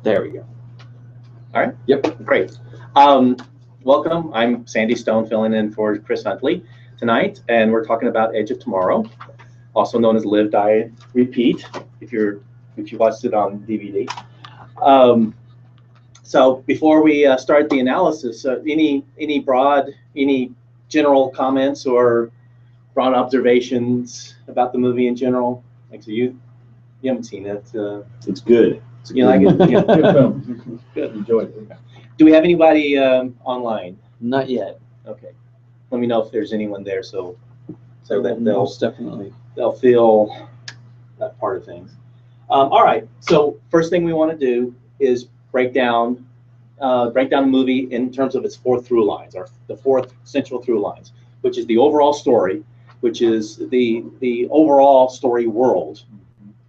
There we go. All right. Yep. Great. Welcome. I'm Sandy Stone, filling in for Chris Huntley tonight, and we're talking about Edge of Tomorrow, also known as Live, Die, Repeat. If you watched it on DVD. So before we start the analysis, any general comments or broad observations about the movie in general? Like, so you haven't seen it. It's good. You like it? Yeah. Good film. Good. Enjoyed it. Do we have anybody online? Not yet. Okay. Let me know if there's anyone there, so that Most definitely. they'll feel that part of things. All right. So first thing we want to do is break down the movie in terms of its four through lines, or the fourth central through lines, which is the overall story, which is the overall story world.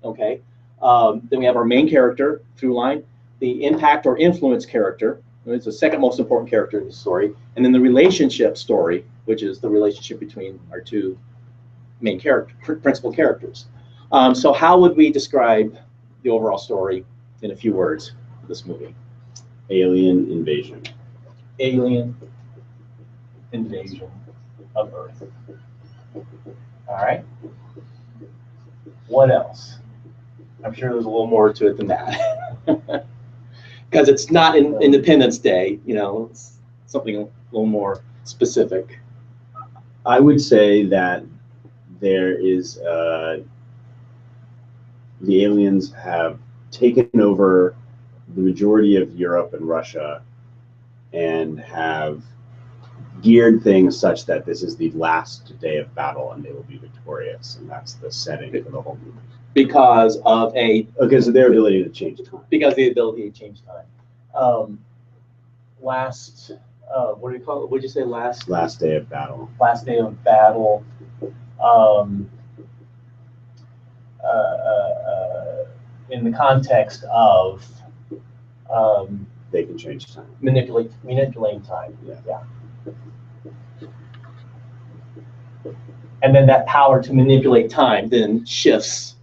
Okay. Then we have our main character through line, the impact or influence character. It's the second most important character in the story, and then the relationship story, which is the relationship between our two main principal characters. So how would we describe the overall story in a few words of this movie? Alien invasion. Alien invasion of Earth. All right. What else? I'm sure there's a little more to it than that. Because it's not Independence Day, it's something a little more specific. I would say that there is the aliens have taken over the majority of Europe and Russia and have geared things such that this is the last day of battle and they will be victorious, and that's the setting for the whole movie. Because of their ability to change time. Because the ability to change time. What do you call it? Would you say last? Last day of battle. Last day of battle. In the context of they can change time. Manipulating time. Yeah. And then that power to manipulate time then shifts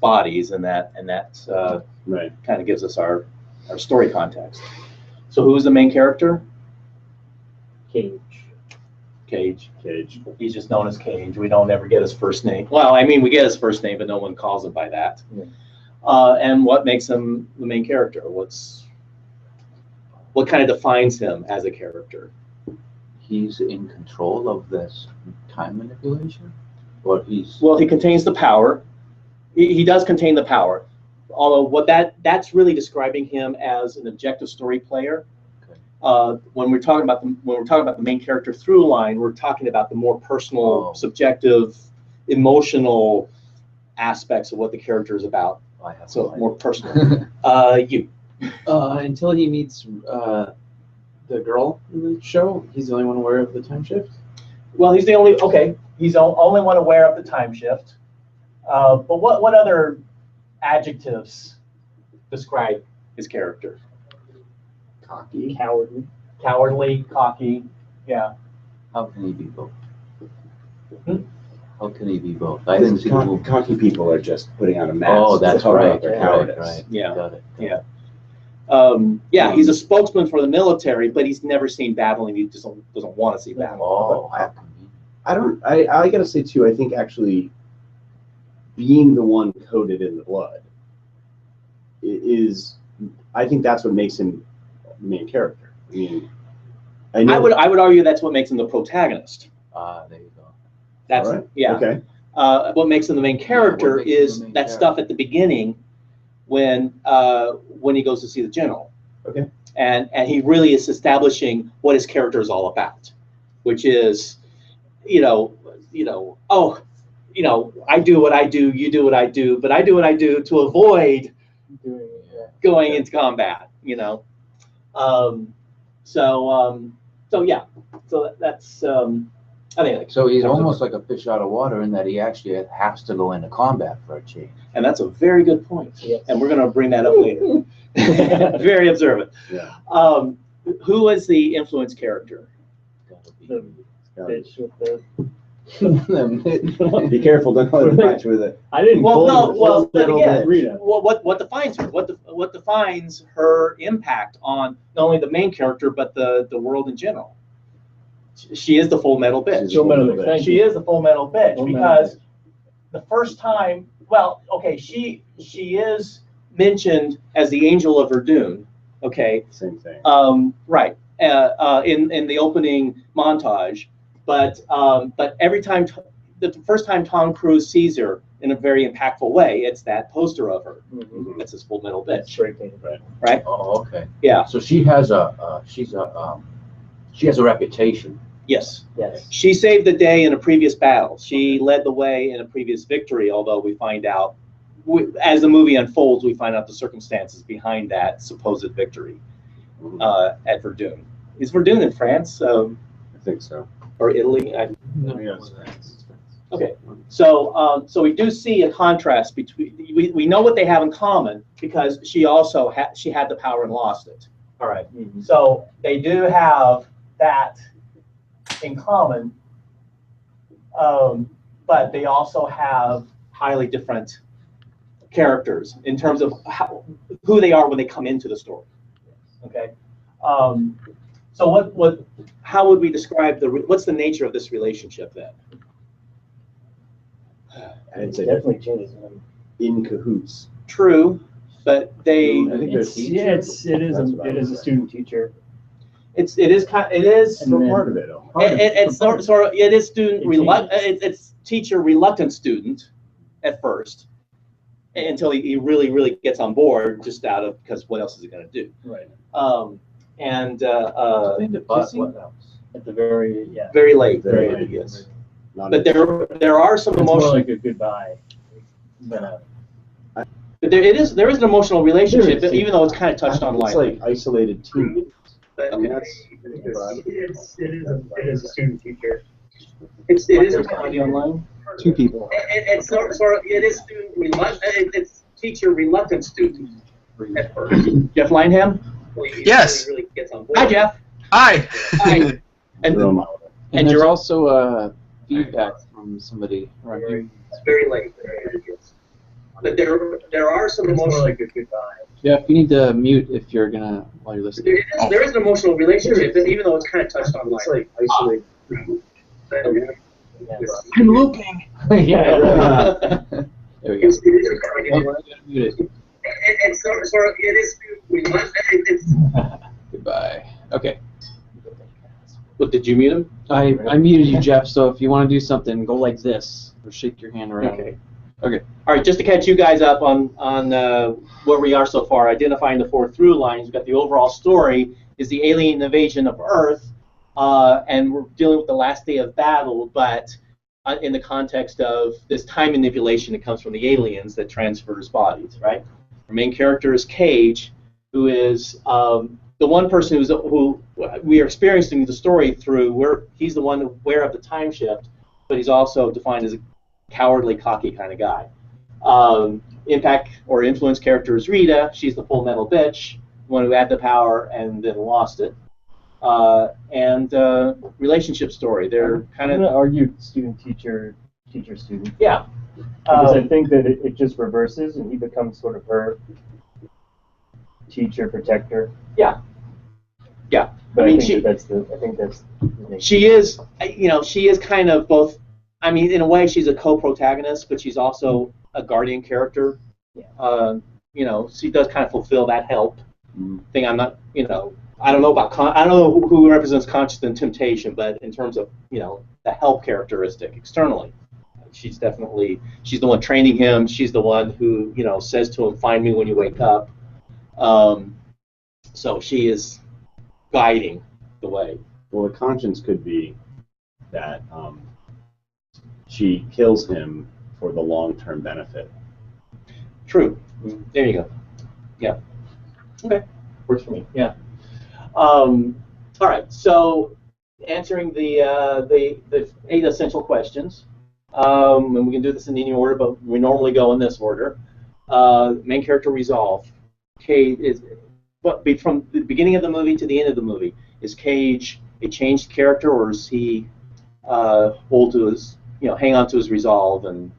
bodies, and that right. kind of gives us our story context. So who's the main character? Cage. He's just known as Cage. We don't ever get his first name. Well, I mean, we get his first name, but no one calls him by that. Yeah. And what makes him the main character? What kind of defines him as a character? He's in control of this time manipulation? Well, he contains the power. He does contain the power. Although that's really describing him as an objective story player. Okay. When we're talking about the main character through line, we're talking about the more personal, subjective, emotional aspects of what the character is about. So more personal. Until he meets the girl in the show, he's the only one aware of the time shift. Well, he's the only one aware of the time shift. But what other adjectives describe his character? Cocky. Cowardly, cocky. Yeah. How can he be both? How can he be both? I think cocky people are just putting on a mask. Oh, that's right. Right. Yeah. Got it. Yeah. He's a spokesman for the military, but he's never seen battle, and he just doesn't want to see battle. I gotta say too, I think actually being the one coded in the blood I think that's what makes him the main character. I mean, I would argue that's what makes him the protagonist. There you go. That's right. Yeah. Okay. What makes him the main character is that stuff at the beginning when he goes to see the general. Okay. And he really is establishing what his character is all about, which is, I do what I do, you do what I do, but I do what I do to avoid going into combat. So that's I think. So he's almost like a fish out of water in that he actually has to go into combat for a change. And that's a very good point. Yes. And we're going to bring that up later. Very observant. Yeah. Who is the influence character? The bitch with the Be careful, don't go much with it. I didn't. Well, pull no, it, well, pull it then a again, Rita. well, what defines her? What defines her impact on not only the main character but the world in general? She is the full metal bitch. She's a full metal bitch. Thank She you. is the full metal bitch Full metal because bitch. the first time, well, okay, she is mentioned as the angel of Verdun, okay, Same thing. right, in the opening montage, but every time, the first time Tom Cruise sees her in a very impactful way, it's that poster of her. Mhm. That's this full metal That's bitch, right. right? Oh, okay. Yeah. So she has she has a reputation. Yes. Yes. She saved the day in a previous battle. She led the way in a previous victory, although we find out, as the movie unfolds, we find out the circumstances behind that supposed victory at Verdun. Is Verdun in France I think so. or Italy? No. Okay. So we do see a contrast between, we know what they have in common because she also she had the power and lost it. All right. Mhm. So they do have that in common, but they also have highly different characters in terms of who they are when they come into the story. Okay. So how would we describe what's the nature of this relationship then? I'd It say definitely changes them. in cahoots. True, but I they think they're It's, teachers. yeah, it is That's what I it would is a say. student teacher. it is For part of it. it's sort of it is student It it's teacher reluctant student at first until he really gets on board just out of because what else is he going to do? Right. But what else? At the very Very late, Very very late. yes. Not But there are some It's more emotional. like a goodbye. But But there is an emotional relationship, There is. even though it's kind of touched on It's lightly. like isolated teams. But, I mean, that's it is a student teacher. it is a comedy online. Two people. It's sort of it is student reluctant. It's teacher reluctant student at first. Jeff Lineham. Yes. Really gets on board. Hi, Jeff. Hi. Hi. And Roma. And you're there's also feedback from somebody around you. it's very late. But there are some It's more emotional. like a goodbye. Jeff, you need to mute if you're gonna while you're listening. There is an emotional relationship, even though it's kind of touched on lightly. isolated. I'm looping. There we go. It's Oh, you gotta mute it. it's sort of it is it's. Goodbye. Okay. What did you mute him? I muted you, Jeff. So if you want to do something, go like this or shake your hand around. Okay. Okay. All right, just to catch you guys up on where we are so far, identifying the four through lines. We've got the overall story is the alien invasion of Earth, and we're dealing with the last day of battle, but in the context of this time manipulation that comes from the aliens that transfers bodies, right? Our main character is Cage, who is the one person who we are experiencing the story through. Where he's the one aware of the time shift, but he's also defined as a cowardly, cocky kind of guy. Impact or influence character is Rita. She's the full metal bitch, one who had the power and then lost it. And relationship story. They're kind I'm of gonna argue student-teacher, teacher-student. yeah. Because I think that it just reverses, and he becomes sort of her teacher, protector. Yeah. But I mean, that's the nature. she is, she is kind of both. I mean, in a way, she's a co-protagonist, but she's also a guardian character. Yeah. She does kind of fulfill that help Mhm. thing. I'm not, I don't know about, I don't know who represents conscience and temptation, but in terms of, the help characteristic externally, she's the one training him. She's the one who, says to him, "Find me when you wake up." So she is guiding the way. Well, the conscience could be that she kills him for the long-term benefit. True. There you go. Yeah. Okay. Works for me. Yeah. All right. So, answering the 8 essential questions, and we can do this in any order, but we normally go in this order. Main character resolve. Cage is, from the beginning of the movie to the end of the movie, is Cage a changed character, or is he hold to his hang on to his resolve and,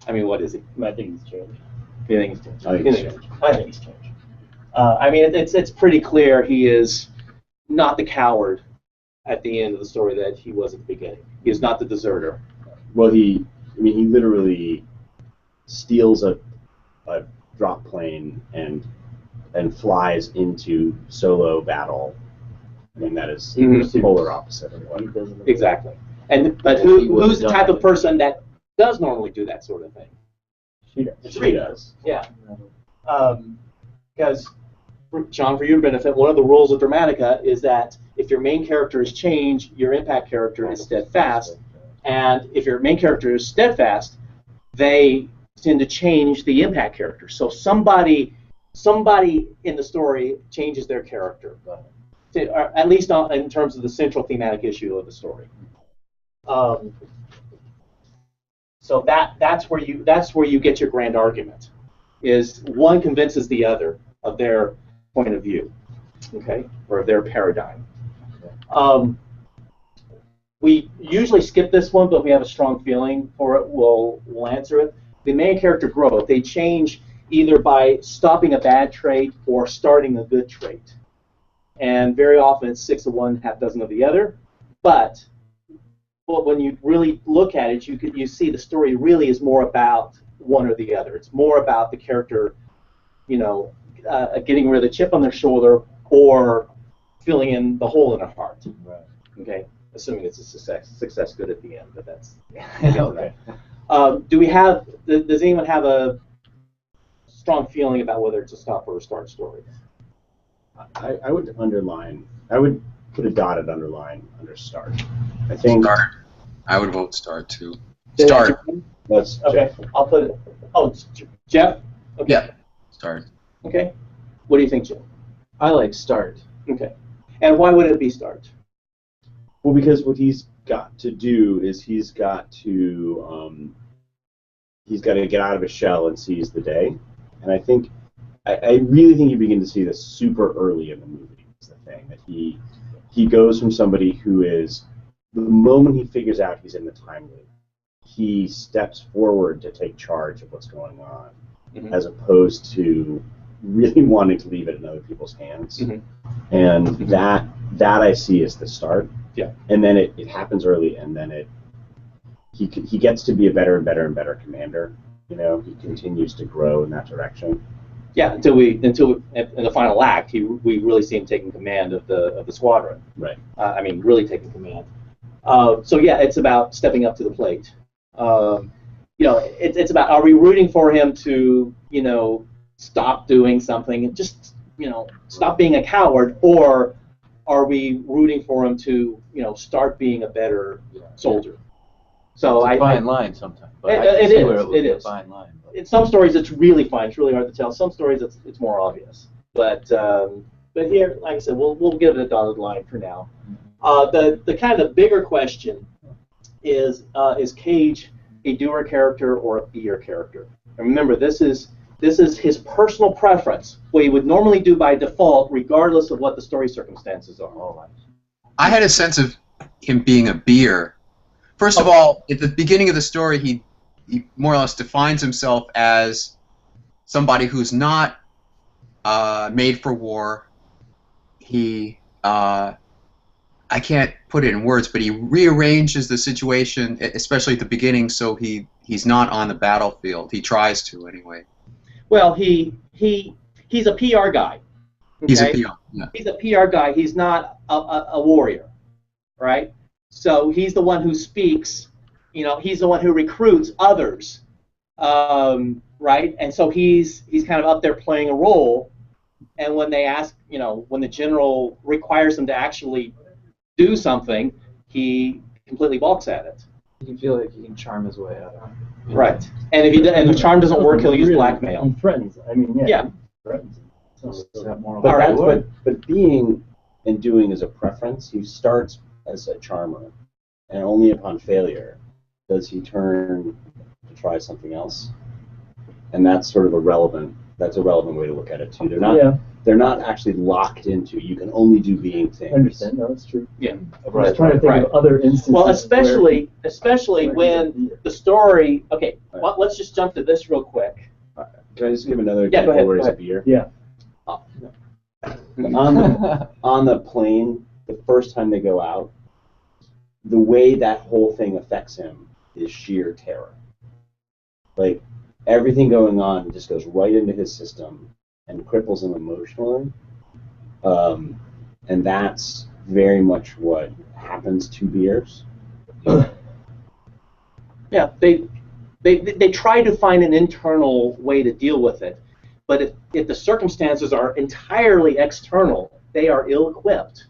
I mean, what is he? I think he's changed. You think he's changed? I think he's changed. I think he's changed. I mean, it's pretty clear he is not the coward at the end of the story that he was at the beginning. He is not the deserter. Well, he literally steals a drop plane and flies into solo battle. I mean, that is the polar opposite of what. Exactly. But who's the type of person that does normally do that sort of thing? She does. Yeah. Because, John, for your benefit, one of the rules of Dramatica is that if your main character is changed, your impact character is steadfast. And if your main character is steadfast, they tend to change the impact character. So somebody in the story changes their character, or at least in terms of the central thematic issue of the story. So that's where you get your grand argument, is one convinces the other of their point of view, okay, or of their paradigm. We usually skip this one, but we have a strong feeling for it. We'll answer it. The main character growth, they change either by stopping a bad trait or starting a good trait. And very often it's 6 of one, half dozen of the other. But when you really look at it, you see the story really is more about one or the other. It's more about the character, getting rid of the chip on their shoulder or filling in the hole in their heart. Right. Okay, assuming it's a success good at the end, but that's Okay. Does anyone have a strong feeling about whether it's a stop or a start story? I would put a dotted underline under start. I think Start. I would vote start too. Say that Start. again? that's Okay, I'll put it. Oh, it's Jeff? Okay. Yeah. Start. Okay. What do you think, Jeff? I like start. Okay. And why would it be start? Well, because what he's got to do is he's got to get out of his shell and seize the day. And I think I really think you begin to see this super early in the movie. Is the thing that he goes from somebody who is, the moment he figures out he's in the time loop, he steps forward to take charge of what's going on, as opposed to really wanting to leave it in other people's hands. And that I see as the start. Yeah. And then it happens early, and then he gets to be a better and better and better commander. He continues to grow in that direction. Yeah, until in the final act, we really see him taking command of the squadron. Right. I mean, really taking command. So yeah, it's about stepping up to the plate. It's about, are we rooting for him to stop doing something and just stop being a coward, or are we rooting for him to start being a better soldier? So It's a fine line sometimes. But It- I can it see is, where it would it be a is. fine line. But in some stories it's really fine. It's really hard to tell. Some stories it's more obvious. But here, like I said, we'll give it a dotted line for now. The kind of the bigger question is Cage a doer character or a beer character? And remember, this is his personal preference, what he would normally do by default, regardless of what the story circumstances are. I had a sense of him being a beer. First of all, at the beginning of the story, he more or less defines himself as somebody who's not made for war. He, I can't put it in words, but he rearranges the situation, especially at the beginning, so he's not on the battlefield. He tries to, anyway. Well, he's a PR guy. Okay? He's a PR. Yeah. He's a PR guy. He's not a warrior, right? So he's the one who speaks. He's the one who recruits others, right? And so he's kind of up there playing a role. And when they ask, when the general requires him to actually do something, he completely balks at it. You can feel like he can charm his way out of it. Right. And if the charm doesn't work, he'll use blackmail. He threatens. I mean, yeah. Yeah. He threatens. Is that more But, All right. but being and doing is a preference. He starts as a charmer, and only upon failure does he turn to try something else. And that's sort of a relevant way to look at it too. They're they're not actually locked into. You can only do being things. I understand. No, that's true. Yeah. I'm just trying to think Right. of other instances. Well, especially where when he's a beer. the story. Okay, Right. well, let's just jump to this real quick. Can I just give another Yeah, go example ahead, where go it's a ahead. beer? Yeah. On the plane, the first time they go out, the way that whole thing affects him is sheer terror. Like, everything going on just goes right into his system and cripples him emotionally. And that's very much what happens to beers. Yeah, they try to find an internal way to deal with it, but if the circumstances are entirely external, they are ill-equipped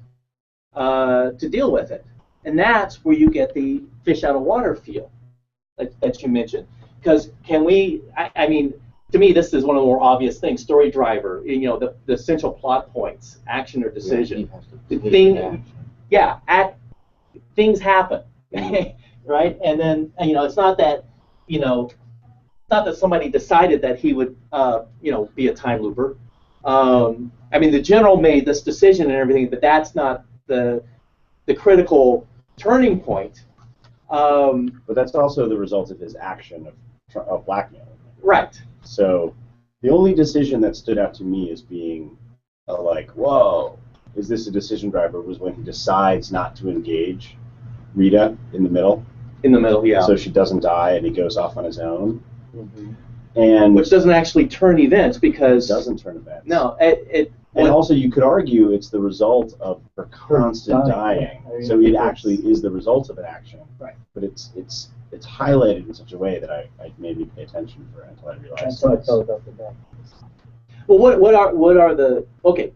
to deal with it, and that's where you get the fish out of water feel that you mentioned. Because I mean, to me, this is one of the more obvious things. Story driver, the essential plot points, action or decision. Things happen, right? And then it's not that somebody decided that he would be a time looper. I mean, the general made this decision and everything, but that's not the critical turning point. But that's also the result of his action of blackmailing. Right. So the only decision that stood out to me as being like, whoa, is this a decision driver, was when he decides not to engage Rita in the middle. In the middle, yeah. So she doesn't die and he goes off on his own. Mm-hmm. And which doesn't actually turn events because... It doesn't turn events. No. And also you could argue it's the result of her constant dying. So it actually is the result of an action. Right. But it's highlighted in such a way that I made me pay attention for it until I realized. That's how I felt about the back. Well, what are the... Okay.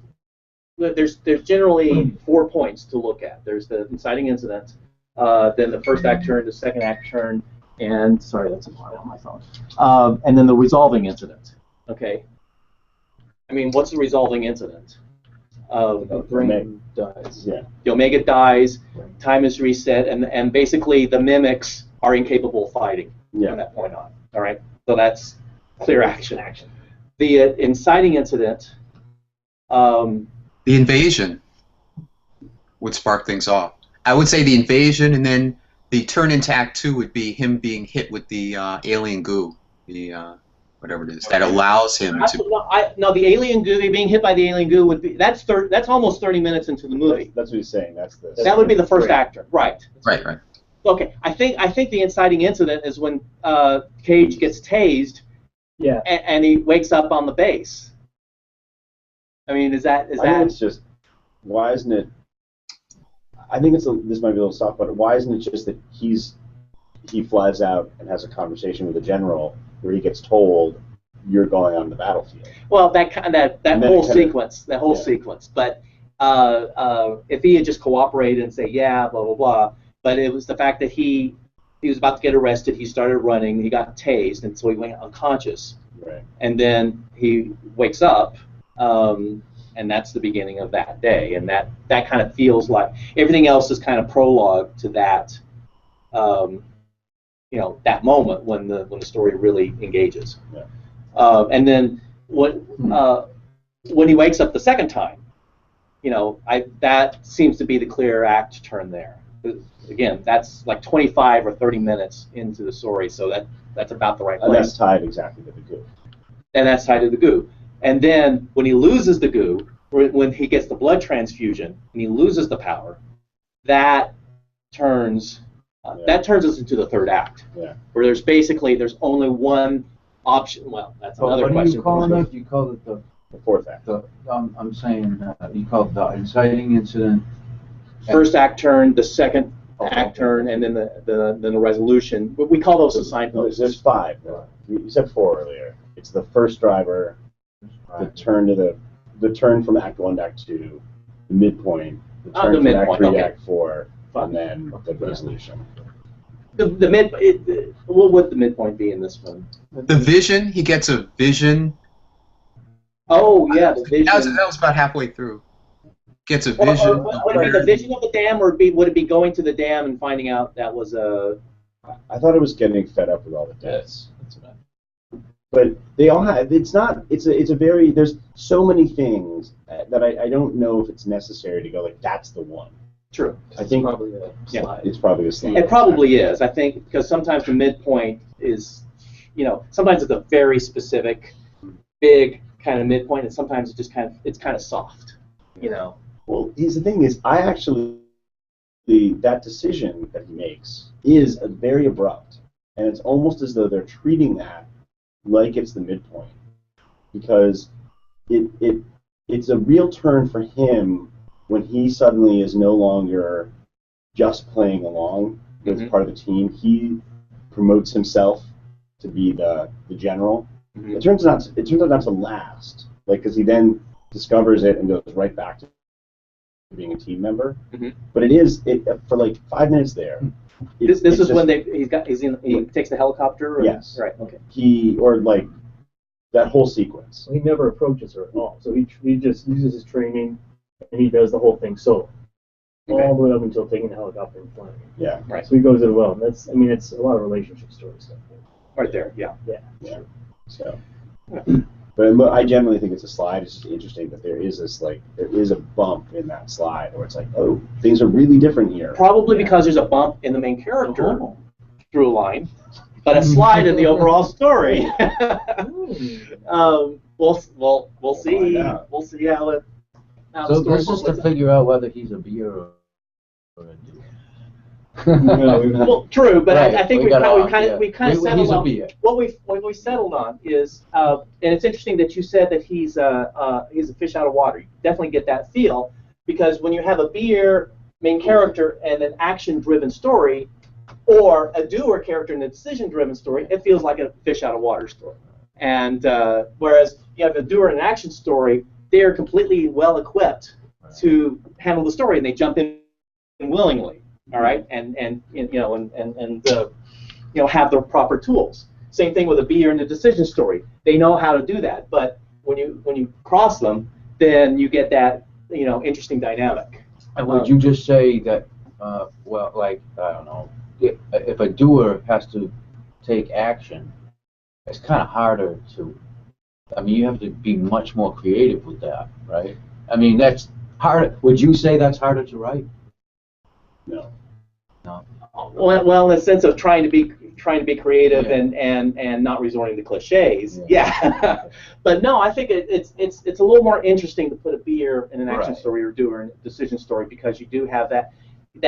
There's generally 4 points to look at. There's the inciting incident, then the first act turn, the second act turn, and sorry, that's a file on my phone. And then the resolving incident. Okay. I mean, what's the resolving incident? The brain dies. Yeah. The Omega dies, time is reset, and basically the mimics are incapable of fighting from that point on. All right. So that's clear action. The inciting incident. The invasion would spark things off. I would say the invasion, and then the turn into Act 2 would be him being hit with the alien goo, the whatever it is, that allows him to... No, the alien goo, being hit by the alien goo would be, that's almost 30 minutes into the movie. That's what he's saying. That would be the first actor, right? Right. Okay, I think the inciting incident is when Cage gets tased, and he wakes up on the base. I mean, is that? I think it's just, why isn't it? I think this might be a little soft, but why isn't it just that he flies out and has a conversation with a general where he gets told you're going on the battlefield? Well, that whole sequence. But if he had just cooperated and say blah blah blah, but it was the fact that he was about to get arrested. He started running. He got tased, and so he went unconscious. Right. And then he wakes up. And that's the beginning of that day, and that kind of feels like everything else is kind of prologue to that, that moment when the story really engages. Yeah. And then when he wakes up the second time, that seems to be the clear act turn there. Again, that's like 25 or 30 minutes into the story, so that's about the right place. And that's tied exactly to the goo. And that's tied to the goo. And then when he loses the goo, when he gets the blood transfusion and he loses the power, that turns us into the third act, where there's only one option. Well, that's another question. What do you call it? You call it the fourth act. I'm saying you call it the inciting incident. First act turn, the second act turn, and then the resolution. We call those the signposts. There's 5. You said 4 earlier. It's the first driver. The turn from Act 1 to Act 2, the midpoint, the turn from Act 3 to Act 4, and then the resolution. What would the midpoint be in this one? The vision, he gets a vision. Oh, yeah, the vision. That was about halfway through. Gets a vision. Would it be the vision of the dam, or would it be going to the dam and finding out that was a... I thought it was getting fed up with all the deaths. but they all have. It's not. It's a very. There's so many things that I don't know if it's necessary to go like that's the one. True. I think Probably a Yeah. slide. it's probably a slide. It probably is. I think because sometimes the midpoint is, sometimes it's a very specific, big kind of midpoint, and sometimes it's kind of soft. Well, here's the thing: is I actually that decision that he makes is very abrupt, and it's almost as though they're treating that like it's the midpoint, because it's a real turn for him when he suddenly is no longer just playing along as part of the team. He promotes himself to be the general. Mhm. It turns out not to last, because he then discovers it and goes right back to being a team member. Mhm. But it for like 5 minutes there. This is when he takes the helicopter. Or? Yes. Right. Okay. That whole sequence. He never approaches her at all. So he just uses his training, and he does the whole thing solo, Okay. all the way up until taking the helicopter and flying. Yeah. Right. So he goes it well. It's a lot of relationship story stuff. Right there. Yeah. Yeah. So, but I generally think it's a slide. It's just interesting that there is a bump in that slide where it's like, oh, things are really different here. Probably because there's a bump in the main character through line, but a slide in the overall story. We'll see. find out. We'll see how the So story this is to plays out. figure out whether he's a beer or a dude. Well, true, but Right, I think we we got off, kind yeah. of settled He's a on beer. what we settled on is, and it's interesting that you said that he's a fish out of water. You definitely get that feel because when you have a beer main character and an action-driven story, or a doer character and a decision-driven story, it feels like a fish out of water story. And whereas you have a doer and an action story, they are completely well equipped to handle the story, and they jump in willingly. All right, and have the proper tools. Same thing with a beer and a decision story. They know how to do that, but when you cross them, then you get that interesting dynamic. And would you just say that, I don't know, if a doer has to take action, it's kind of harder to, you have to be much more creative with that, right? That's harder. Would you say that's harder to write? No. Well, in the sense of trying to be creative Yeah. and not resorting to cliches, yeah. But no, I think it's a little more interesting to put a beer in an action Right. story or doer in a decision story because you do have that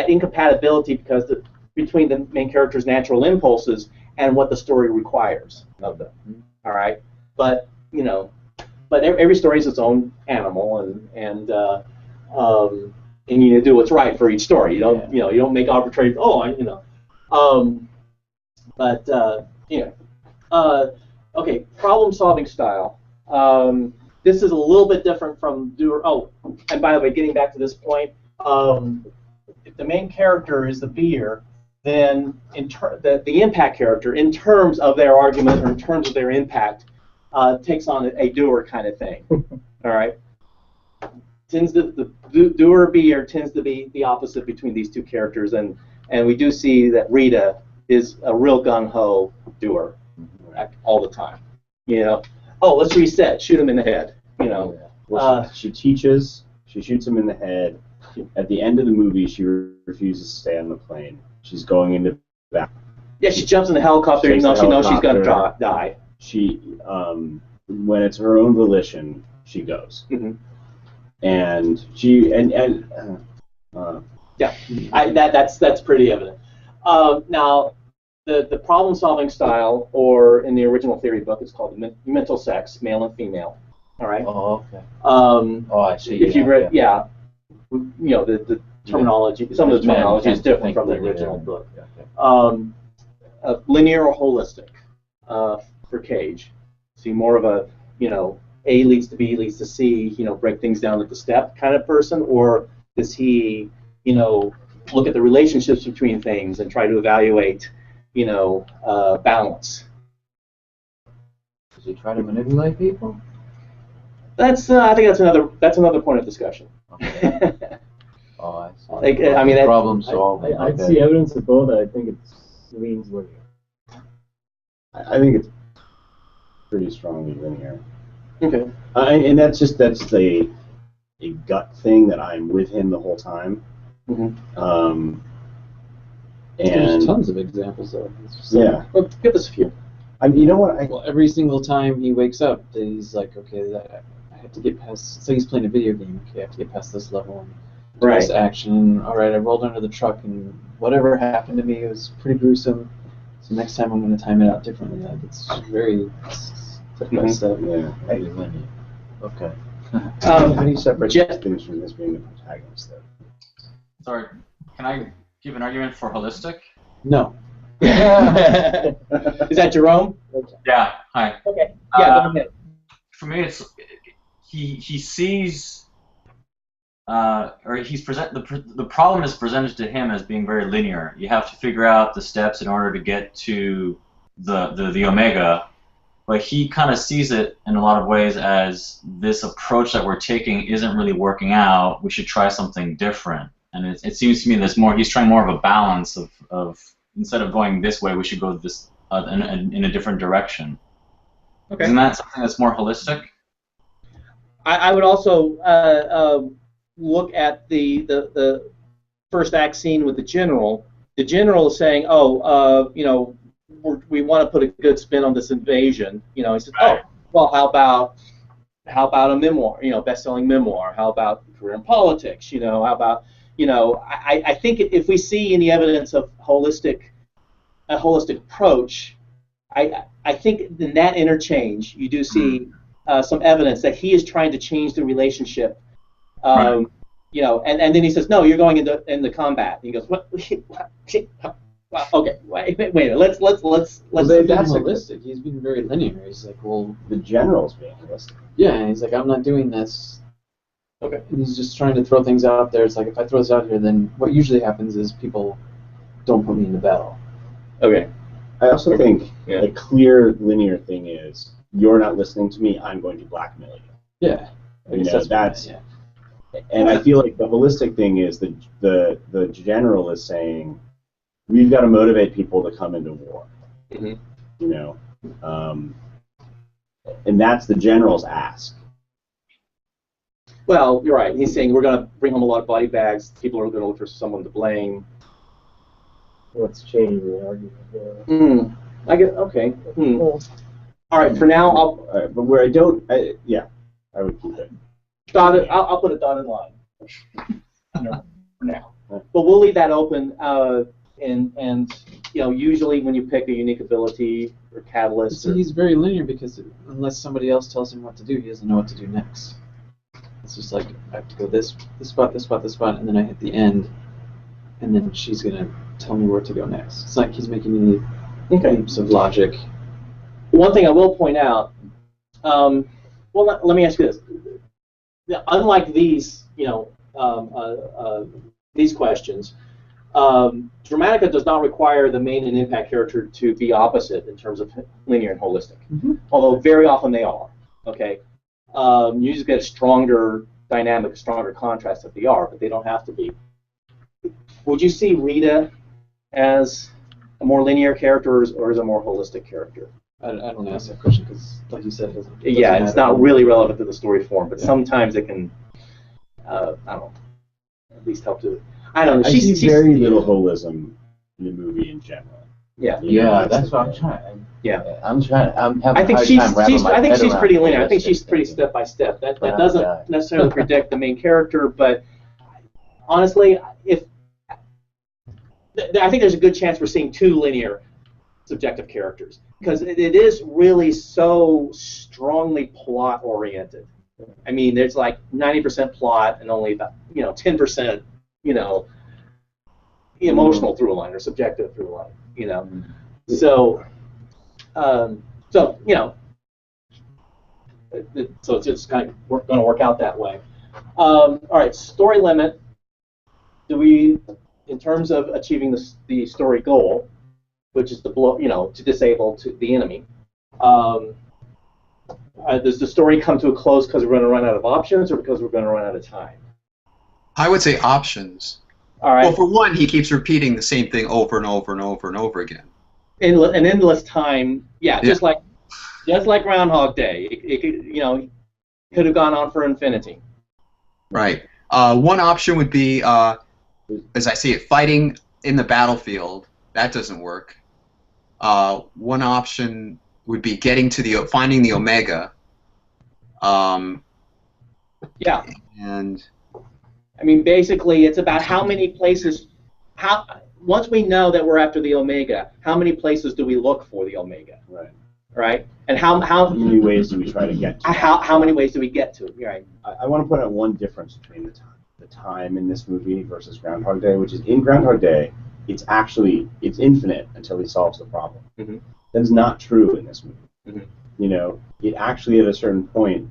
incompatibility because between the main character's natural impulses and what the story requires of them. All right, but every story is its own animal and you do what's right for each story. You don't make arbitrary. Okay. Problem-solving style. This is a little bit different from doer. Oh, and by the way, getting back to this point, if the main character is the beer, then the impact character, in terms of their argument or in terms of their impact, takes on a doer kind of thing. All right. The doer beer tends to be the opposite between these two characters, and we do see that Rita is a real gung-ho doer all the time. Oh, let's reset, shoot him in the head. Well, she teaches. She shoots him in the head. At the end of the movie, she refuses to stay on the plane. She's going into back. Yeah, she jumps in the helicopter even though she knows she's going to die. She, when it's her own volition, she goes. Mm-hmm. And she that's pretty evident. Now, the problem-solving style, or in the original theory book, it's called mental sex, male and female. All right. Oh, okay. I see. If you read, the terminology, some of the terminology is different from the original book. Linear or holistic for Cage. See, more of a A leads to B leads to C, break things down at the step kind of person, or does he, look at the relationships between things and try to evaluate, balance? Does he try to manipulate people? I think that's another point of discussion. Okay. Oh, I see. Problem solving. I'd see evidence of both. I think it leans linear. I think it's pretty strongly linear. Okay. And that's a gut thing that I'm with him the whole time. Mm-hmm. There's And tons of examples though. It's just yeah, Well, give us a few. I mean, you know what? well, every single time he wakes up, he's like, okay, I have to get past. It's like he's playing a video game. Okay, I have to get past this level and do Right. this action. All right, I rolled under the truck, and whatever happened to me, it was pretty gruesome. So next time I'm going to time it out differently. Like, it's very step by step. Yeah. Very linear. Okay. How do you separate Jet- things from this being the protagonist, though? Sorry, can I give an argument for holistic? No. Is that Jerome? Yeah. Hi. Okay. Yeah, go ahead. For me, it's he sees or he's the problem is presented to him as being very linear. You have to figure out the steps in order to get to the omega, but he kind of sees it in a lot of ways as this approach that we're taking isn't really working out. We should try something different. And it seems to me he's trying more of a balance of instead of going this way, we should go this in a different direction. Okay. Isn't that something that's more holistic? I would also look at the first act scene with the general. The general is saying, we want to put a good spin on this invasion. He says, Right. well, how about a memoir? Best-selling memoir. How about career in politics? How about I think if we see any evidence of a holistic approach, I think in that interchange you do see some evidence that he is trying to change the relationship. Right. And then he says, no, you're going into combat. And he goes, what? Okay, wait. Let's. Well, that's that's a- holistic. He's being very linear. He's like, well, The general's being holistic. yeah. And he's like, I'm not doing this. Okay. And he's just trying to throw things out there. It's like, if I throw this out here, then what usually happens is people don't put me into battle. Okay. I also think Yeah. a clear linear thing is you're not listening to me. I'm going to blackmail you. Yeah. I You guess know, what that's- yeah. And I feel like the holistic thing is the general is saying we've got to motivate people to come into war. Mhm. And that's the general's ask. Well, you're right. He's saying we're going to bring home a lot of body bags. People are going to look for someone to blame. What's changed the argument? I get okay. Well, All right. For now, All right, but where I don't, I would keep it. I'll put a dotted line. For now, but we'll leave that open. And usually when you pick a unique ability or catalyst, See, he's very linear because unless somebody else tells him what to do, he doesn't know what to do next. It's just like, I have to go this spot, and then I hit the end, and then she's going to tell me where to go next. It's like he's making me leaps of logic. One thing I will point out, let me ask you this. Unlike these, these questions, Dramatica does not require the main and impact character to be opposite in terms of linear and holistic, although very often they are. Okay, you usually get a stronger dynamic, a stronger contrast if they are, but they don't have to be. Would you see Rita as a more linear character or as a more holistic character? I don't ask that question because, like you said, it doesn't Yeah, it's matter. not really relevant to the story form, but Yeah. sometimes it can, I don't know, at least help to. I don't know. I see very little holism in the movie in general. Yeah. Yeah, that's what I'm trying. Yeah. I'm having I think a hard she's time wrapping my I think head she's around pretty linear. I think holistic she's pretty thinking. step by step. That Yeah. doesn't necessarily predict the main character, but honestly, I think there's a good chance we're seeing two linear subjective characters because it is really so strongly plot oriented. I mean, there's like 90% plot and only about 10% emotional through line or subjective through line. So it's just kind of going to work out that way. All right, story limit. Do we, in terms of achieving the story goal, which is to disable the enemy, does the story come to a close because we're going to run out of options or because we're going to run out of time? I would say options. All right. Well, for one, he keeps repeating the same thing over and over and over and over again. An endless time. Yeah, just like Just like Groundhog Day, it could, could have gone on for infinity. Right. One option would be, as I see it, fighting in the battlefield. That doesn't work. One option would be finding the Omega. Yeah. And I mean, basically, it's about how many places. Once we know that we're after the Omega, how many places do we look for the Omega? Right. Right. And how many ways do we try to get to it? How many ways do we get to it? Right. I want to point out one difference between the time in this movie versus Groundhog Day, which is in Groundhog Day, it's infinite until he solves the problem. Mm-hmm. That is not true in this movie. Mm-hmm. It actually at a certain point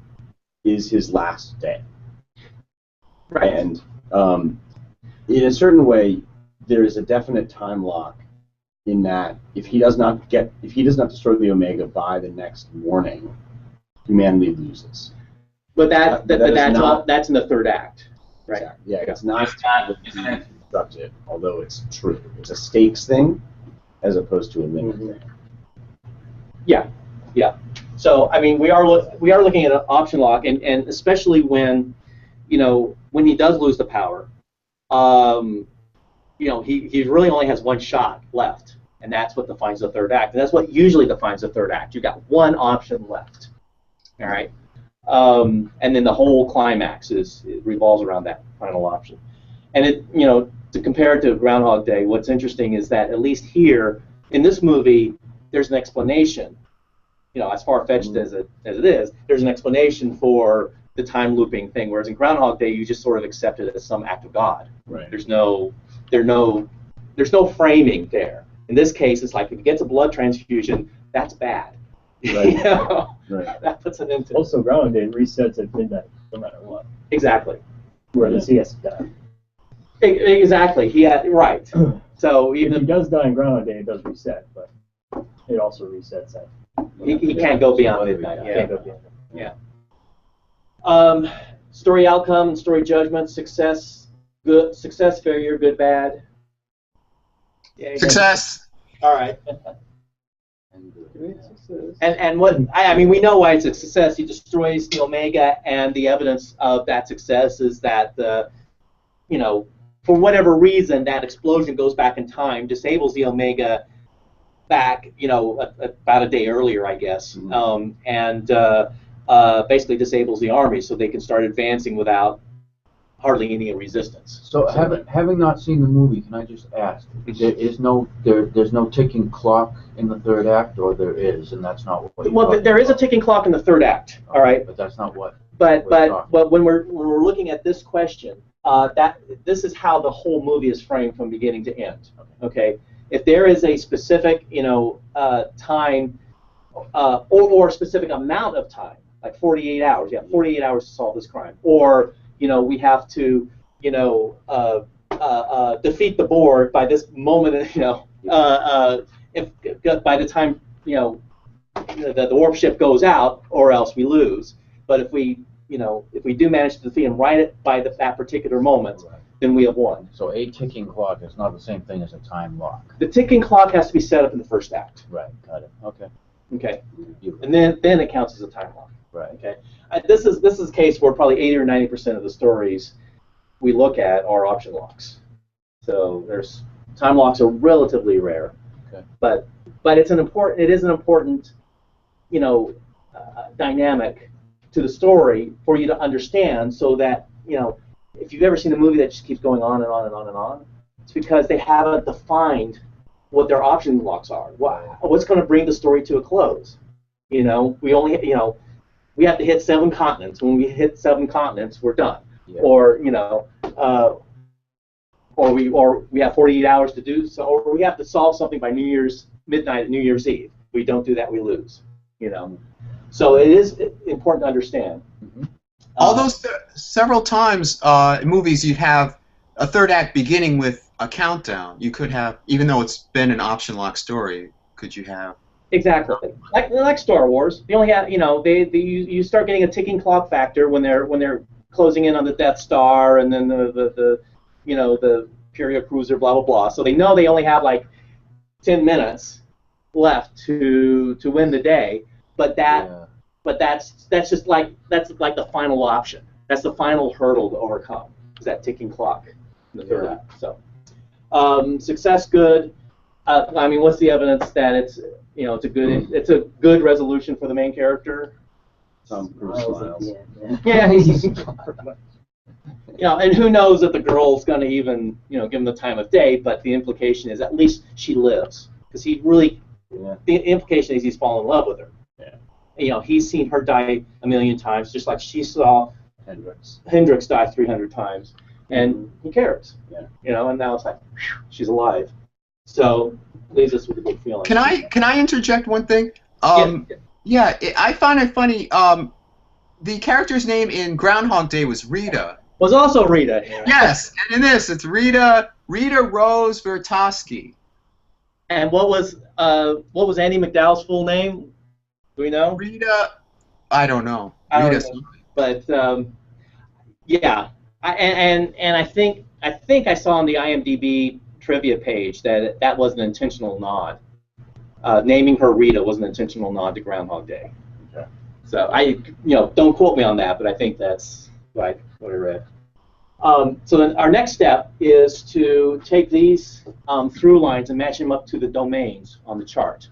is his last day. Right. And in a certain way, there is a definite time lock in that if he does not destroy the Omega by the next morning, humanity loses. But that's in the third act, right? Exactly. Yeah, it's not constructed, although it's true. It's a stakes thing as opposed to a limit thing. Yeah, yeah. So I mean, we are looking at an option lock, and especially when when he does lose the power, he really only has one shot left, and that's what defines the third act. And that's what usually defines the third act. You've got one option left, all right? And then the whole climax it revolves around that final option. And to compare it to Groundhog Day, what's interesting is that at least here in this movie, there's an explanation. As far-fetched as it is, there's an explanation for the time looping thing. Whereas in Groundhog Day, you just sort of accept it as some act of God. Right. There's no framing there. In this case, it's like if he gets a blood transfusion, that's bad. Right. Right. That puts it into Also, Groundhog Day resets at midnight, no matter what. Exactly. Whereas he has to die. Exactly. Right. So If he does die in Groundhog Day, it does reset, but it also resets at. he can't go beyond midnight. Can't Yeah. go beyond that. Yeah. Story outcome, story judgment, success, failure, good, bad. Yeah, success. All right. And what I mean, we know why it's a success. He destroys the Omega, and the evidence of that success is that for whatever reason, that explosion goes back in time, disables the Omega back, about a day earlier, I guess, and basically disables the army, so they can start advancing without hardly any resistance. So having not seen the movie, can I just ask? There's no ticking clock in the third act, or there is, and that's not what. Well, there is a ticking clock in the third act. All right. But that's not what. But when we're looking at this question, this is how the whole movie is framed from beginning to end. Okay. If there is a specific time or a specific amount of time, like 48 hours, 48 hours to solve this crime, or we have to defeat the board by this moment, if by the time the warp ship goes out, or else we lose. But if we do manage to defeat him by that particular moment, then we have won. So a ticking clock is not the same thing as a time lock. The ticking clock has to be set up in the first act. Right. Got it. Okay. Okay. And then it counts as a time lock. Right. Okay. This is a case where probably 80 or 90% of the stories we look at are option locks. So time locks are relatively rare. Okay. But it is an important dynamic to the story for you to understand, so that if you've ever seen a movie that just keeps going on and on and on and on, it's because they haven't defined what their option locks are. What's going to bring the story to a close? We only we have to hit 7 continents. When we hit 7 continents, we're done. Yeah. Or we have 48 hours to do so, or we have to solve something by midnight, New Year's Eve. We don't do that, we lose. So it is important to understand. Mm-hmm. Although several times in movies you'd have a third act beginning with a countdown. You could have, even though it's been an option lock story, could you have? Exactly, like Star Wars. You only have, you start getting a ticking clock factor when they're closing in on the Death Star, and then the Imperial cruiser, blah blah blah. So they know they only have like 10 minutes left to win the day. but that Yeah. but that's just like the final option. That's the final hurdle to overcome. Is that ticking clock in the third Yeah. act? So success, good. I mean, what's the evidence that it's it's a good resolution for the main character? Some Smiles at smiles. the end, Yeah. And who knows if the girl's going to even give him the time of day? But the implication is at least she lives, because he really Yeah. the implication is he's fallen in love with her. Yeah. He's seen her die a million times, just like she saw Hendrix die 300 times, and he cares. Yeah. And now it's like, whew, she's alive. So leaves us with a good feeling. Can I interject one thing? Yeah. I find it funny. The character's name in Groundhog Day was Rita. Was also Rita. Yes, and in this it's Rita Rose Vertosky. And what was Andy McDowell's full name? Do we know? Rita, I don't know. I don't Rita, know. But yeah, I think I saw on the IMDb trivia page that was an intentional nod. Naming her Rita was an intentional nod to Groundhog Day. Okay. So don't quote me on that, but I think that's what I read. So then our next step is to take these through lines and match them up to the domains on the chart.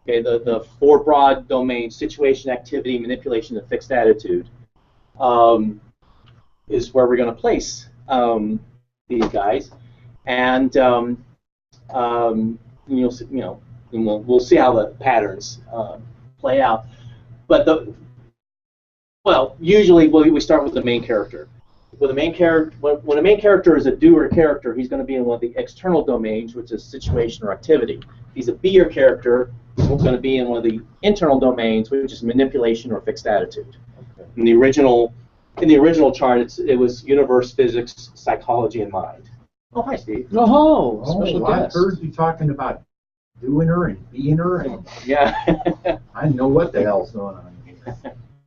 Okay, the four broad domains: situation, activity, manipulation, and fixed attitude, is where we're going to place these guys, and you'll see, and we'll see how the patterns play out. But usually we start with the main character. When a main character is a doer character, he's going to be in one of the external domains, which is situation or activity. If he's a beer character, he's going to be in one of the internal domains, which is manipulation or fixed attitude. Okay. In the original chart, it was universe, physics, psychology, and mind. Oh, hi, Steve. Oh, special I've guest. heard you talking about doing her and being her, and Yeah. I know what the hell's going on here.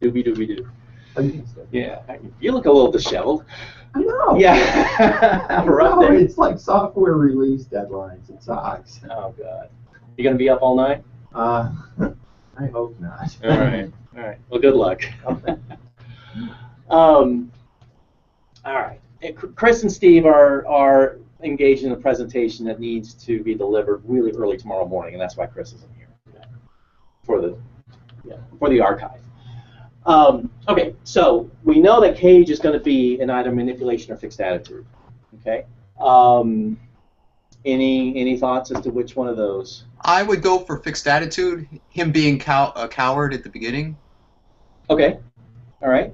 Doobie-doobie-doo. Yeah, you look a little disheveled. I know. Yeah. We're up No, there. it's like software release deadlines. It sucks. Oh God. You gonna be up all night? I hope not. All right. All right. Well, good luck. All right. Chris and Steve are engaged in a presentation that needs to be delivered really early tomorrow morning, and that's why Chris isn't here for the archive. Okay, so we know that Cage is going to be in either manipulation or fixed attitude. Okay. Any thoughts as to which one of those? I would go for fixed attitude. Him being a coward at the beginning. Okay. All right.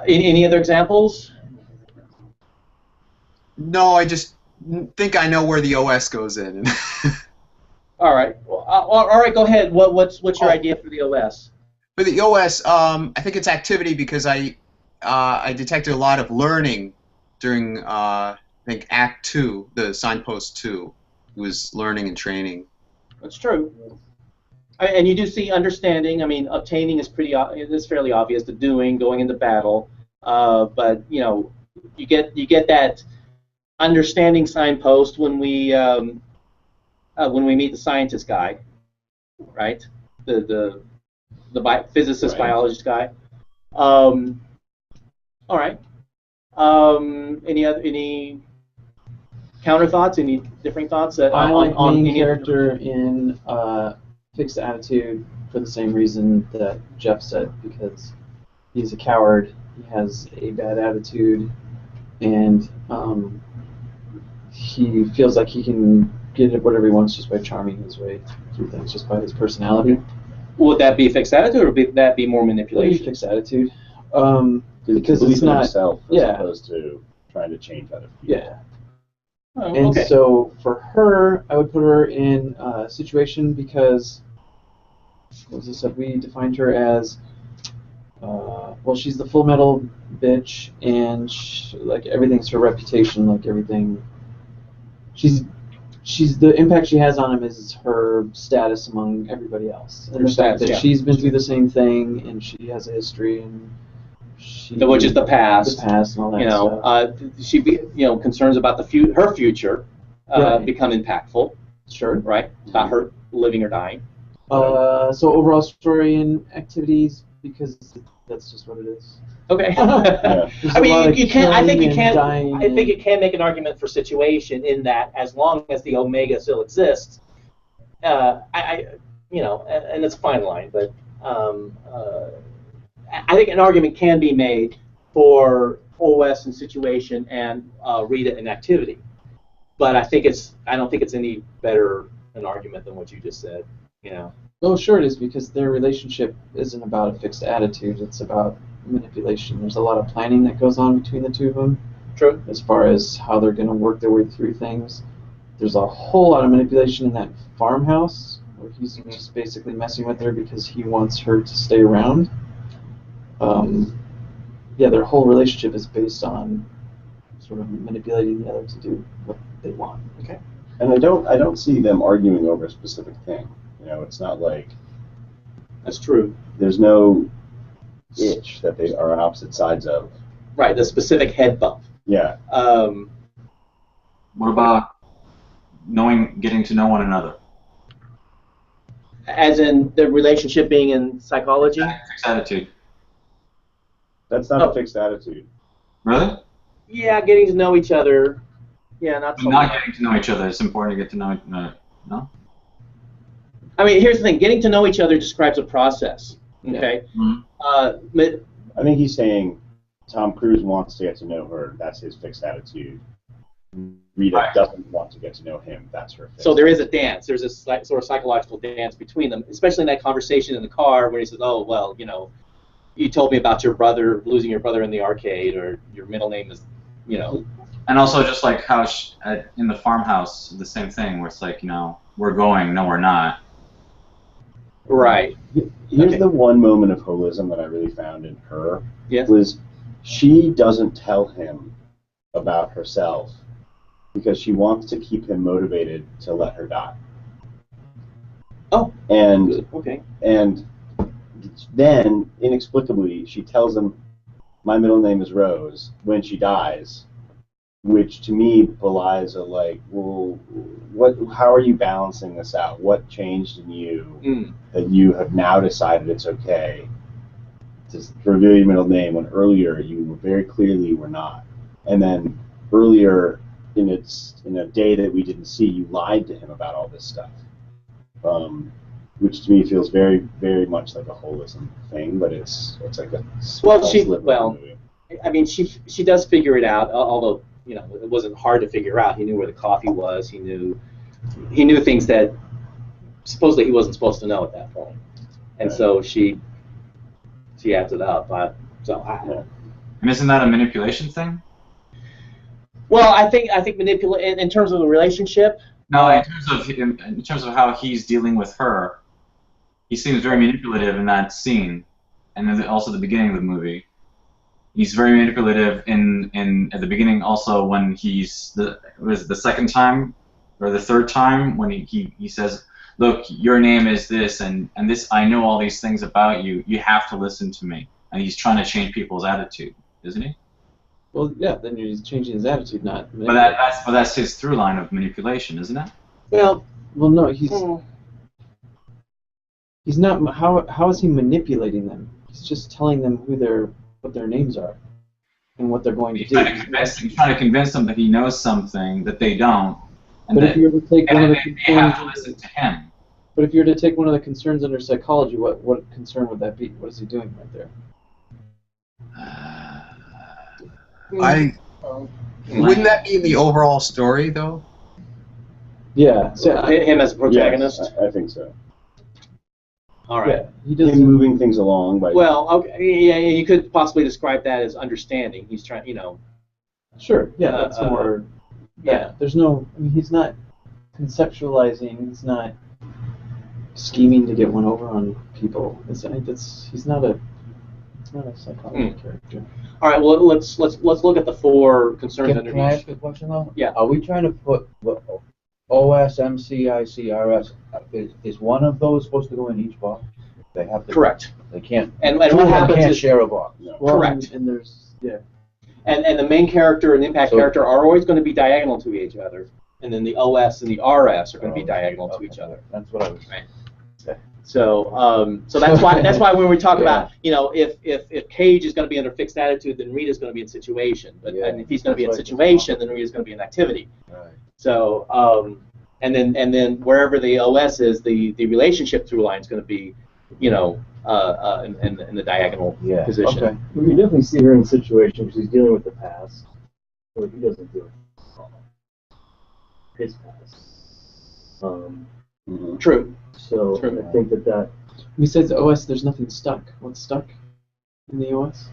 Any other examples? No, I just think I know where the OS goes in. All right. Well, all right. Go ahead. What's your idea for the OS? For the OS, I think it's activity because I detected a lot of learning during I think Act 2, the Signpost 2. It was learning and training. That's true. And you do see understanding. I mean, obtaining is fairly obvious. The doing, going into battle, but you get that understanding signpost when we meet the scientist guy, right? The physicist, Right. biologist guy. All right. Any counter thoughts? Any differing thoughts? I like on main any character in fixed attitude for the same reason that Jeff said, because he's a coward, he has a bad attitude, and he feels like he can get whatever he wants just by charming his way through things, just by his personality. Would that be fixed attitude, or would that be more Maybe manipulation? fixed attitude. Because it's not himself as yeah. opposed to trying to change other people. Yeah. Oh, And okay. so for her, I would put her in a situation because, as I said, we defined her as, she's the full metal bitch, and like everything's her reputation, like everything. She's the impact she has on him is her status among everybody else, and Her the fact status, that yeah. she's been through the same thing, and she has a history, and Which is the past. the past, and all that stuff. She'd be, concerns about her future Right. become impactful, Sure. right? About her living or dying. So overall story and activities, because that's just what it is. Okay. Yeah. There's I a lot mean, of you can. I think you killing and can. dying I think and- it can make an argument for situation in that as long as the omega still exists, you know, and it's a fine line, but I think an argument can be made for OS and situation and Rita and activity. But I don't think it's any better an argument than what you just said. You know. Oh, sure it is, because their relationship isn't about a fixed attitude. It's about manipulation. There's a lot of planning that goes on between the two of them. True. As far as how they're going to work their way through things. There's a whole lot of manipulation in that farmhouse, where he's just basically messing with her because he wants her to stay around. Yeah, their whole relationship is based on sort of manipulating the other to do what they want. Okay. And I don't see them arguing over a specific thing. You know, it's not like That's true. there's no itch that they are on opposite sides of. Right. The specific head bump. Yeah. What about getting to know one another? As in the relationship being in psychology. Fixed attitude. That's not Oh. a fixed attitude. Really? Yeah, getting to know each other. Yeah, not so Not much. getting to know each other. It's important to get to know. No. I mean, here's the thing: getting to know each other describes a process. Okay. Mhm. I think he's saying Tom Cruise wants to get to know her. That's his fixed attitude. Rita Right. doesn't want to get to know him. That's her fixed So there is a dance. There's a sort of psychological dance between them, especially in that conversation in the car where he says, "Oh, well, you know, you told me about your brother losing your brother in the arcade, or your middle name is, you know." And also just like how in the farmhouse, the same thing where it's like, you know, we're going, no, we're not. Right. Here's Okay. the one moment of holism that I really found in her. Yes. Was she doesn't tell him about herself because she wants to keep him motivated to let her die. Oh. And Good. Okay. and then inexplicably she tells him, "My middle name is Rose," when she dies, which to me belies a like, well, how are you balancing this out? What changed in you that you have now decided it's okay to reveal your middle name when earlier you very clearly were not? And then earlier in a day that we didn't see, you lied to him about all this stuff, which to me feels very, very much like a holism thing, but it's like a small sliver of the movie. I mean, she does figure it out, although, you know, it wasn't hard to figure out. He knew where the coffee was. He knew things that supposedly he wasn't supposed to know at that point. And Right. so she adds it up. And isn't that a manipulation thing? Well, I think manipulate in terms of the relationship. No, in terms of how he's dealing with her, he seems very manipulative in that scene, and then also the beginning of the movie. He's very manipulative in at the beginning also when was it the second time or the third time when he says, "Look, your name is this and this. I know all these things about you. You have to listen to me." And he's trying to change people's attitude, isn't he? Well, yeah, then he's changing his attitude, not But that's his through line of manipulation, isn't it? Well, no, he's not. How is he manipulating them? He's just telling them what their names are and what they're going to He's do. trying to convince them that he knows something that they don't, and But that if you were to take one of the they have to concerns, listen to him. but if you were to take one of the concerns under psychology, what concern would that be? What is he doing right there? Wouldn't that be in the overall story though? Yeah. So him as a protagonist. Yes, I think so. All right. yeah, he doesn't. Him moving things along by Well, okay, yeah, you could possibly describe that as understanding. He's trying, you know. Sure. Yeah, that's more. yeah. There's no. I mean, he's not conceptualizing. He's not scheming to get one over on people. He's not a psychology character. All right. Well, let's look at the four concerns Can I underneath. ask a question though? Yeah. Are we trying to put OS, MCIC, RS? Is one of those supposed to go in each box? They have to. Correct. They can't. And two what of them happens can't is, share a box. No. Well, Correct. And there's and the main character and the impact So- character are always going to be diagonal to each other, and then the OS and the RS are going to be diagonal to Okay. each other. That's what I was. Right. So so that's why when we talk about, you know, if Cage is going to be under fixed attitude, then Rita's going to be in situation. But and if he's going to be in situation, then Rita's going to be in activity. Right. So and then wherever the OS is, the relationship through line is going to be, you know, in the diagonal position. Okay. We can definitely see her in a situation where she's dealing with the past, or he doesn't do it. His past. True. So True. I think that He says the OS, there's nothing stuck. What's stuck in the OS?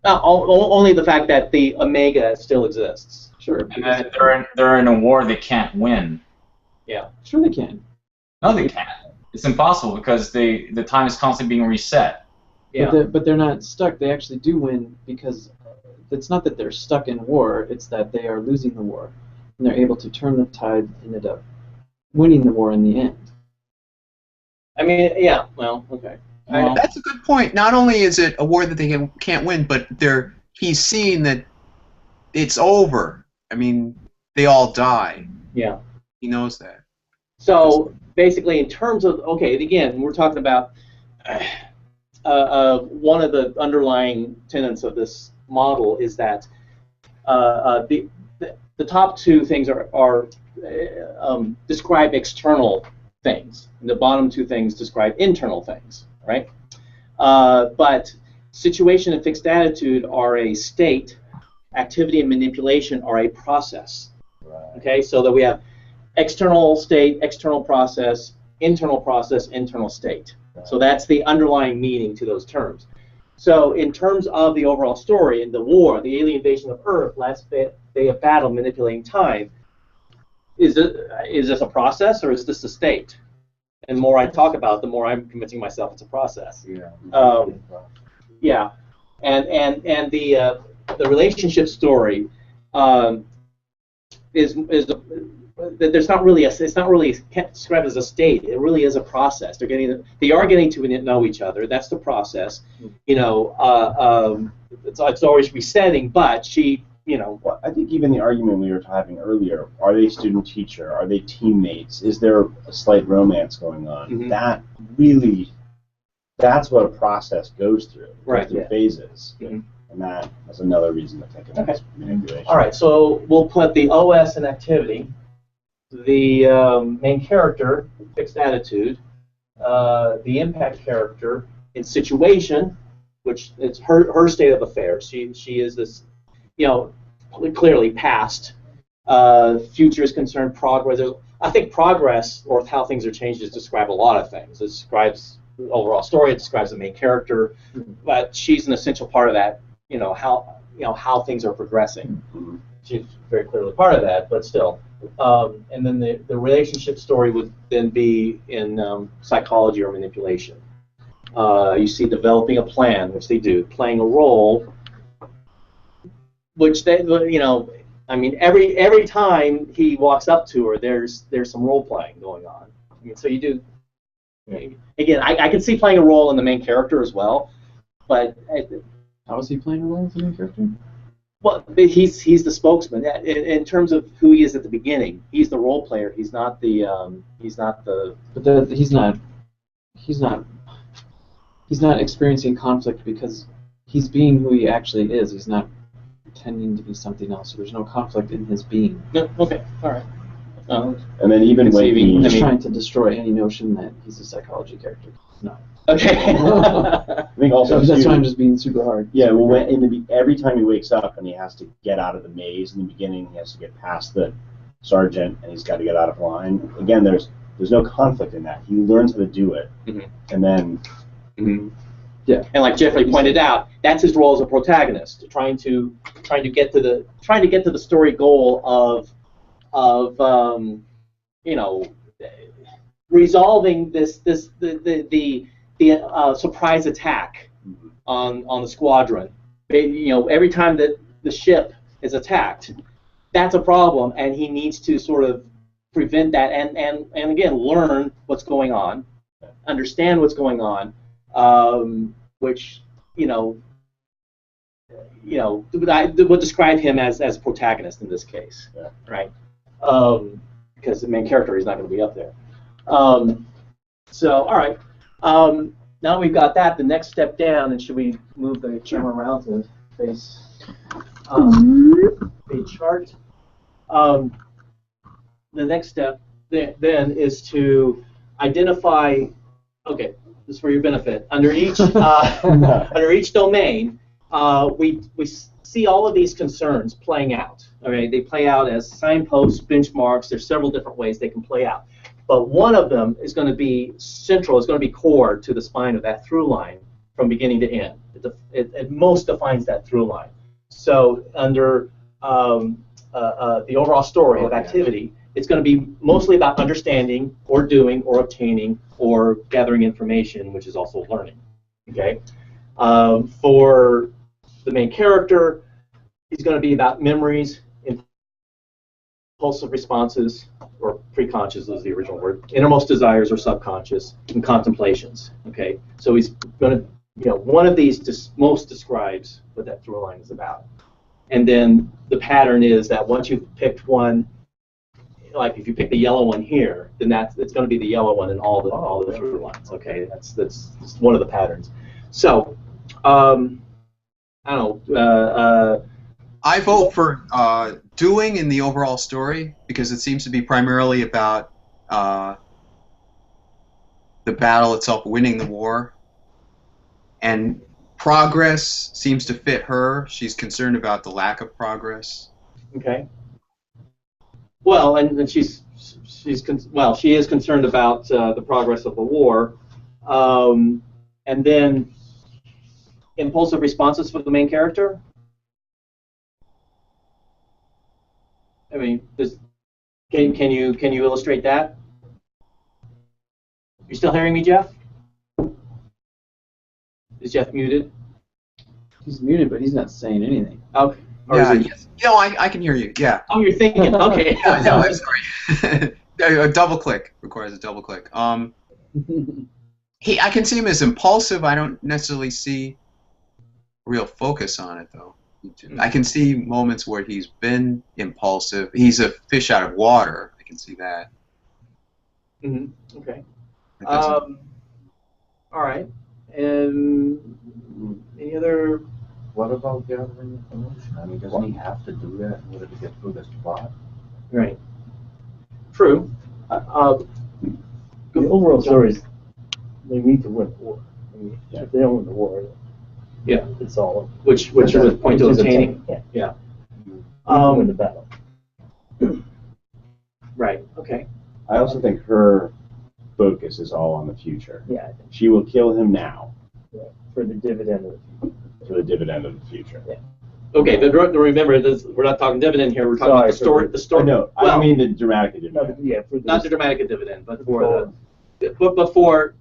Only the fact that the Omega still exists. Sure. And then they're in a war they can't win. Yeah. Sure they can. No, they can't. It's impossible because the time is constantly being reset. Yeah. But they're not stuck. They actually do win because it's not that they're stuck in war. It's that they are losing the war, and they're able to turn the tide and end up winning the war in the end. I mean, yeah. Well, okay. Well, That's a good point. Not only is it a war that they can't win, but he's seeing that it's over. I mean, they all die. Yeah. He knows that. So basically, in terms of, okay, again, we're talking about one of the underlying tenets of this model is that the top two things are describe external things, and the bottom two things describe internal things, right? But situation and fixed attitude are a state, activity and manipulation are a process. Right. Okay, so that we have external state, external process, internal state. So that's the underlying meaning to those terms. So in terms of the overall story, in the war, the alien invasion of Earth, last day of battle, manipulating time, is this a process or is this a state? And the more I talk about it, the more I'm convincing myself it's a process. Yeah. Yeah, and the relationship story is there's not really can't describe it as a state. It really is a process. They are getting to know each other. That's the process. You know, it's always resetting, but she, you know. Well, I think even the argument we were having earlier, are they student-teacher? Are they teammates? Is there a slight romance going on? Mm-hmm. That really, that's what a process goes through. Right. Goes through phases. Mm-hmm. And that's another reason to think of it as manipulation. All right, so we'll put the OS in activity, the main character, fixed attitude, the impact character in situation, which it's her state of affairs. She is this, you know, clearly past. Future is concerned, progress. I think progress, or how things are changed, is describe a lot of things. It describes the overall story. It describes the main character, but she's an essential part of that. You know how things are progressing. She's very clearly part of that, but still. And then the relationship story would then be in psychology or manipulation. You see developing a plan, which they do, playing a role, which they, you know, I mean, every time he walks up to her, there's some role playing going on. I mean, so you do. Again, I can see playing a role in the main character as well, but. How is he playing a role as the main character? Well, he's the spokesman in terms of who he is at the beginning. He's the role player. He's not the. But he's not experiencing conflict because he's being who he actually is. He's not pretending to be something else. So there's no conflict in his being. No, okay, all right. And then even when He's just he, trying to destroy any notion that he's a psychology character. No. Okay. I think also That's too, why I'm just being super hard. yeah, well, every time he wakes up and he has to get out of the maze in the beginning, he has to get past the sergeant and he's got to get out of line. Again, there's no conflict in that. He learns how to do it, and then. Yeah. And like Jeffrey pointed out, that's his role as a protagonist, trying to get to the story goal of you know, resolving the surprise attack on the squadron. You know, every time that the ship is attacked, that's a problem, and he needs to sort of prevent that and again learn what's going on, understand what's going on, which I would describe him as a protagonist in this case, right? Because the main character is not going to be up there. So, all right. Now we've got that. The next step down, and should we move the camera around to face the chart? The next step then is to identify. Okay, this is for your benefit. Under each under each domain, we see all of these concerns playing out. Okay, they play out as signposts, benchmarks. There's several different ways they can play out. But one of them is going to be central, it's going to be core to the spine of that through line from beginning to end. It most defines that through line. So under the overall story of activity, it's going to be mostly about understanding or doing or obtaining or gathering information, which is also learning. Okay. For the main character, he's going to be about memories, impulsive responses, or preconscious is the original word, innermost desires or subconscious, and contemplations. Okay, so he's going to, one of these most describes what that through line is about. And then the pattern is that once you've picked one, like if you pick the yellow one here, then it's going to be the yellow one in all the through lines. Okay, that's one of the patterns. So, I don't know. I vote for doing in the overall story because it seems to be primarily about the battle itself, winning the war. And progress seems to fit her. She's concerned about the lack of progress. Okay. Well, and she is concerned about the progress of the war, and then impulsive responses for the main character. I mean, can you illustrate that? You still hearing me, Jeff? Is Jeff muted? He's muted, but he's not saying anything. Okay. Yeah, yes. I can hear you. Yeah. Oh, you're thinking. Okay. Yeah, no, I'm sorry. A double click requires a double click. I can see him as impulsive. I don't necessarily see real focus on it, though. I can see moments where he's been impulsive. He's a fish out of water. I can see that. Mm-hmm. Okay. All right. Any other? What about gathering information? I mean, doesn't he have to do that in order to get through this plot? Right. True. The overall story is they need to win the war. I mean, if they don't win the war, yeah, it's all. Which would point to obtaining. Yeah. Win the battle. Right. Okay. I also think her focus is all on the future. Yeah, I think She will kill him now for the dividend of the future. for the dividend of the future. Yeah. Okay, but remember, we're not talking dividend here. We're talking about the story. The story. No, well, I mean the dramatic dividend. Yeah, not the Dramatica dividend, but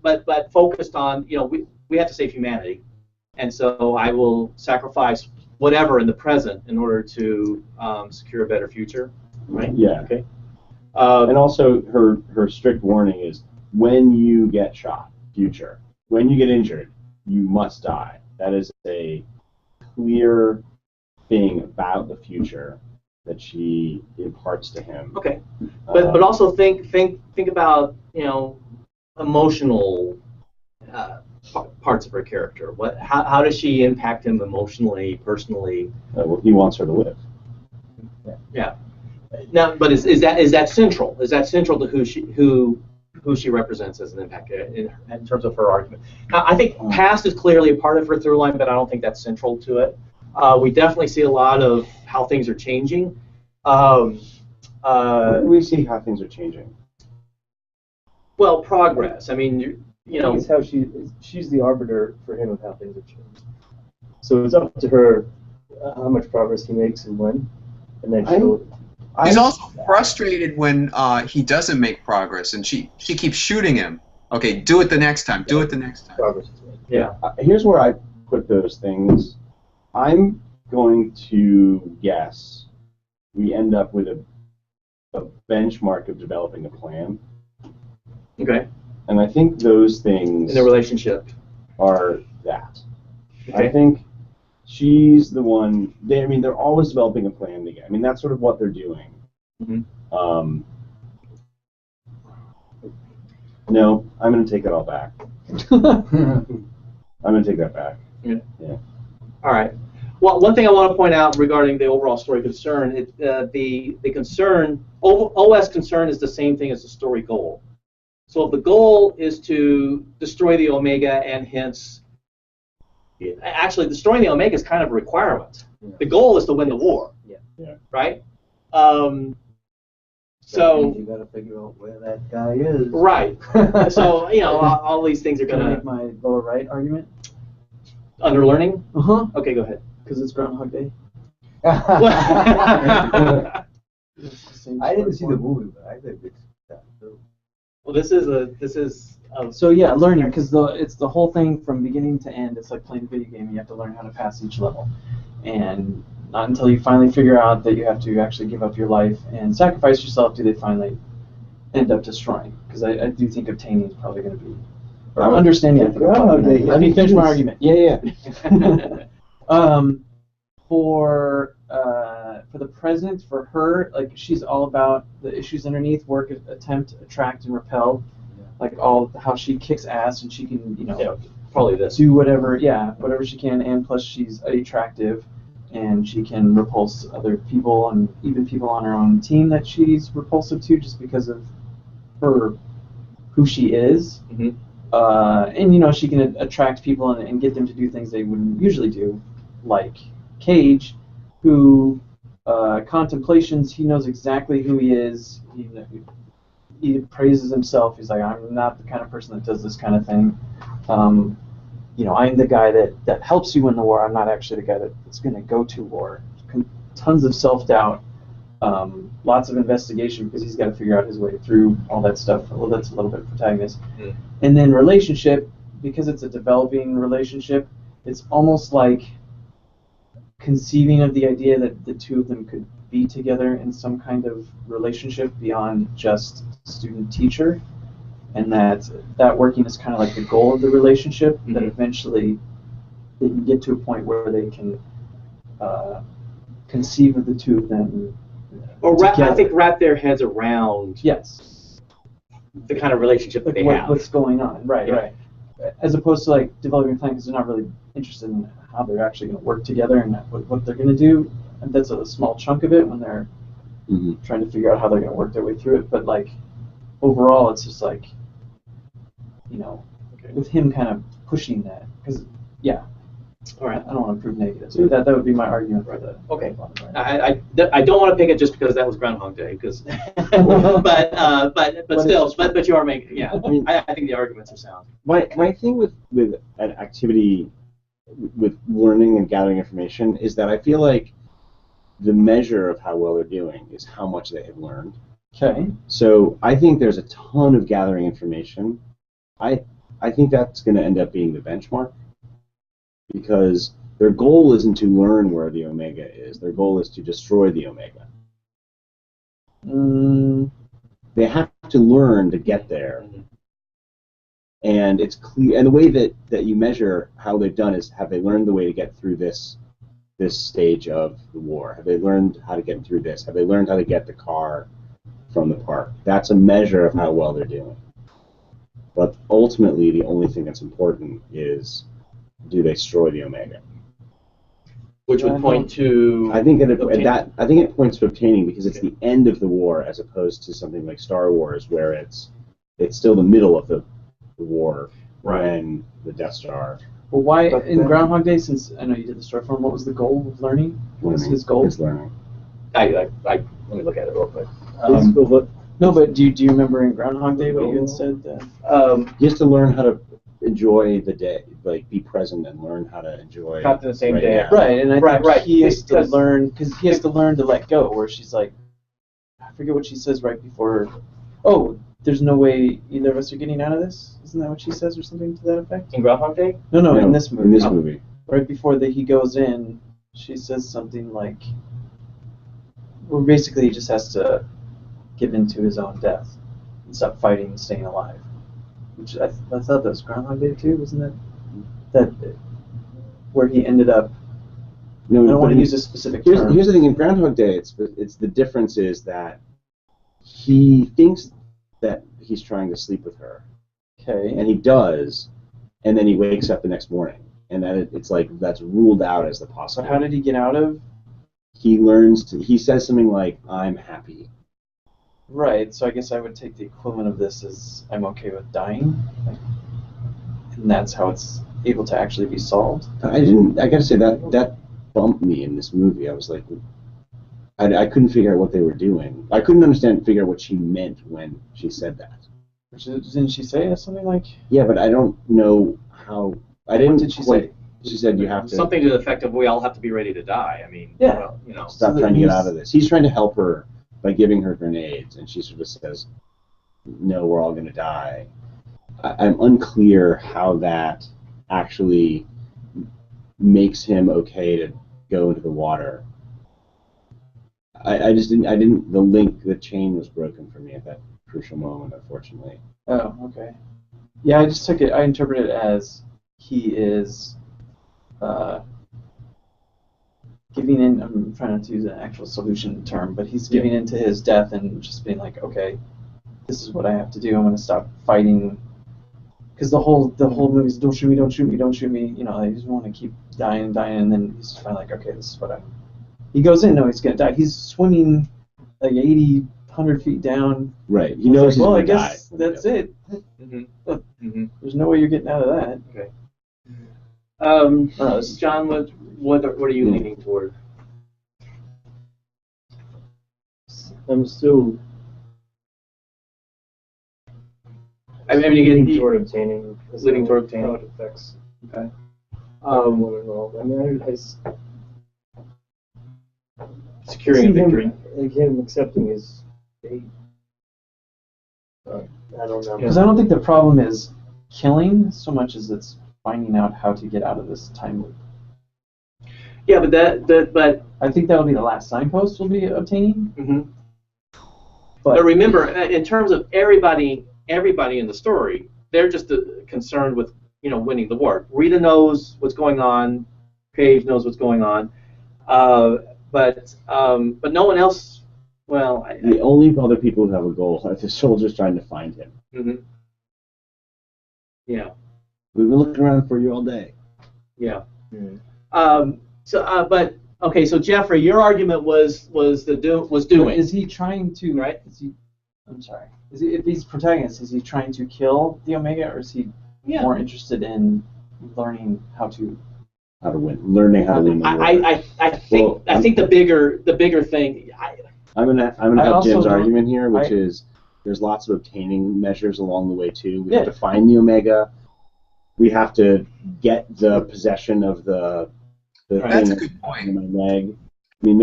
but focused on, we have to save humanity, and so I will sacrifice whatever in the present in order to secure a better future. Right. Yeah. Okay. And also her strict warning is when you get shot, when you get injured, you must die. That is a clear thing about the future that she imparts to him. Okay, but also think about emotional parts of her character. How does she impact him emotionally, personally? Well, he wants her to live. Yeah. Now, but is that central? Is that central to who she represents as an impact in terms of her argument? Now, I think past is clearly a part of her through line, but I don't think that's central to it. We definitely see a lot of how things are changing. We see how things are changing. Well, progress. I mean, It's how she's the arbiter for him of how things are changing. So it's up to her how much progress he makes and when, and then He's also frustrated when he doesn't make progress, and she keeps shooting him. Okay, do it the next time. Do it the next time. progress is made. Yeah. Here's where I put those things. I'm going to guess we end up with a benchmark of developing a plan. Okay. And I think those things In the relationship. are that. Okay. I think she's the one. They're always developing a plan together. I mean, that's sort of what they're doing. Mm-hmm. No, I'm going to take it all back. I'm going to take that back. All right. Well, one thing I want to point out regarding the overall story concern, the concern, OS concern is the same thing as the story goal. So if the goal is to destroy the Omega and hence, actually destroying the Omega is kind of a requirement. Yeah. The goal is to win the war. Yeah. Right? So you got to figure out where that guy is. Right. So, you know, all these things are Can I going make my lower right argument? under learning. Uh-huh. Okay, go ahead. Because it's Groundhog Day. Well, It's the same I didn't see story the form. movie, but I think it's that too. this is a So yeah, learning, because it's the whole thing from beginning to end. It's like playing a video game. You have to learn how to pass each level, and not until you finally figure out that you have to actually give up your life and sacrifice yourself do they finally end up destroying. Because I do think obtaining is probably going to be. I'm understanding. I think I'm probably gonna- let me finish my argument. Yeah. For the present, for her, like she's all about the issues underneath: work, attempt, attract, and repel. Like all how she kicks ass and she can, probably this. do whatever she can, and plus she's attractive and she can repulse other people and even people on her own team that she's repulsive to just because of her who she is. Mhm. And she can attract people and get them to do things they wouldn't usually do, like Cage, who contemplations, he knows exactly who he is. He praises himself. He's like, I'm not the kind of person that does this kind of thing. I'm the guy that helps you win the war. I'm not actually the guy that's going to go to war. Tons of self-doubt, lots of investigation because he's got to figure out his way through all that stuff. Well, that's a little bit protagonist. Mm. And then relationship, because it's a developing relationship, it's almost like conceiving of the idea that the two of them could be together in some kind of relationship beyond just student-teacher, and that working is kind of like the goal of the relationship, Mm-hmm. that eventually they can get to a point where they can conceive of the two of them Or together. I think wrap their heads around Yes. the kind of relationship that Like they have. what's going on, right, Yeah. right. As opposed to like developing a plan because they're not really interested in how they're actually going to work together and what they're going to do. And that's a small chunk of it when they're trying to figure out how they're going to work their way through it. But like overall, it's just like, with him kind of pushing that because All right. I don't want to prove negatives. So that would be my argument for the Okay. bottom right. I don't want to pick it just because that was Groundhog Day, because, but still, but you are making, I think the arguments are sound. My thing with an activity with learning and gathering information is that I feel like the measure of how well they're doing is how much they have learned. Okay. So I think there's a ton of gathering information. I think that's going to end up being the benchmark because their goal isn't to learn where the Omega is. Their goal is to destroy the Omega. They have to learn to get there. And it's clear, and the way that you measure how they've done is, have they learned the way to get through this stage of the war? Have they learned how to get through this? Have they learned how to get the car from the park? That's a measure of how well they're doing. But ultimately, the only thing that's important is, do they destroy the Omega? Which would point to. I think it points to obtaining because it's the end of the war as opposed to something like Star Wars where it's still the middle of the war when the Death Star. Well, why in Groundhog Day? Since I know you did the story form, what was the goal of learning? What was his goal? His learning. Let me look at it real quick. No, but do you remember in Groundhog Day what you had said? He has to learn how to enjoy the day, like be present and learn how to enjoy. Not the same day. now. Right, and I think he has to Because- learn because he has to learn to let go. Where she's like, I forget what she says right before. Oh, there's no way either of us are getting out of this. Isn't that what she says or something to that effect? In Groundhog Day? No, in this movie. In this movie. Right before he goes in, she says something like, well, basically he just has to give in to his own death and stop fighting and staying alive. Which I thought that was Groundhog Day too, wasn't that where he ended up? No, I don't want to use a specific term. Here's the thing: in Groundhog Day, it's the difference is that he thinks that he's trying to sleep with her, Okay. And he does, and then he wakes up the next morning, and then it's like that's ruled out as the So possible. how did he get out of? He learns to. He says something like, "I'm happy." Right. So I guess I would take the equivalent of this as I'm okay with dying, like, and that's how it's able to actually be solved. I didn't. I gotta say that bumped me in this movie. I was like, I couldn't figure out what they were doing. I couldn't figure out what she meant when she said that. Didn't she say something like? Yeah, but I don't know how. I didn't. What did she say? She said you have to Something to the effect of we all have to be ready to die. I mean, Yeah. well, you know. stop So trying to get he's- out of this. He's trying to help her by giving her grenades, and she sort of says, "No, we're all going to die." I'm unclear how that actually makes him okay to go into the water. I just didn't. I didn't. The link, the chain was broken for me at that crucial moment, unfortunately. Oh, okay. Yeah, I just took it. I interpret it as he is giving in. I'm trying not to use an actual solution term, but he's giving in to his death and just being like, okay, this is what I have to do. I'm going to stop fighting. Because the whole movie is don't shoot me, don't shoot me, don't shoot me. You know, I just want to keep dying and dying, and then he's finally like, okay, this is what I'm. He goes in, no, he's gonna die. He's swimming like 80, 100 feet down. Right. He knows he's Well, I going to die. guess that's it. Mm-hmm. There's no way you're getting out of that. Okay. John, what are you leaning toward? I'm still I mean, leaning toward obtaining. Leaning toward obtaining. How it affects Okay. everyone involved. I mean, Securing a victory. Like him accepting his fate. I don't know. Because I don't think the problem is killing so much as it's finding out how to get out of this time loop. Yeah, but I think that'll be the last signpost we'll be obtaining. Mhm. But remember, in terms of everybody in the story, they're just concerned with winning the war. Rita knows what's going on. Paige knows what's going on. But no one else. Well, The only other people who have a goal are the soldiers trying to find him. Mhm. Yeah. We've been looking around for you all day. Yeah. Mm. But okay. So Jeffrey, your argument was doing. Is he trying to? Right. I'm sorry. If he's protagonist, is he trying to kill the Omega, or is he more interested in learning how to? How to win, learning how to win the war. I think the bigger thing. I'm gonna I help also Jim's don't- argument here, which I- is there's lots of obtaining measures along the way too. We Yeah. have to find the Omega. We have to get the possession of the That's a thing good point. in my leg. I mean,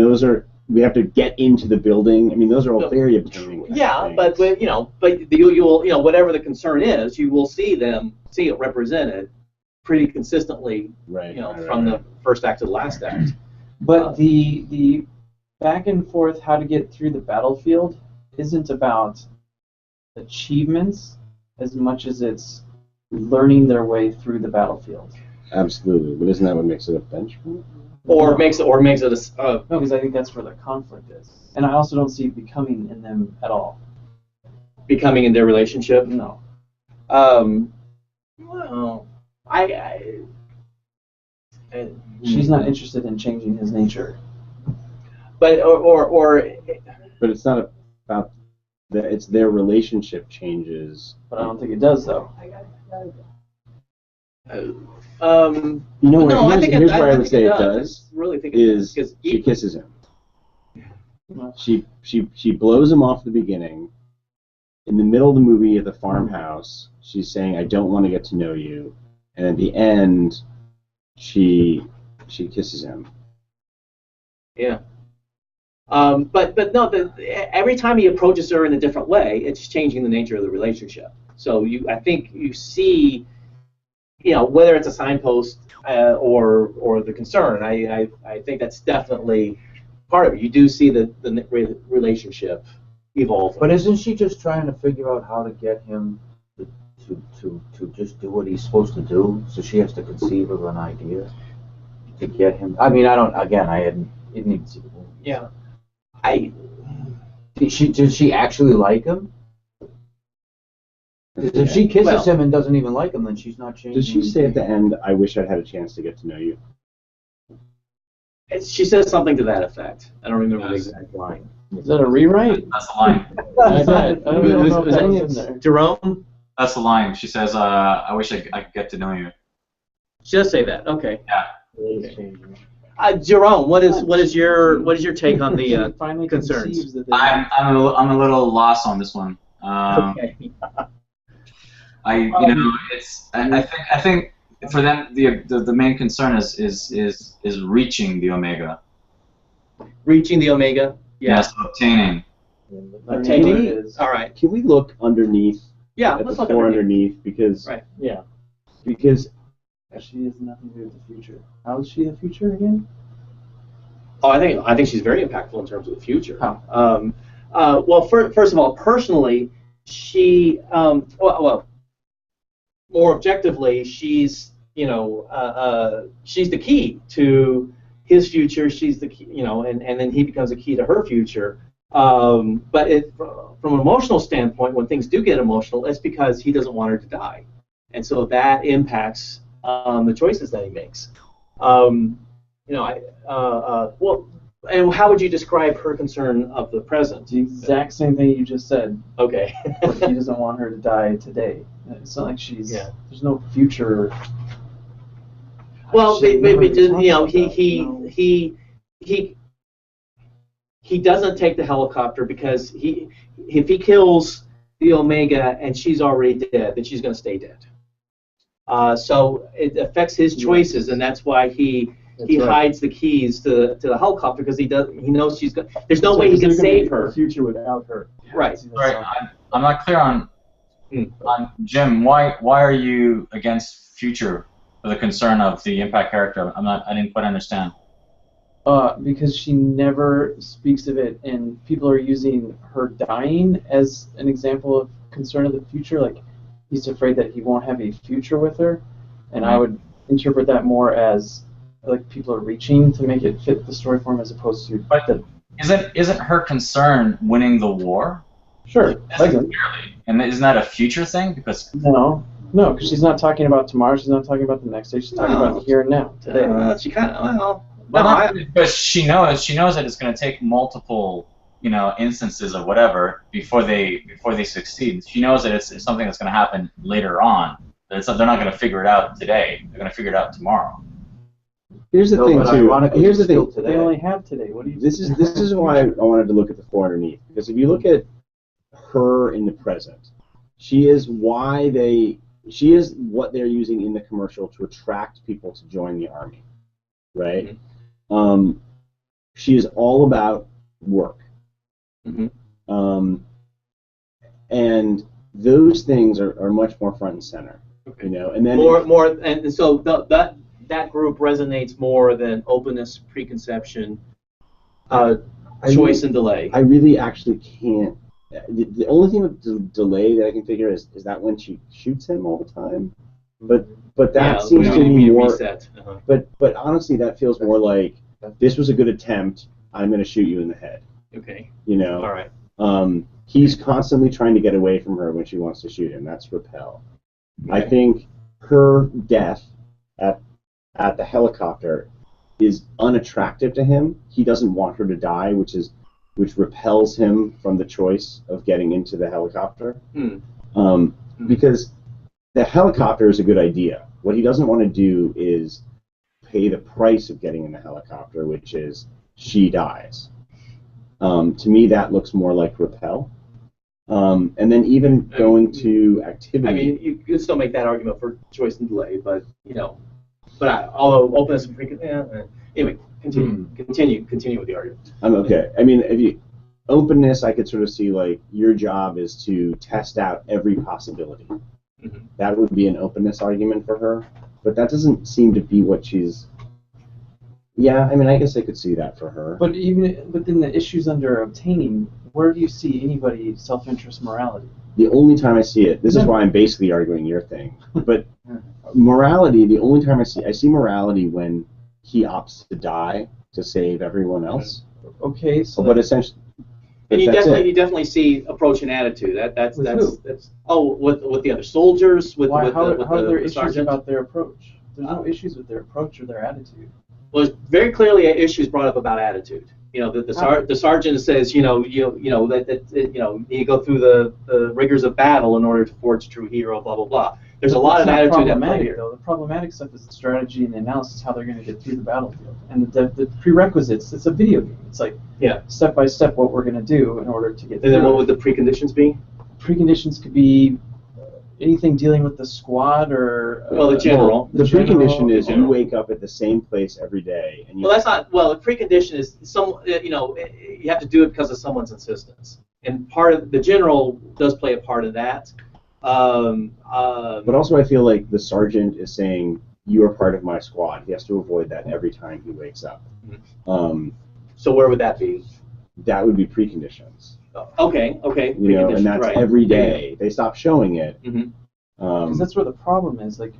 we have to get into the building. I mean, those are all very obtaining. kind of Yeah, things. but you will whatever the concern is, you will see it represented pretty consistently. right, From the first act to the last act. But the back and forth how to get through the battlefield isn't about achievements as much as it's learning their way through the battlefield. Absolutely, but isn't that what makes it a benchmark? Or makes it No, because I think that's where the conflict is, and I also don't see becoming in them at all. becoming in their relationship. No. Well, She's not interested in changing his nature. but But it's not about that. It's their relationship changes. But I don't think it does, though. You know where? no, Here's where I would say it does. I really think Is because she kisses him. She blows him off at the beginning. In the middle of the movie at the farmhouse, she's saying, "I don't want to get to know you," and at the end, she kisses him. Yeah. But no, every time he approaches her in a different way, it's changing the nature of the relationship. So I think you see, whether it's a signpost or the concern. I think that's definitely part of it. You do see the relationship evolve. But isn't she just trying to figure out how to get him to just do what he's supposed to do? So she has to conceive of an idea to get him. I mean, I didn't even see the movie. Yeah. Does she actually like him? If she kisses Well- him and doesn't even like him, then she's not changing. Does she say at the end, "I wish I'd had a chance to get to know you"? She says something to that effect. I don't remember the exact line. Is that a rewrite? That's the line. I don't know if that was in there. Jerome? That's the line. She says, "I wish I could get to know you." She does say that. Okay. It is changing. Jerome, what is your take on the Finally concerns? conceives that they- I'm a little lost on this one. okay. I think for them the main concern is reaching the omega. Reaching the omega? Yeah. Yes, obtaining. Attaining? All right. Can we look underneath? Yeah, at let's the look four underneath. underneath because Right. Yeah. because She has nothing to do with the future. How is she the future again? Oh, I think she's very impactful in terms of the future. How? Well, first of all, personally, she more objectively, she's she's the key to his future. She's the key, and then he becomes a key to her future. But from an emotional standpoint, when things do get emotional, it's because he doesn't want her to die, and so that impacts the choices that he makes. And how would you describe her concern of the present? The exact same thing you just said. Okay. He doesn't want her to die today. It's not like she's. Yeah. There's no future. Well, Shit, maybe nobody talks about that, he doesn't take the helicopter because if he kills the Omega and she's already dead, then she's going to stay dead. So it affects his choices, and that's why he That's right. hides the keys to the helicopter because he knows she's going. There's no way he can save her. A future without her. Right. Right. I'm not clear on Jim. Why are you against future for the concern of the impact character? I didn't quite understand. Because she never speaks of it, and people are using her dying as an example of concern of the future. Like, he's afraid that he won't have a future with her, and I would interpret that more as like people are reaching to make it fit the story form as opposed to. But isn't her concern winning the war? Sure. Necessarily. And isn't that a future thing? Because No, because she's not talking about tomorrow. She's not talking about the next day. She's talking about the here and now, today. She kind of because she knows that it's going to take multiple instances of whatever before they succeed. She knows that it's something that's going to happen later on. They're not going to figure it out today. They're going to figure it out tomorrow. here's the thing but too. ironically, Here's the it's still thing. They only have today. What do you? This is why I wanted to look at the four underneath, because if you look at her in the present, she is what they're using in the commercial to attract people to join the army, right? Mm-hmm. She is all about work, Mhm. And those things are much more front and center, Okay. And then more, and so that group resonates more than openness, preconception, choice, and delay. I really actually can't. The only thing with delay that I can figure is that when she shoots him all the time, but that seems to be more. Reset. Uh-huh. But honestly, that feels more like this was a good attempt. I'm going to shoot you in the head. Okay. All right. He's constantly trying to get away from her when she wants to shoot him. That's repel. I think her death at the helicopter is unattractive to him. He doesn't want her to die, which repels him from the choice of getting into the helicopter. Because the helicopter is a good idea. What he doesn't want to do is pay the price of getting in the helicopter, which is she dies. To me, that looks more like repel. And then even going to activity. I mean, you could still make that argument for choice and delay, but although openness and anyway, continue with the argument. I'm okay. I mean, if you openness, I could sort of see like your job is to test out every possibility. Mm-hmm. That would be an openness argument for her, but that doesn't seem to be what she's. Yeah, I mean, I guess I could see that for her. But even within the issues under obtaining, where do you see anybody self-interest morality? The only time I see it, this is why I'm basically arguing your thing, but morality, the only time I see morality when he opts to die to save everyone else. Okay, so But essentially, And you That's definitely it. you definitely see approach and attitude. That's With that's who? that's with the other soldiers, with Why, with how, the with how are the, there the issues sergeant. about their approach? There's no issues with their approach or their attitude. Well, there's very clearly issues brought up about attitude. You know, the sergeant says, that you go through the rigors of battle in order to forge a true hero, blah blah blah. There's a lot of That's not attitude at play problematic, here. though. The problematic stuff is the strategy and the analysis, how they're going to get through the battlefield. And the prerequisites, it's a video game. It's like Yeah. step by step what we're going to do in order to get And through then what it. would the preconditions be? Preconditions could be anything dealing with the squad or... Well, the general. The precondition is general. you wake up at the same place every day, and you. Well, that's not. Well, the precondition is you have to do it because of someone's insistence, and part of the general does play a part in that. But also, I feel like the sergeant is saying you are part of my squad. He has to avoid that every time he wakes up. So where would that be? That would be preconditions. Okay. You know, and that's right. every day. They stop showing it. Mhm. Because that's where the problem is. Like,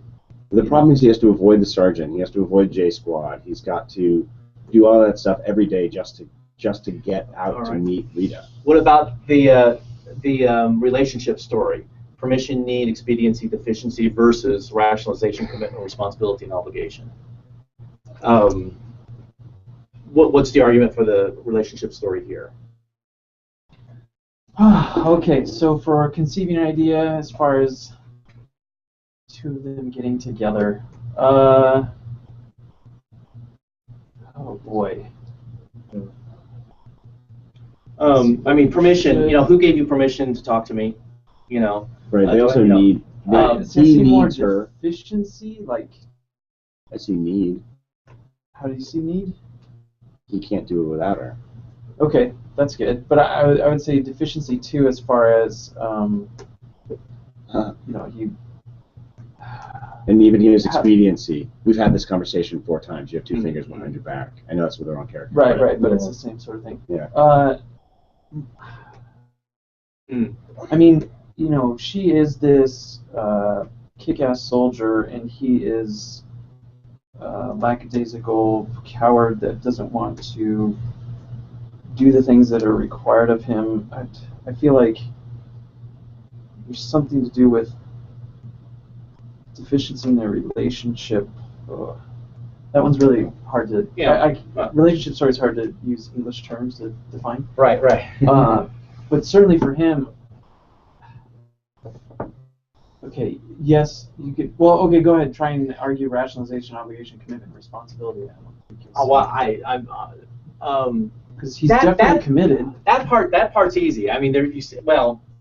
The problem is he has to avoid the sergeant. He has to avoid J Squad. He's got to do all that stuff every day just to get out to meet Rita. What about the relationship story? Permission, need, expediency, deficiency versus rationalization, commitment, responsibility, and obligation. What's the argument for the relationship story here? okay, so for conceiving an idea as far as two of them getting together, oh boy. I mean, permission. Who gave you permission to talk to me? Right. They also you know, need. Does He he see more needs her. deficiency? Like, I see need. how do you see need? He can't do it without her. Okay, that's good. But I would say deficiency too, as far as he. And even he has expediency. We've had this conversation 4 times. You have 2 fingers behind your back. I know that's with the wrong character. Right, but it's the same sort of thing. Yeah. I mean, she is this kick-ass soldier, and he is lackadaisical coward that doesn't want to do the things that are required of him. I feel like there's something to do with deficiency in their relationship. That one's really hard to. Yeah. Relationship story is hard to use English terms to define. Right. But certainly for him. Okay. Yes, you could. Well, okay. Go ahead. Try and argue rationalization, obligation, commitment, responsibility. Because he's definitely committed. That part's easy. I mean,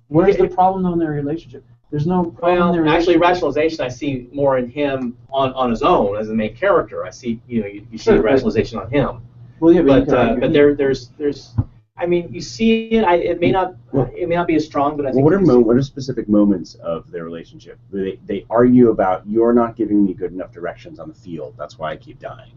Where's the problem though in their relationship? There's no problem in their relationship. Actually, rationalization I see more in him on his own as the main character. I see, you see Sure, rationalization on him. Well, yeah, but there's I mean, you see it. It may not be as strong, but I think. What are specific moments of their relationship? They argue about you're not giving me good enough directions on the field. That's why I keep dying.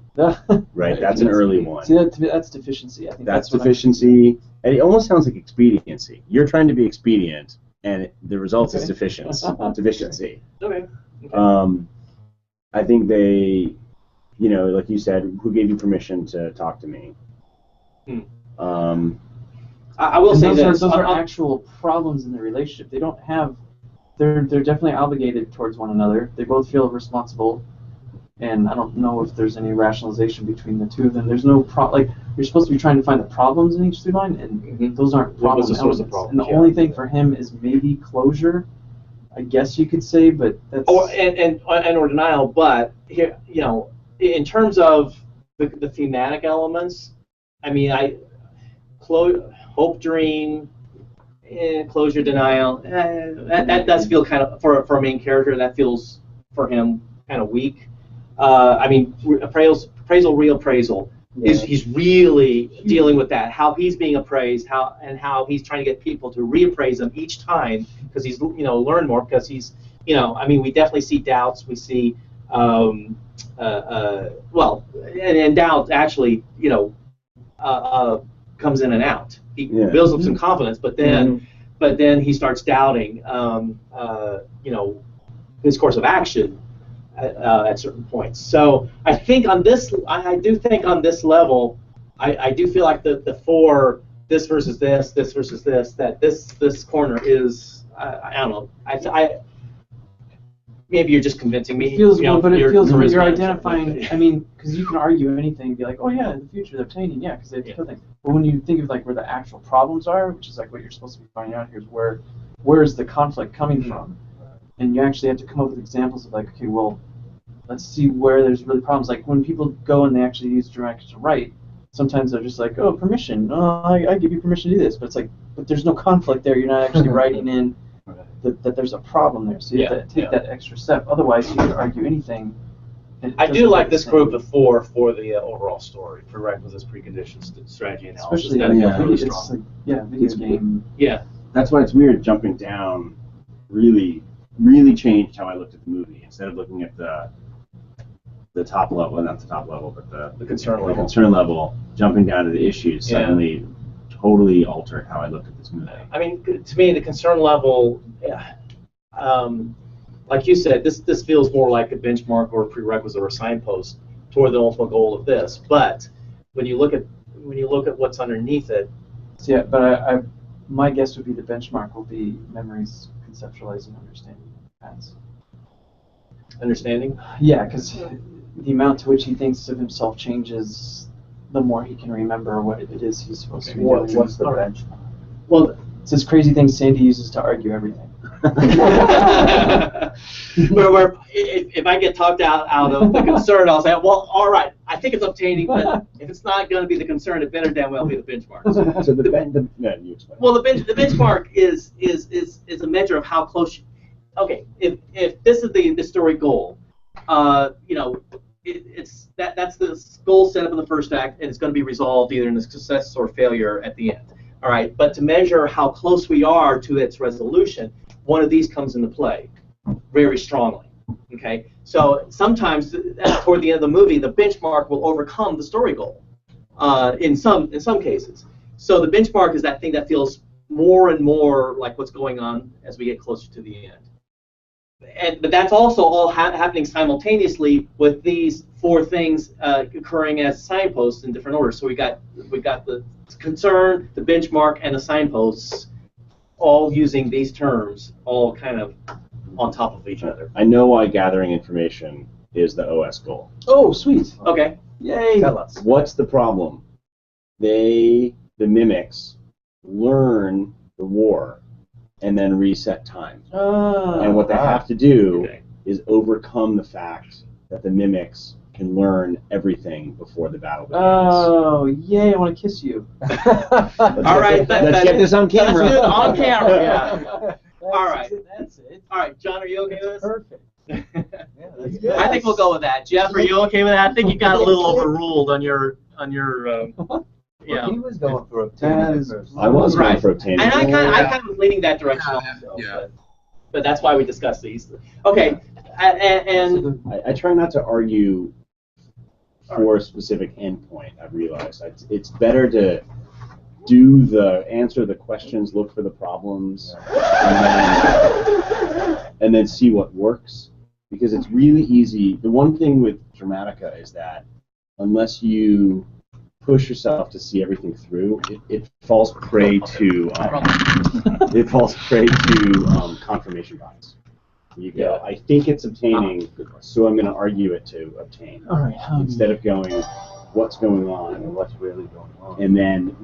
Right. That's an early one. See, that's deficiency. I think that's deficiency, and it almost sounds like expediency. You're trying to be expedient, and the result is deficiency. Okay. I think they, like you said, who gave you permission to talk to me? I will say those are actual problems in the relationship. They don't have. They're definitely obligated towards one another. They both feel responsible, and I don't know if there's any rationalization between the two of them. There's no you're supposed to be trying to find the problems in each through line, and those aren't problem elements. And the only thing for him is maybe closure, I guess you could say, but that's. Or denial, but here, in terms of the thematic elements, I mean, hope, dream, closure, denial. That does feel kind of for a main character. That feels for him kind of weak. I mean, appraisal, reappraisal. He's really dealing with that. How he's being appraised, how he's trying to get people to reappraise him each time because he's learned more because he's I mean, we definitely see doubts. We see and doubt actually comes in and out. He builds up some confidence, but then he starts doubting his course of action at certain points. So I think I do think on this level, I do feel like the 4 this versus this, this versus this, that this corner is I don't know. I maybe you're just convincing me. It feels, you know, but it your feels when charisma you're and identifying. stuff. I mean, because you can argue anything, and be like, oh yeah, in the future they're obtaining, yeah, because they have to kill things. But when you think of like where the actual problems are, which is like what you're supposed to be finding out here, is where is the conflict coming from, and you actually have to come up with examples of like, okay, well, let's see where there's really problems. Like when people go and they actually use Dramatica to write, sometimes they're just like, oh, permission, oh, I give you permission to do this, but it's like, but there's no conflict there. You're not actually writing in that there's a problem there, so you have to take that extra step. Otherwise, you can argue anything. I do like this group of 4 for the overall story: prerequisites, preconditions, strategy analysis. Especially it's like video game. Yeah, That's why it's weird jumping down. Really changed how I looked at the movie. Instead of looking at the top level, not the top level, but the concern the level. concern level, jumping down to the issues suddenly totally altered how I looked at this movie. I mean, to me, the concern level, like you said, this feels more like a benchmark or a prerequisite or a signpost toward the ultimate goal of this. But when you look at what's underneath it, So yeah, but my guess would be the benchmark will be memories, conceptualizing, understanding paths. understanding. Yeah, because the amount to which he thinks of himself changes the more he can remember what it is he's supposed to be doing. What's the benchmark? Well, it's this crazy thing Sandy uses to argue everything. where if I get talked out of the concern, I'll say, well, all right, I think it's obtaining, but if it's not going to be the concern, it better damn well be the benchmark. So you explain. Well, the benchmark is a measure of how close. Okay, if this is the story goal, that's the goal set up in the first act, and it's going to be resolved either in a success or failure at the end. All right, but to measure how close we are to its resolution, one of these comes into play very strongly. Okay, so sometimes toward the end of the movie, the benchmark will overcome the story goal. In some cases, so the benchmark is that thing that feels more and more like what's going on as we get closer to the end. But that's also all happening simultaneously with these 4 things occurring as signposts in different orders. So we got the concern, the benchmark, and the signposts all using these terms, all kind of on top of each other. I know why gathering information is the OS goal. Oh, sweet. Okay. Yay. Tell us. What's the problem? The mimics, learn the war and then reset time. And what they have to do is overcome the fact that the mimics can learn everything before the battle begins. Oh, yay, I want to kiss you. All right. Let's get this on camera. Let's do it on camera. Yeah. All right. That's it. All right, John, are you okay with this? Perfect. Yeah, that's good. I think we'll go with that. Jeff, are you okay with that? I think you got a little overruled on your Well, he was going for a That 10 is- at first. I was going Right. for obtaining. And I kind of was leaning that direction also, but that's why we discussed these. Okay, and I try not to argue for a specific endpoint. I've realized it's better to answer the questions, look for the problems, and then see what works. Because it's really easy. The one thing with Dramatica is that unless you push yourself to see everything through, it falls prey to confirmation bias. You go, I think it's obtaining, so I'm going to argue it to obtain. All right. Instead of going, what's going on, And what's really going on? and then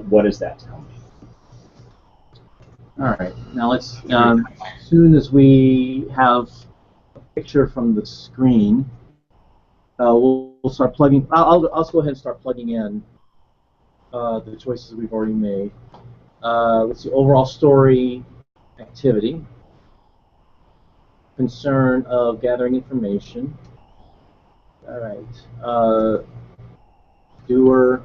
what does that tell me? All right. Now let's. As soon as we have a picture from the screen, we'll start plugging. I'll go ahead and start plugging in the choices we've already made. Let's see. Overall story, activity, concern of gathering information. All right. Doer.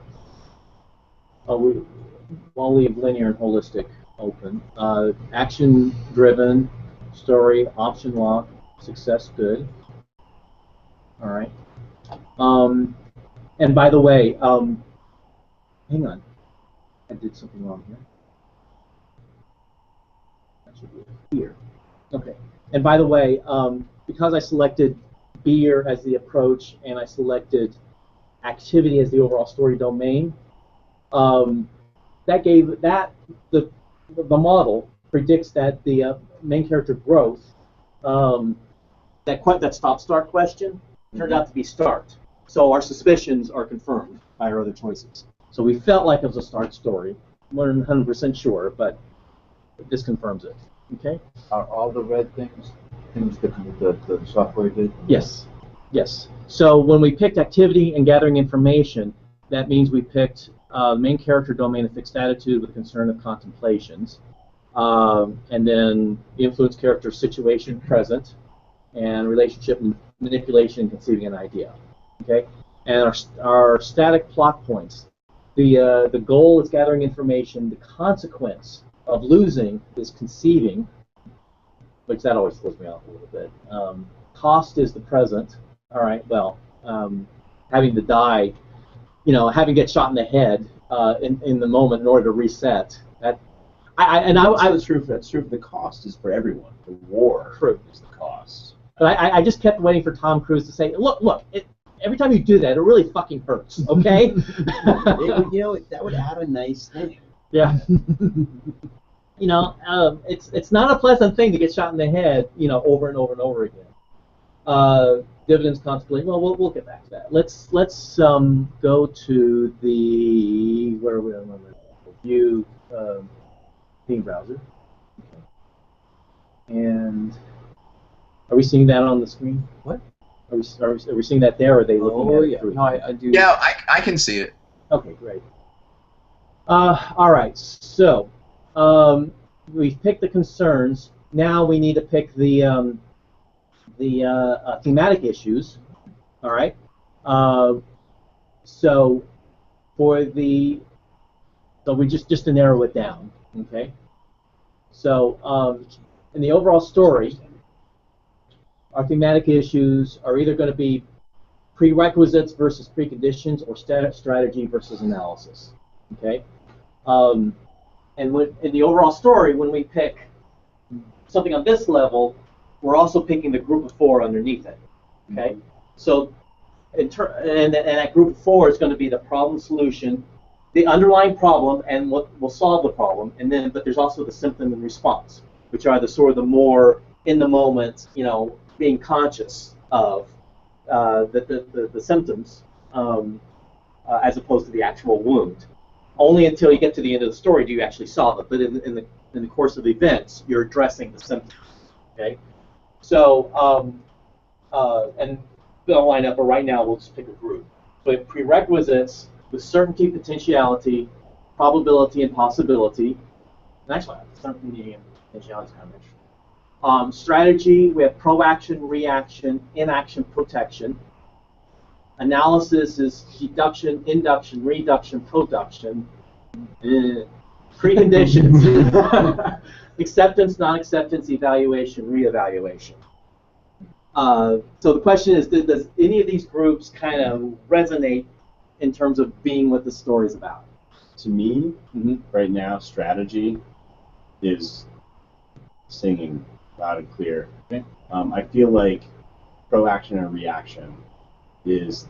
I'll leave linear and holistic open. Action-driven, story, option lock, success good. All right. And by the way, hang on. I did something wrong here. That should be here. Okay. And by the way, because I selected beer as the approach and I selected activity as the overall story domain, that gave that the model predicts that the main character growth, that stop-start question turned out to be start. So our suspicions are confirmed by our other choices. So we felt like it was a start story. We weren't 100% sure, but this confirms it. Okay? Are all the red things the software did? Yes. Yes. So when we picked activity and gathering information, that means we picked main character domain of fixed attitude with concern of contemplations, and then influence character situation present, and relationship manipulation conceiving an idea. Okay, and our static plot points. The goal is gathering information. The consequence of losing is conceiving, which that always throws me off a little bit. Cost is the present. All right. Well, having to die, having to get shot in the head in the moment in order to reset. That's true. That's true. The cost is for everyone. The war is the cost. But I just kept waiting for Tom Cruise to say, look. Every time you do that, it really fucking hurts. Okay. That would add a nice thing. Yeah. It's not a pleasant thing to get shot in the head, over and over and over again. Dividends constantly. Well, we'll get back to that. Let's go to the where are we on view theme browser. Okay. And are we seeing that on the screen? What? Are we seeing that there? Or are they looking at it? Yeah. No, I do. Yeah, I can see it. Okay, great. All right, so we've picked the concerns. Now we need to pick the thematic issues. All right. So we just to narrow it down. Okay. So in the overall story, our thematic issues are either going to be prerequisites versus preconditions, or strategy versus analysis. Okay. And in the overall story, when we pick something on this level, we're also picking the group of 4 underneath it. Okay. So, and that group of 4 is going to be the problem solution, the underlying problem, and what will solve the problem. And then, but there's also the symptom and response, which are the more in the moment, being conscious of the symptoms as opposed to the actual wound. Only until you get to the end of the story do you actually solve it. But in the course of events, you're addressing the symptoms. Okay. So and they'll line up. But right now, we'll just pick a group. So we have prerequisites with certainty, potentiality, probability, and possibility. And actually, certainty and potentiality is kind of interesting. Strategy, we have proaction, reaction, inaction, protection. Analysis is deduction, induction, reduction, production. Preconditions. Acceptance, non-acceptance, evaluation, reevaluation. So the question is, does any of these groups kind of resonate in terms of being what the story is about? To me, right now, strategy is singing loud and clear. Okay. I feel like proaction and reaction is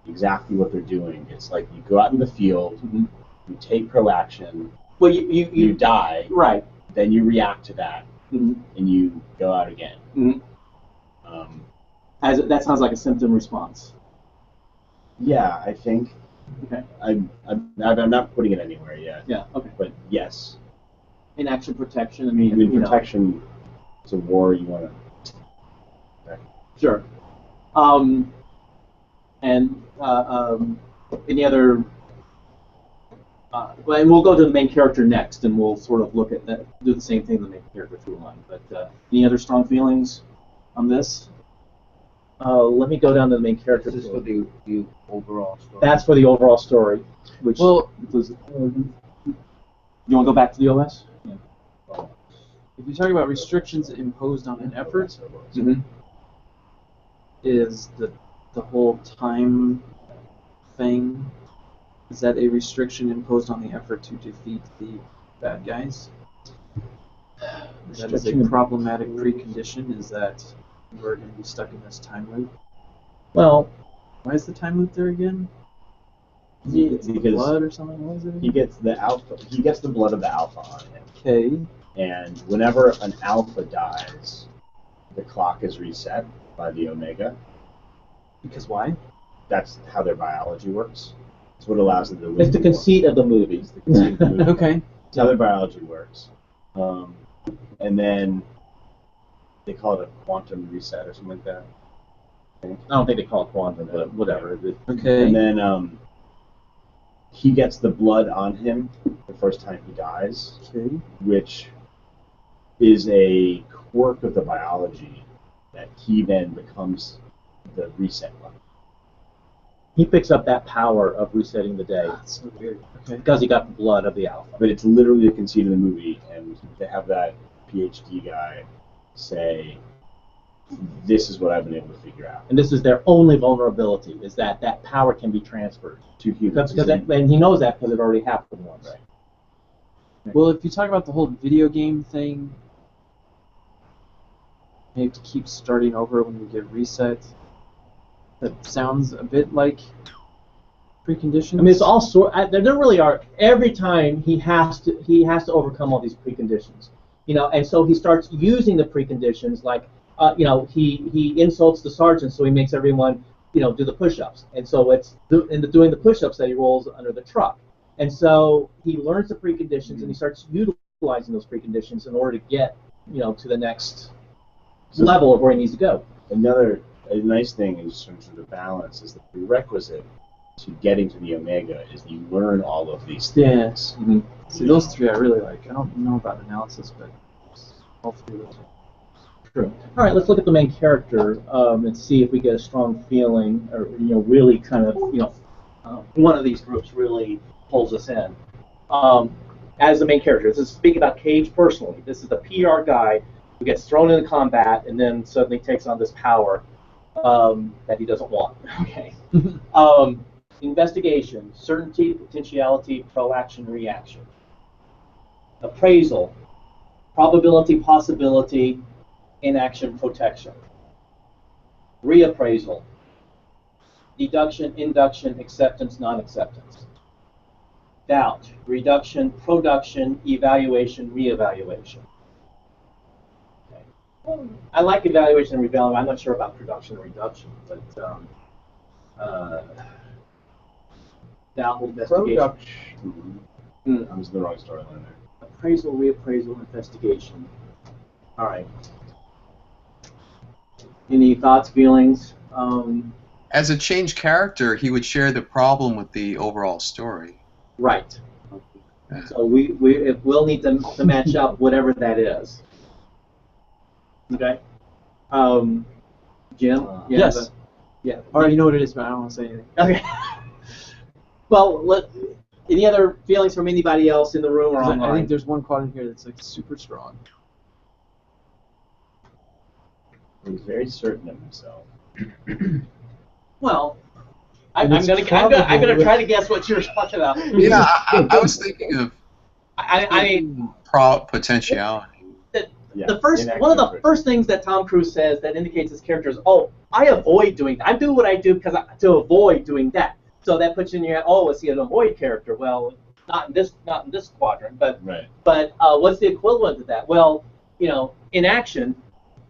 exactly what they're doing. It's like you go out in the field, you take proaction, well, you die, right? Then you react to that, and you go out again. That sounds like a symptom response. Yeah, I think. Okay. I'm not putting it anywhere yet. Yeah. Okay. But yes. Inaction, protection. I mean protection. It's a war. You want to. Okay. Sure. And any other? And we'll go to the main character next, and we'll sort of look at that, do the same thing the main character through line. But any other strong feelings on this? Let me go down to the main character. This is for the overall story. That's for the overall story. Which Well, includes, you want to go back to the OS? Yeah. if you talk about restrictions imposed on an effort, is the whole time thing, is that a restriction imposed on the effort to defeat the bad guys? That is a problematic precondition, is that we're going to be stuck in this time loop. Well, Why is the time loop there again? It's because blood or something. What is it? he gets the alpha. He gets the blood of the alpha on him, Okay. and whenever an alpha dies, the clock is reset by the omega. Because why? That's how their biology works. It's what allows them to live. It's the conceit of the movie. It's the conceit of the movie. Okay. It's how their biology works. And then they call it a quantum reset or something like that. I don't think they call it quantum, but whatever. Okay. And then he gets the blood on him the first time he dies, Okay. which is a quirk of the biology that he then becomes the reset button. He picks up that power of resetting the day That's so weird. Okay. because he got the blood of the alpha. But it's literally the conceit of the movie, and to have that PhD guy say, "This is what I've been able to figure out." And this is their only vulnerability, is that that power can be transferred. To humans. And he knows that because it already happened once. Right. Well, if you talk about the whole video game thing, you have to keep starting over when you get reset. That sounds a bit like preconditions. I mean, it's all sort. There really are. Every time he has to overcome all these preconditions, and so he starts using the preconditions. Like, he insults the sergeant, so he makes everyone, do the push-ups, and so it's doing the push-ups that he rolls under the truck, and so he learns the preconditions and he starts utilizing those preconditions in order to get, to the next level of where he needs to go. A nice thing in terms of the balance is the prerequisite to getting to the omega is you learn all of these things. Yeah. See, those three I really like. I don't know about analysis, but all three of those are True. All right, let's look at the main character and see if we get a strong feeling, or really kind of, one of these groups really pulls us in. As the main character, this is speaking about Cage personally. This is the PR guy who gets thrown into combat and then suddenly takes on this power that he doesn't want. Okay. Investigation, certainty, potentiality, proaction, reaction. Appraisal, probability, possibility, inaction, protection. Reappraisal, deduction, induction, acceptance, non-acceptance. Doubt, reduction, production, evaluation, reevaluation. Okay. I like evaluation and reevaluation. I'm not sure about production and reduction, but doubt, investigation. Production. I was in the wrong storyline there. Appraisal, reappraisal, investigation. All right. Any thoughts, feelings? As a changed character, he would share the problem with the overall story. Right. So we'll need to match up whatever that is. Okay. Jim? Yes. Yeah. I already know what it is, but I don't want to say anything. Okay. Well, any other feelings from anybody else in the room or online? I think there's one quadrant here that's like super strong. He's very certain of himself. Well, I'm gonna try to guess what you're talking about. Yeah, I was thinking of I mean, potentiality. One of the first things that Tom Cruise says that indicates his character is, I avoid doing that. I do what I do to avoid doing that. So that puts you in your head, is he an avoid character? Well, not in this quadrant, but Right. But what's the equivalent to that? Well, inaction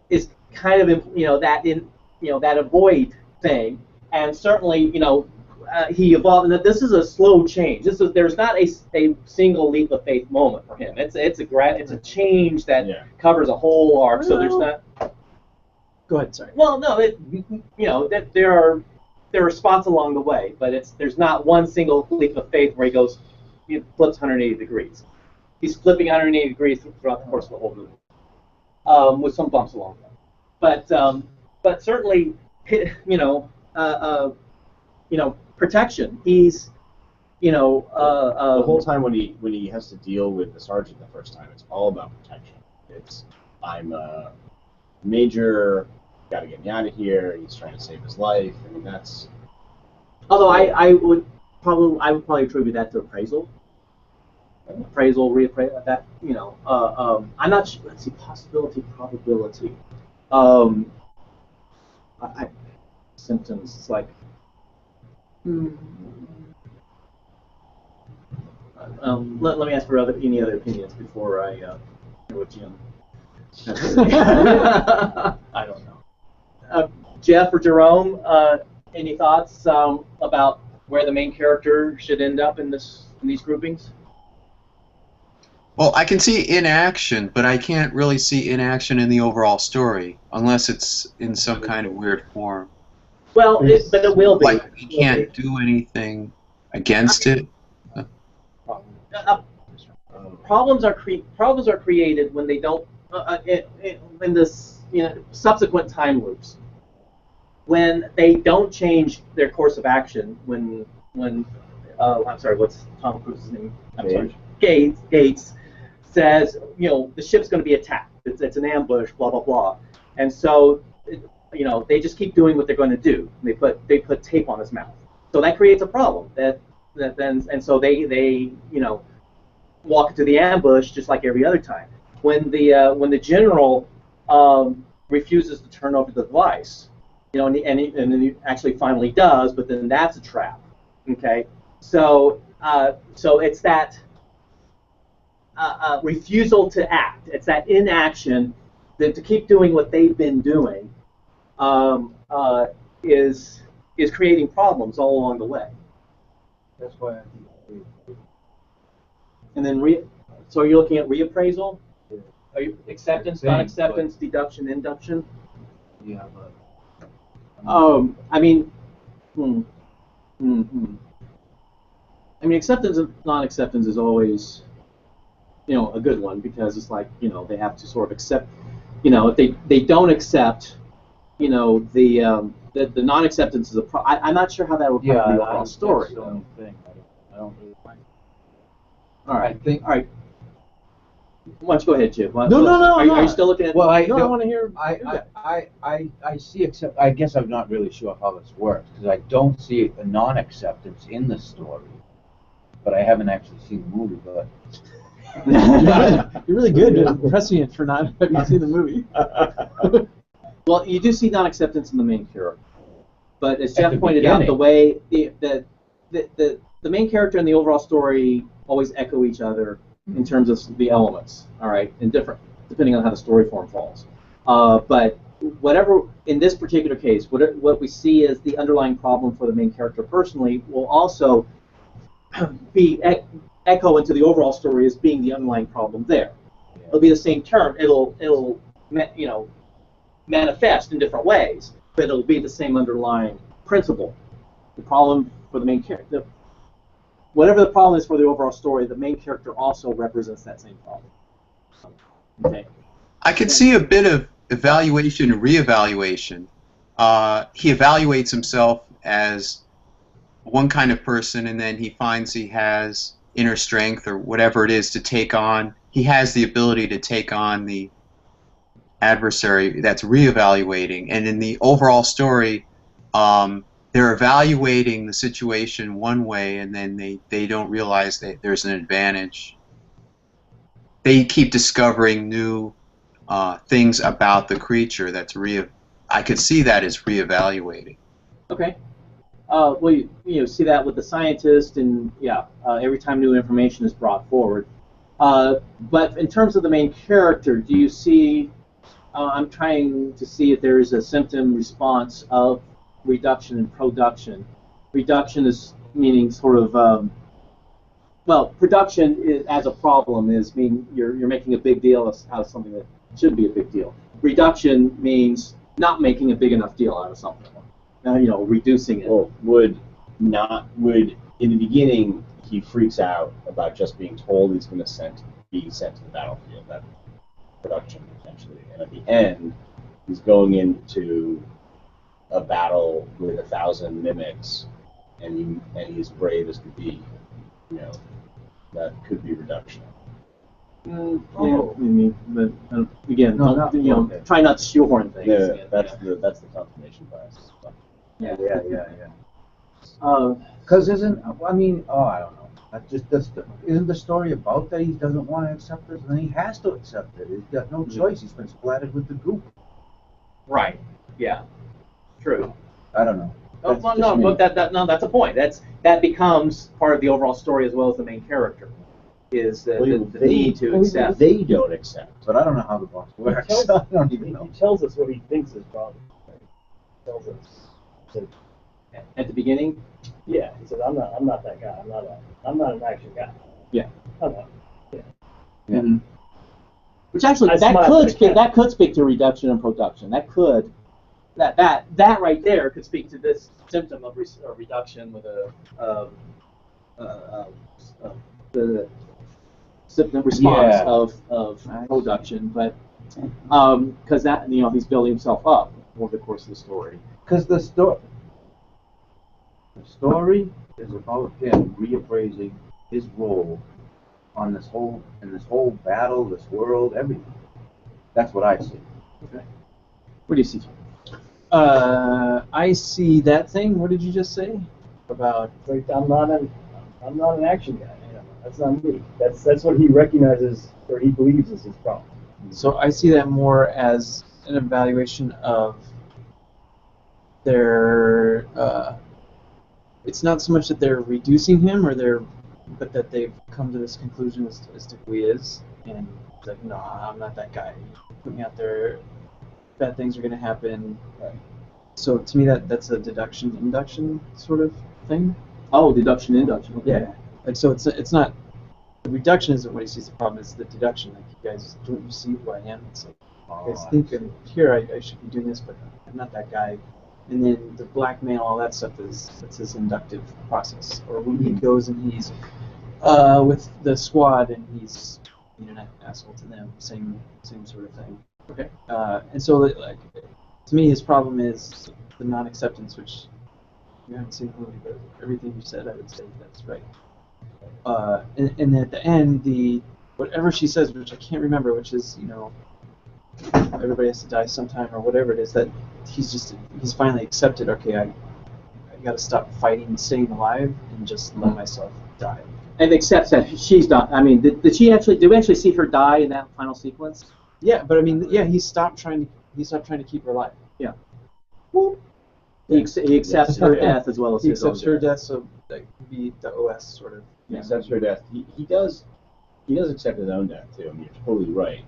is kind of that avoid thing, and certainly he evolved. And this is a slow change. There's not a single leap of faith moment for him. It's a change that covers a whole arc. So there's not. Go ahead. Sorry. Well, no, that there are spots along the way, but there's not one single leap of faith where he flips 180 degrees. He's flipping 180 degrees throughout the course of the whole movie, with some bumps along the way. But certainly, protection. He's, the whole time when he has to deal with the sergeant the first time, it's all about protection. It's I'm a major, got to get me out of here. He's trying to save his life. I mean, that's. Although I would probably attribute that to appraisal. Appraisal, reappraisal. That I'm not sure. Let's see, possibility, probability. Symptoms. It's like. Let me ask for any other opinions before I hear what Jim. I don't know. Jeff or Jerome, any thoughts about where the main character should end up in these groupings? Well, I can see inaction, but I can't really see inaction in the overall story unless it's in some kind of weird form. Well, but it will be. Like he can't do anything against it. Problems are created when they don't in this subsequent time loops, when they don't change their course of action. When I'm sorry, what's Tom Cruise's name? I'm sorry, Gates says, the ship's going to be attacked. It's an ambush, blah blah blah, and so they just keep doing what they're going to do. They put tape on his mouth, so that creates a problem. And so they walk into the ambush just like every other time. When the general refuses to turn over the device, and he actually finally does, but then that's a trap. Okay, so it's that refusal to act. It's that inaction that to keep doing what they've been doing is creating problems all along the way. That's why I think. And then so are you looking at reappraisal? Yeah. Are you acceptance, I think, non-acceptance, deduction, induction? Yeah, but. I mean, acceptance and non-acceptance is always, a good one, because it's like, they have to sort of accept, if they don't accept, the non-acceptance is a problem. I'm not sure how that would come to the overall story. That's the only thing. I don't really like. All right. I think. All right. Why don't you go ahead, Jim? No. Are you still looking at? Well, I want to hear. I see. Except I guess I'm not really sure how this works because I don't see a non-acceptance in the story, but I haven't actually seen the movie. But you're really good at prescient for not having seen the movie. Well, you do see non-acceptance in the main character, but as Jeff pointed out, beginning. the way the main character and the overall story always echo each other in terms of the elements, all right, and different depending on how the story form falls. But whatever in this particular case, what we see as the underlying problem for the main character personally will also be echo into the overall story as being the underlying problem there. It'll be the same term. It'll manifest in different ways, but it'll be the same underlying principle. The problem for the main character. Whatever the problem is for the overall story, the main character also represents that same problem. Okay. I could see a bit of evaluation and reevaluation. He evaluates himself as one kind of person, and then he finds he has inner strength or whatever it is to take on. He has the ability to take on the adversary that's reevaluating. And in the overall story, they're evaluating the situation one way, and then they don't realize that there's an advantage. They keep discovering new things about the creature that's I could see that as reevaluating. Okay. Well, you see that with the scientist, and every time new information is brought forward. But in terms of the main character, do you see? I'm trying to see if there is a symptom response of reduction and production. Reduction is meaning sort of, production is, as a problem is mean you're making a big deal out of something that should be a big deal. Reduction means not making a big enough deal out of something. Reducing it. Well, would in the beginning he freaks out about just being told he's going to be sent to the battlefield. That production essentially, and at the end he's going into a battle with 1,000 mimics, and he's brave as could be. That could be reduction. But again, okay. try not to shoehorn things. Yeah, that's the confirmation bias. Yeah. Because I don't know. Isn't the story about that he doesn't want to accept it, and then he has to accept it? He's got no choice. He's been splattered with the goop. right. Yeah. True. I don't know. Oh, well, no, but that's a point. That becomes part of the overall story as well as the main character. is the, Well, the need to accept. They don't accept. But I don't know how the box works. tells- I don't even know. He tells us what he thinks is problem. Right? He tells us. So, At the beginning, yeah, he says, I'm not that guy. I'm not an action guy. Yeah. I'm not. which actually I smiled, that could speak to reduction and production. That could that right there could speak to this symptom of reduction with the symptom response Yeah. of production, but because that he's building himself up over the course of the story. Because the story is about him reappraising his role on this whole battle, this world, everything. That's what I see. What do you see? I see that thing. What did you just say about? Like, I'm not an action guy. That's not me. That's what he recognizes or he believes is his problem. So I see that more as an evaluation of their. It's not so much that they're reducing him, but that they've come to this conclusion as to who he is, and it's like, no, I'm not that guy. You put me out there, bad things are going to happen. Right. So to me, that's a deduction induction sort of thing. Oh, deduction, induction. Okay. Yeah. Like, so it's not, the reduction isn't what he sees the problem, it's the deduction. Like, you guys, don't you see who I am? It's like, you guys think here I should be doing this, but I'm not that guy. And then the blackmail, all that stuff that's his inductive process. Or when he goes and he's with the squad and he's being an asshole to them, same sort of thing. Okay. And so, like, to me, his problem is the non-acceptance, which you haven't seen the movie, but everything you said, I would say that's right. And at the end, whatever she says, which I can't remember, which is, everybody has to die sometime or whatever it is, that he's finally accepted, okay, I got to stop fighting and staying alive and just let myself die. And accepts that she's done. I mean, did we actually see her die in that final sequence? Yeah, but I mean, yeah, he stopped trying to keep her alive. Yeah. He accepts her death as well as He his own accepts her death. death, so that could be the OS sort of. He accepts her death. He does accept his own death too. I mean, you're totally right.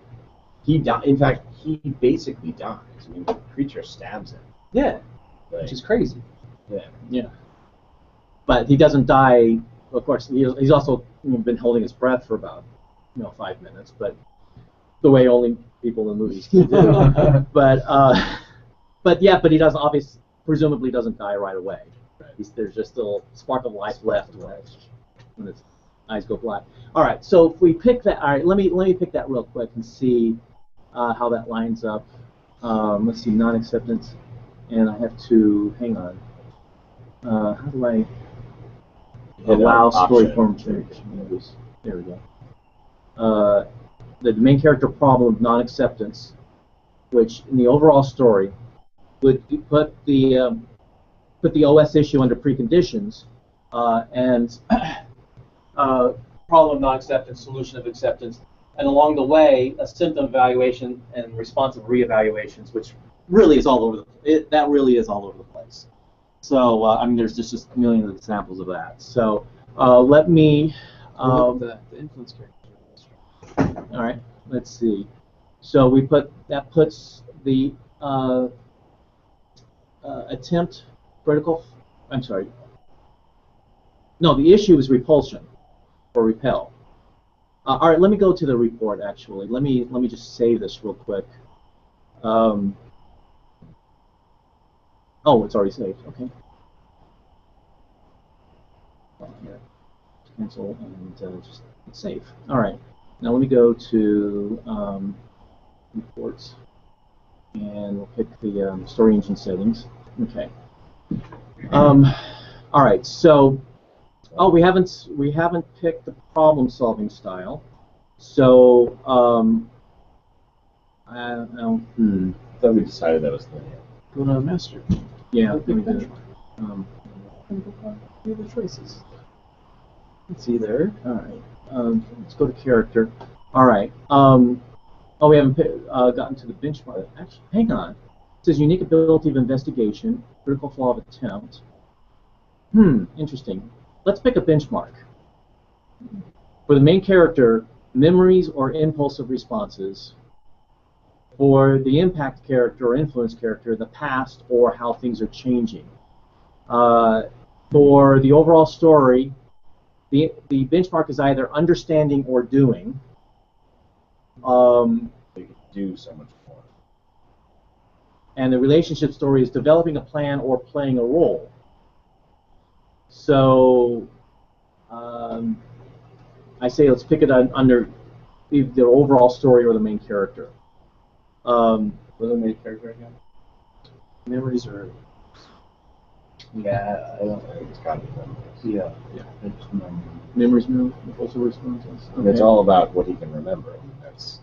He in fact, he basically dies. I mean, the creature stabs him. Yeah, Like, which is crazy. yeah. But he doesn't die. Of course, he's also been holding his breath for about 5 minutes, but the way only people in movies can do. But he doesn't presumably doesn't die right away. Right. There's just a little spark of life left when his eyes go black. All right, so if we pick that, all right, let me pick that real quick and see how that lines up. Let's see, non-acceptance, and I have to hang on. How do I allow story form change? There we go. The main character problem of non-acceptance, which in the overall story would put the OS issue under preconditions, and problem of non-acceptance, solution of acceptance, and along the way a symptom evaluation and responsive reevaluations, which really is all over that really is all over the place. So I mean, there's just a million examples of that. So let me. The influence character. All right, let's see. So puts the attempt critical. I'm sorry. No, the issue is repulsion or repel. All right, let me go to the report. Actually, let me just save this real quick. Oh, it's already saved. Okay. Here. Cancel and just save. All right. Now let me go to reports, and we'll pick the story engine settings. Okay. All right. So, we haven't picked the problem-solving style. So, I thought we decided that was the. Go to master. yeah. Pick Let me do it. the choices. Let's see there. All right. Let's go to character. All right. We haven't gotten to the benchmark. Actually, hang on. It says unique ability of investigation, critical flaw of attempt. Interesting. Let's pick a benchmark. For the main character, memories or impulsive responses. For the impact character or influence character, the past or how things are changing. For the overall story, the benchmark is either understanding or doing. They could do so much more. And the relationship story is developing a plan or playing a role. So I say let's pick it under either the overall story or the main character. What are the main character again? Memories are. Yeah, I don't think it's got to be memories. Yeah. It's memories, impulsive responses. And it's all about what he can remember. That's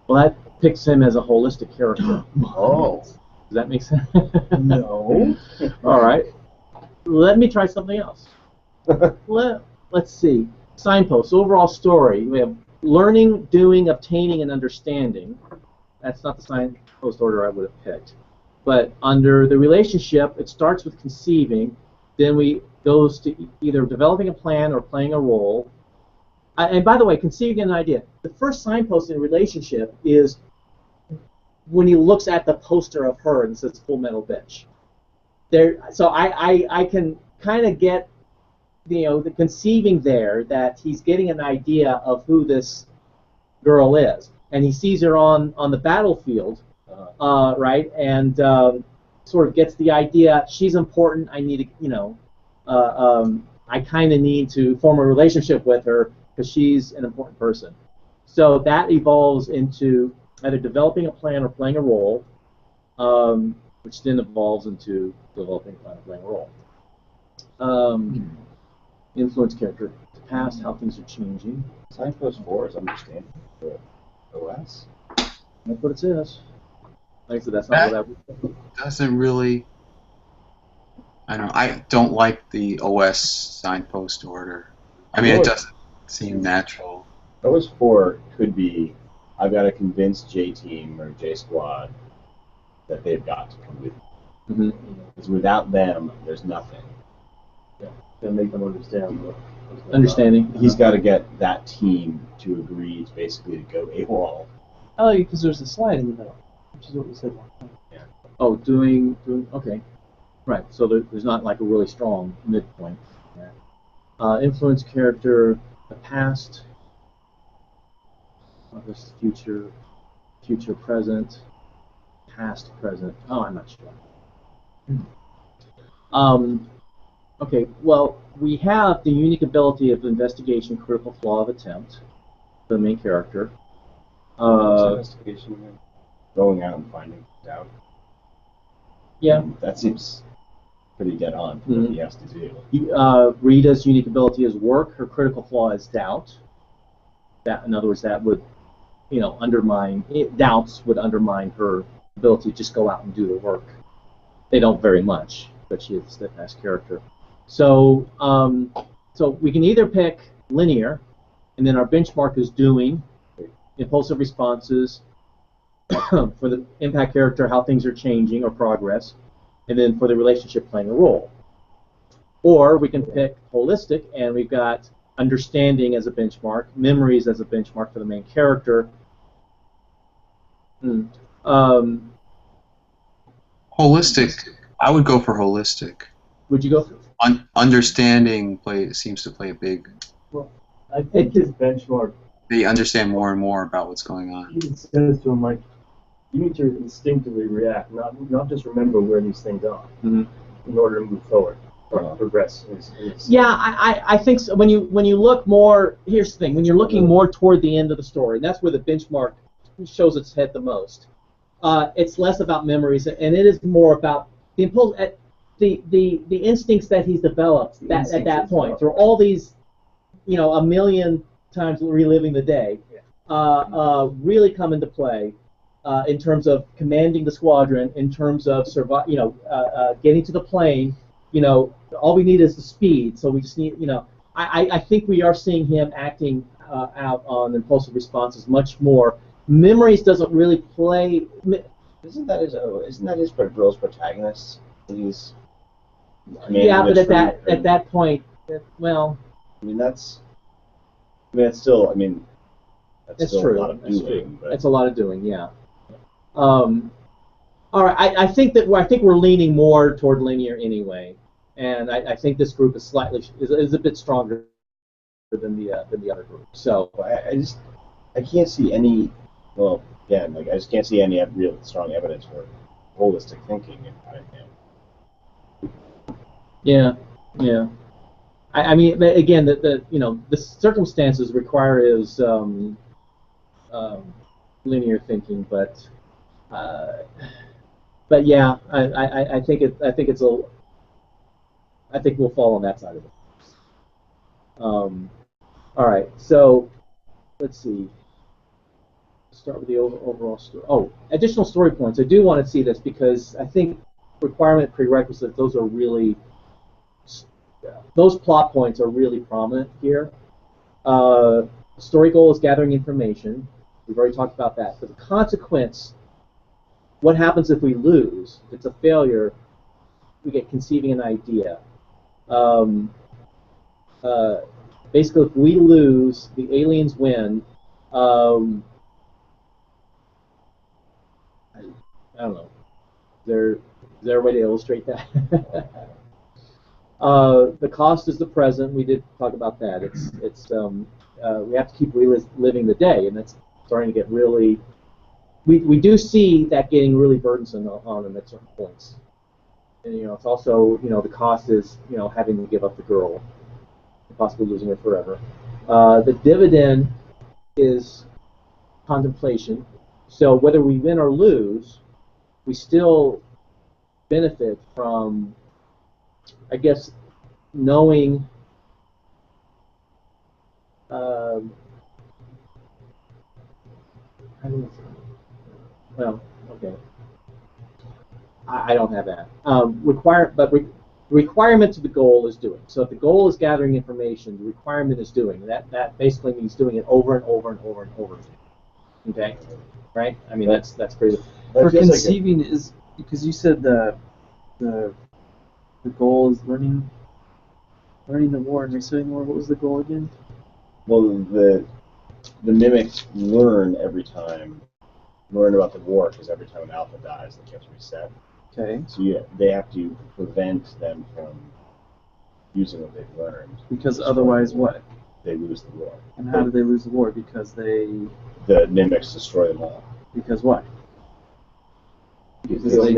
Well, that picks him as a holistic character. oh Does that make sense? no. All right. Let me try something else. Let's see. Signposts, overall story. We have learning, doing, obtaining, and understanding. That's not the signpost order I would have picked. But under the relationship, it starts with conceiving, then we goes to either developing a plan or playing a role. And by the way, conceiving an idea. The first signpost in a relationship is when he looks at the poster of her and says Full Metal Bitch. So I can kind of get the conceiving there that he's getting an idea of who this girl is, and he sees her on the battlefield, right, and sort of gets the idea she's important. I need to I kind of need to form a relationship with her because she's an important person. So that evolves into either developing a plan or playing a role, which then evolves into developing a plan or playing a role. Influence character, the past, how things are changing. Signpost 4 is understanding the OS. That's what it says. Like I said, that's not what I would. Doesn't really. I don't like the OS signpost order. I mean, it doesn't seem natural. OS 4 could be, I've got to convince J Team or J Squad that they've got to come with me. Because without them, there's nothing. And make them understand. Understanding. He's got to get that team to agree to basically to go AWOL. I like it because there's a slide in the middle, which is what we said last time. Oh, doing. Okay, right. So there's not like a really strong midpoint. Influence character, the past, this future, present, past, present. Oh, I'm not sure. Okay, well, we have the unique ability of investigation, critical flaw of attempt, the main character. Investigation, going out and finding out. Yeah. That seems pretty dead on for what he has to do. Rita's unique ability is work. Her critical flaw is doubt. That, in other words, that would, undermine doubts would undermine her ability to just go out and do the work. They don't very much, but she is a steadfast character. So, so we can either pick linear, and then our benchmark is doing, impulsive responses, for the impact character, how things are changing or progress, and then for the relationship, playing a role. Or we can pick holistic, and we've got understanding as a benchmark, memories as a benchmark for the main character. Holistic. I would go for holistic. Would you go for? Understanding seems to play a big. Well, I think his benchmark. They understand more and more about what's going on. He says to him, like, you need to instinctively react, not just remember where these things are, in order to move forward or progress. Yeah, I think so. When you look more, here's the thing: when you're looking more toward the end of the story, and that's where the benchmark shows its head the most. It's less about memories, and it is more about the impulse, the instincts that he's developed at that point. Through all these, a million times reliving the day, really come into play in terms of commanding the squadron, in terms of getting to the plane. All we need is the speed, so we just need, I think we are seeing him acting out on impulsive responses much more. Memories doesn't really play. Isn't that his girl's protagonist? He's yeah, but at that point, well. I mean, that's. I mean, it's still. I mean, that's It's still true. a lot of That's doing. But It's a lot of doing, yeah. All right, I think we're leaning more toward linear anyway, and I think this group is a bit stronger than the other group. So I can't see any. Well, again, like I just can't see any real strong evidence for holistic thinking in him. yeah. I mean, again, the circumstances require is linear thinking, but yeah, I think we'll fall on that side of it. All right, so let's see. Start with the overall story. Oh, additional story points. I do want to see this because I think requirement, prerequisite, those plot points are really prominent here. Story goal is gathering information. We've already talked about that. But the consequence, what happens if we lose? If it's a failure, we get conceiving an idea. Basically, if we lose, the aliens win. I don't know. Is there a way to illustrate that? The cost is the present. We did talk about that. We have to keep reliving the day, and that's starting to get really. We do see that getting really burdensome on them at certain points. And it's also the cost is having to give up the girl, possibly losing her forever. The dividend is contemplation. So whether we win or lose, we still benefit from, I guess, knowing well, okay. I don't have that. Requirement to the goal is doing. So if the goal is gathering information, the requirement is doing. That basically means doing it over and over and over and over again. Okay, right? I mean that's pretty. For conceiving is because you said the goal is learning the war and reciting the war. What was the goal again? Well, the mimics learn about the war because every time an alpha dies, they gets reset. Okay. So they have to prevent them from using what they've learned. Because otherwise, what? They lose the war. And how do they lose the war? Because the mimics destroy them all. Because what? Because they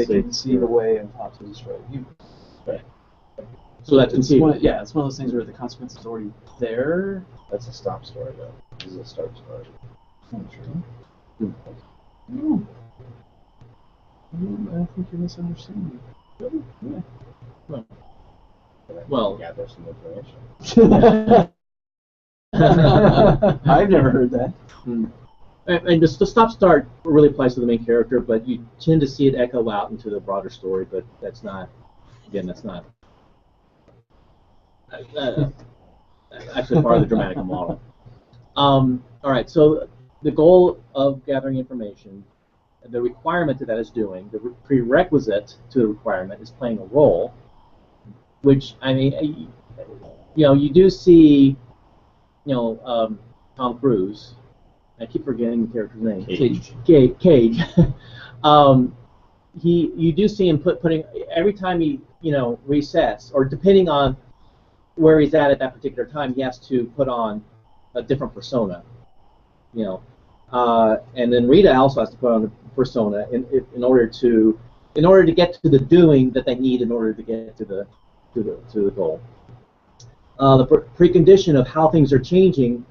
can see the way of how to destroy the humans. Right. So that's conceiving. Yeah, it's one of those things where the consequence is already there. That's a stop story, though. This is a start story. Not true. No. I think you're misunderstanding. Really? Yeah. Well, gather some information. I've never heard that. And the stop-start really applies to the main character, but you tend to see it echo out into the broader story, but that's not actually part of the Dramatica model. All right, so the goal of gathering information, the requirement that is doing, the prerequisite to the requirement is playing a role, which, I mean, you do see, Tom Cruise. I keep forgetting the character's name. Cage. You do see him putting every time he resets, or depending on where he's at that particular time, he has to put on a different persona. And then Rita also has to put on a persona in order to get to the doing that they need in order to get to the goal. The precondition of how things are changing,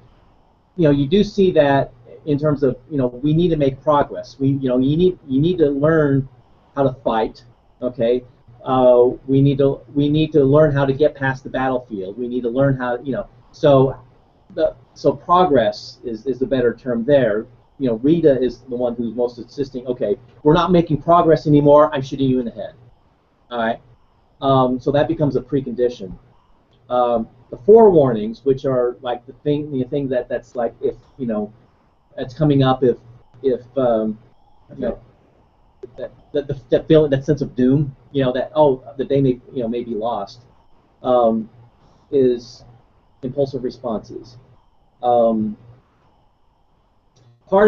you do see that in terms of we need to make progress. You need to learn how to fight. Okay, we need to learn how to get past the battlefield. We need to learn how so progress is the better term there. Rita is the one who's most insisting. Okay, we're not making progress anymore. I'm shooting you in the head. All right, so that becomes a precondition. The forewarnings, which are like the thing that's like if that's coming up if that feeling, that sense of doom, that the day may be lost, is impulsive responses. Part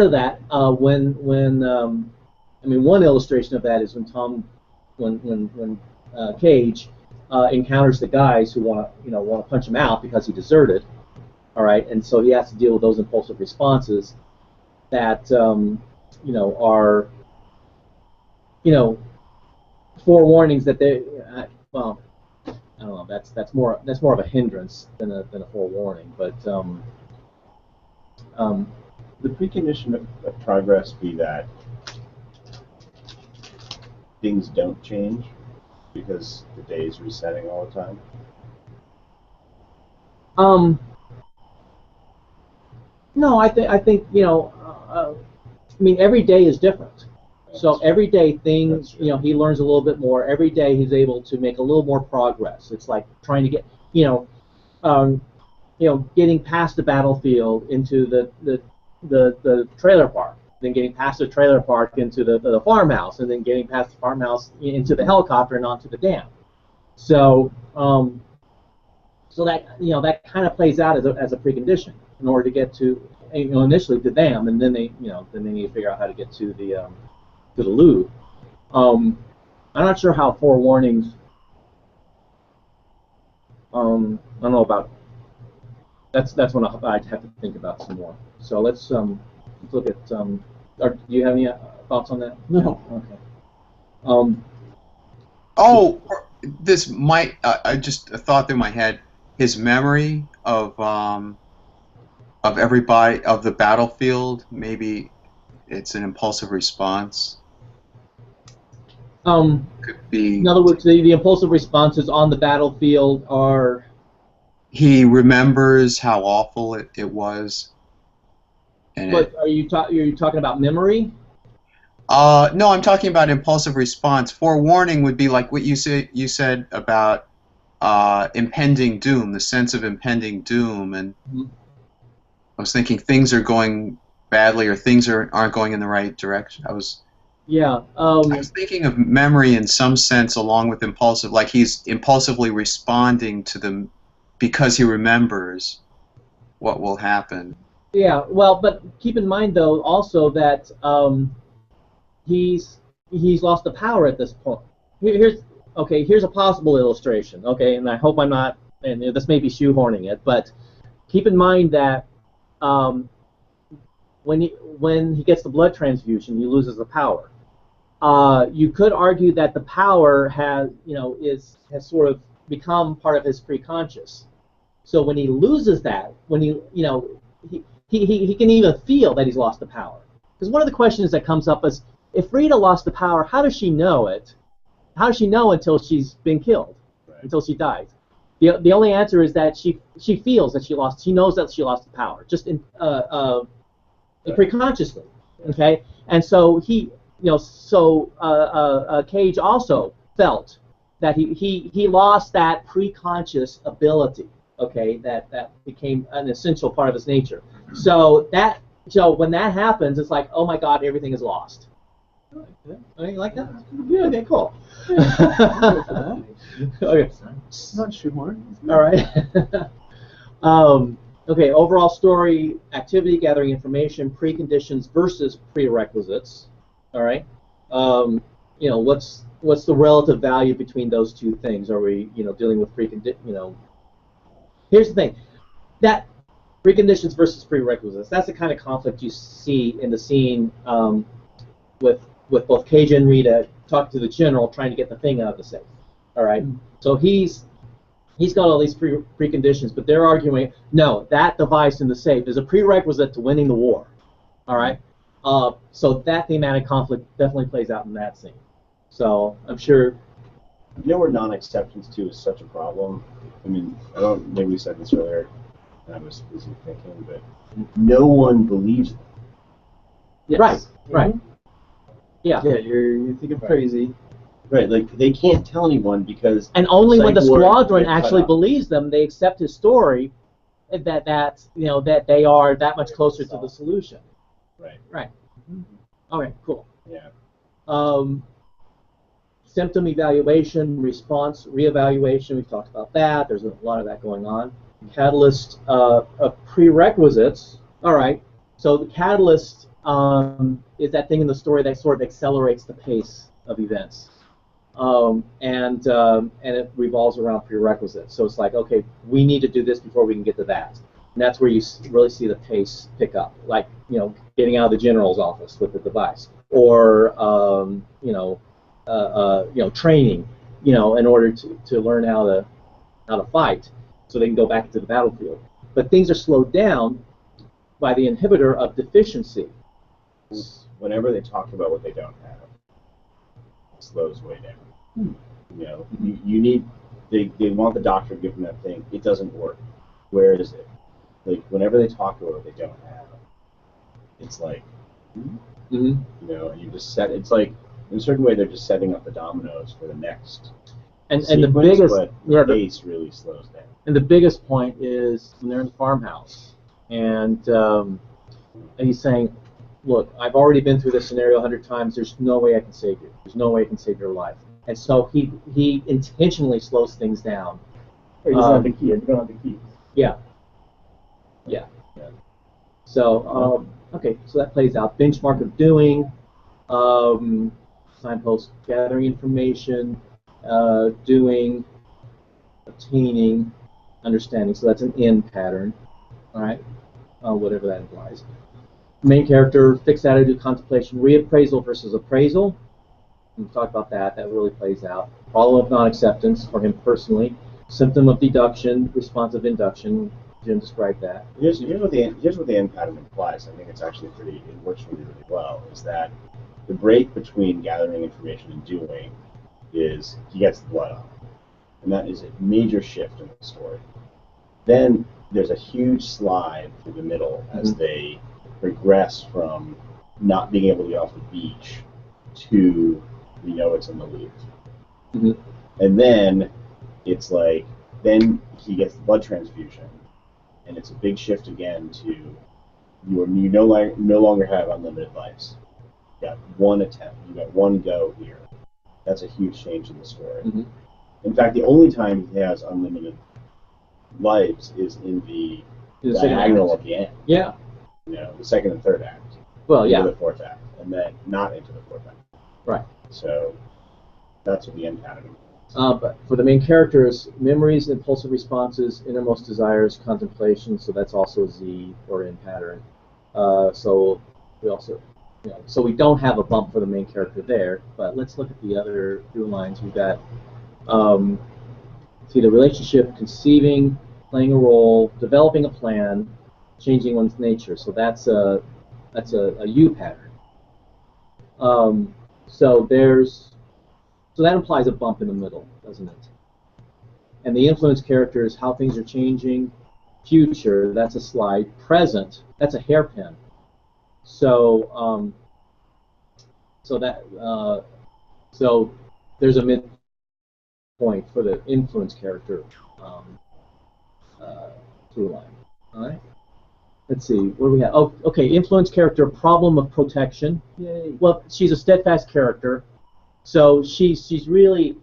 of that, one illustration of that is when Cage encounters the guys who want to punch him out because he deserted. All right, and so he has to deal with those impulsive responses that are forewarnings that they well, I don't know. That's more of a hindrance than a forewarning. But the precondition of progress be that things don't change because the day is resetting all the time. No, I think every day is different. So every day things, he learns a little bit more. Every day he's able to make a little more progress. It's like trying to get, getting past the battlefield into the trailer park, then getting past the trailer park into the farmhouse, and then getting past the farmhouse into the helicopter and onto the dam. So that that kind of plays out as a precondition in order to get to initially the dam, and then they need to figure out how to get to the Louvre. I'm not sure how forewarnings. I don't know about. That's one I'd have to think about some more. So let's look at. Do you have any thoughts on that? No. Okay. This might. I just a thought through my head. His memory of everybody of the battlefield. Maybe it's an impulsive response. Could be. In other words, the impulsive responses on the battlefield are. He remembers how awful it was. But are you talking about memory? No, I'm talking about impulsive response. Forewarning would be like what you said about impending doom, the sense of impending doom, and I was thinking things are going badly or things aren't going in the right direction. I was thinking of memory in some sense along with impulsive, like he's impulsively responding to them because he remembers what will happen. Yeah, well, but keep in mind though also that he's lost the power at this point. Here's a possible illustration. Okay, and I hope I'm not, and this may be shoehorning it, but keep in mind that when he gets the blood transfusion, he loses the power. You could argue that the power has sort of become part of his preconscious. So when he loses that, when he can even feel that he's lost the power. Because one of the questions that comes up is, if Rita lost the power, how does she know it? How does she know until she's been killed, until she dies? The only answer is that she feels that she knows that she lost the power, just preconsciously. Okay, and so Cage also felt that he lost that preconscious ability. Okay, that became an essential part of his nature. So when that happens, it's like, oh my God, everything is lost. You like that? Yeah, okay, cool. Okay. It's not shoehorn. All right. Okay, overall story, activity, gathering information, preconditions versus prerequisites. All right. What's the relative value between those two things? Are we, dealing with Here's the thing, that preconditions versus prerequisites, that's the kind of conflict you see in the scene with both Cage and Rita talking to the general trying to get the thing out of the safe. All right, so he's got all these preconditions, but they're arguing, no, that device in the safe is a prerequisite to winning the war. All right, so that thematic conflict definitely plays out in that scene. So I'm sure. Where non-acceptance too is such a problem. I mean, maybe we said this earlier, and I was busy thinking, but no one believes them. Yes. Right. Right. Yeah. Yeah, you think I'm crazy. Right, like they can't tell anyone because. And only when the squadron actually believes them, they accept his story, that they are that much closer to the solution. Right. Right. Okay. Cool. Yeah. Symptom evaluation, response reevaluation. We've talked about that. There's a lot of that going on. Catalyst prerequisites. All right. So the catalyst is that thing in the story that sort of accelerates the pace of events, and it revolves around prerequisites. So it's like, okay, we need to do this before we can get to that, and that's where you really see the pace pick up. Like, getting out of the general's office with the device, or training, in order to learn how to fight, so they can go back into the battlefield. But things are slowed down by the inhibitor of deficiency. Whenever they talk about what they don't have, it slows way down. You need, they want the doctor to give them that thing. It doesn't work. Where is it? Like, whenever they talk about what they don't have, it's like, and you just set, it's like, in a certain way, they're just setting up the dominoes for the next and sequence, the biggest, but the pace really slows down. And the biggest point is when they're in the farmhouse, and he's saying, look, I've already been through this scenario 100 times. There's no way I can save you. There's no way I can save your life. And so he intentionally slows things down. He doesn't have the key. You don't have the key. Yeah. So, okay, so that plays out. Benchmark of doing, signpost, gathering information, doing, obtaining, understanding. So that's an in pattern, all right, whatever that implies. Main character, fixed attitude, contemplation, reappraisal versus appraisal. We've talked about that. That really plays out. Problem of non-acceptance for him personally. Symptom of deduction, response of induction. Jim described that. Here's what the end pattern implies. I think it's actually it works really, really well, is that the break between gathering information and doing is he gets the blood on. And that is a major shift in the story. Then there's a huge slide through the middle as they progress from not being able to get off the beach to we know it's in the loot. And then it's like, then he gets the blood transfusion, and it's a big shift again to you no longer have unlimited lives. You got one attempt, you got one go here. That's a huge change in the story. In fact, the only time he has unlimited lives is in the diagonal at the end. Yeah. The second and third act. Well, into the fourth act, and then not into the fourth act. Right. So that's what the end pattern is. But for the main characters, memories, impulsive responses, innermost desires, contemplation. So that's also Z or in pattern. So we also, so we don't have a bump for the main character there. But let's look at the other through lines. We've got see the relationship, conceiving, playing a role, developing a plan, changing one's nature. So that's a U pattern. So that implies a bump in the middle, doesn't it? And the influence character is how things are changing. Future, that's a slide. Present, that's a hairpin. So so there's a midpoint for the influence character through line. All right. Let's see, what do we have? Oh, okay, influence character, problem of protection. Yay. Well, she's a steadfast character, so she's really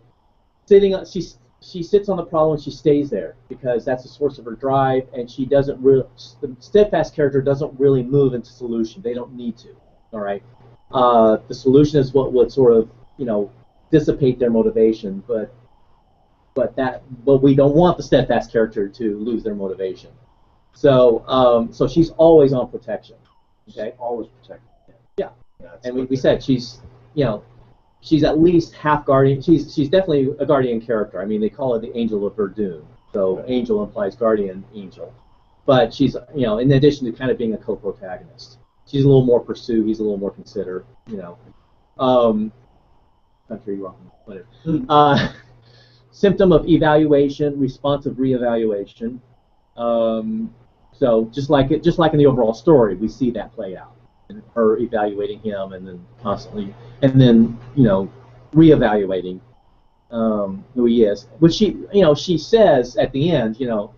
sitting on, she sits on the problem and she stays there because that's the source of her drive, and she doesn't really, the steadfast character doesn't really move into solution. They don't need to, all right? The solution is what would sort of, dissipate their motivation, but we don't want the steadfast character to lose their motivation. So she's always on protection. Okay. She's always protected. Yeah. And we said she's she's at least half guardian. She's definitely a guardian character. I mean, they call her the Angel of Verdun. So right. Angel implies guardian angel, but she's in addition to kind of being a co-protagonist, she's a little more pursue. He's a little more consider. Country wrong. Whatever. Symptom of evaluation, responsive reevaluation. So just like in the overall story, we see that play out, and her evaluating him, and then constantly, and then reevaluating who he is, which she says at the end, you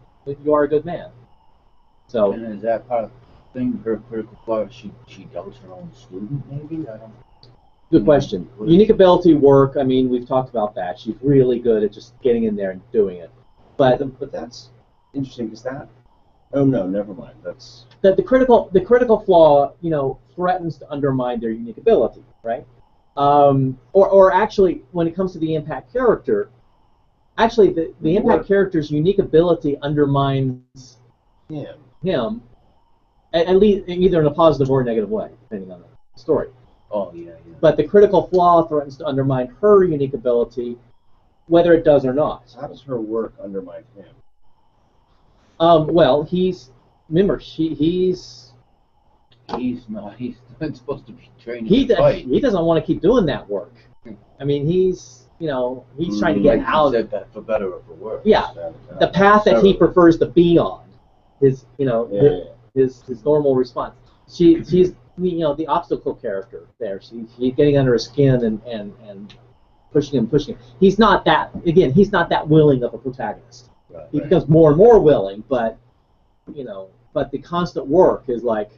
are a good man. So and is that part of the thing? Her critical part, she doubts her own student, maybe? I don't. Good question. Unique ability work. I mean, we've talked about that. She's really good at just getting in there and doing it. But that's interesting. Is that? Oh no, never mind. That's That the critical flaw, threatens to undermine their unique ability, right? Or actually, when it comes to the impact character, actually the impact character's unique ability undermines him, at least either in a positive or a negative way, depending on the story. Oh, yeah. But the critical flaw threatens to undermine her unique ability, whether it does or not. so how does her work undermine him? Well, remember, he's not supposed to be training he to fight. he doesn't want to keep doing that work. I mean, he's trying to get Like out. you said that for better or for worse. Yeah, the path that he prefers to be on, his normal response. She's the obstacle character there. She's getting under his skin and pushing him. He's not that willing of a protagonist. Right, He becomes more and more willing, but the constant work is like,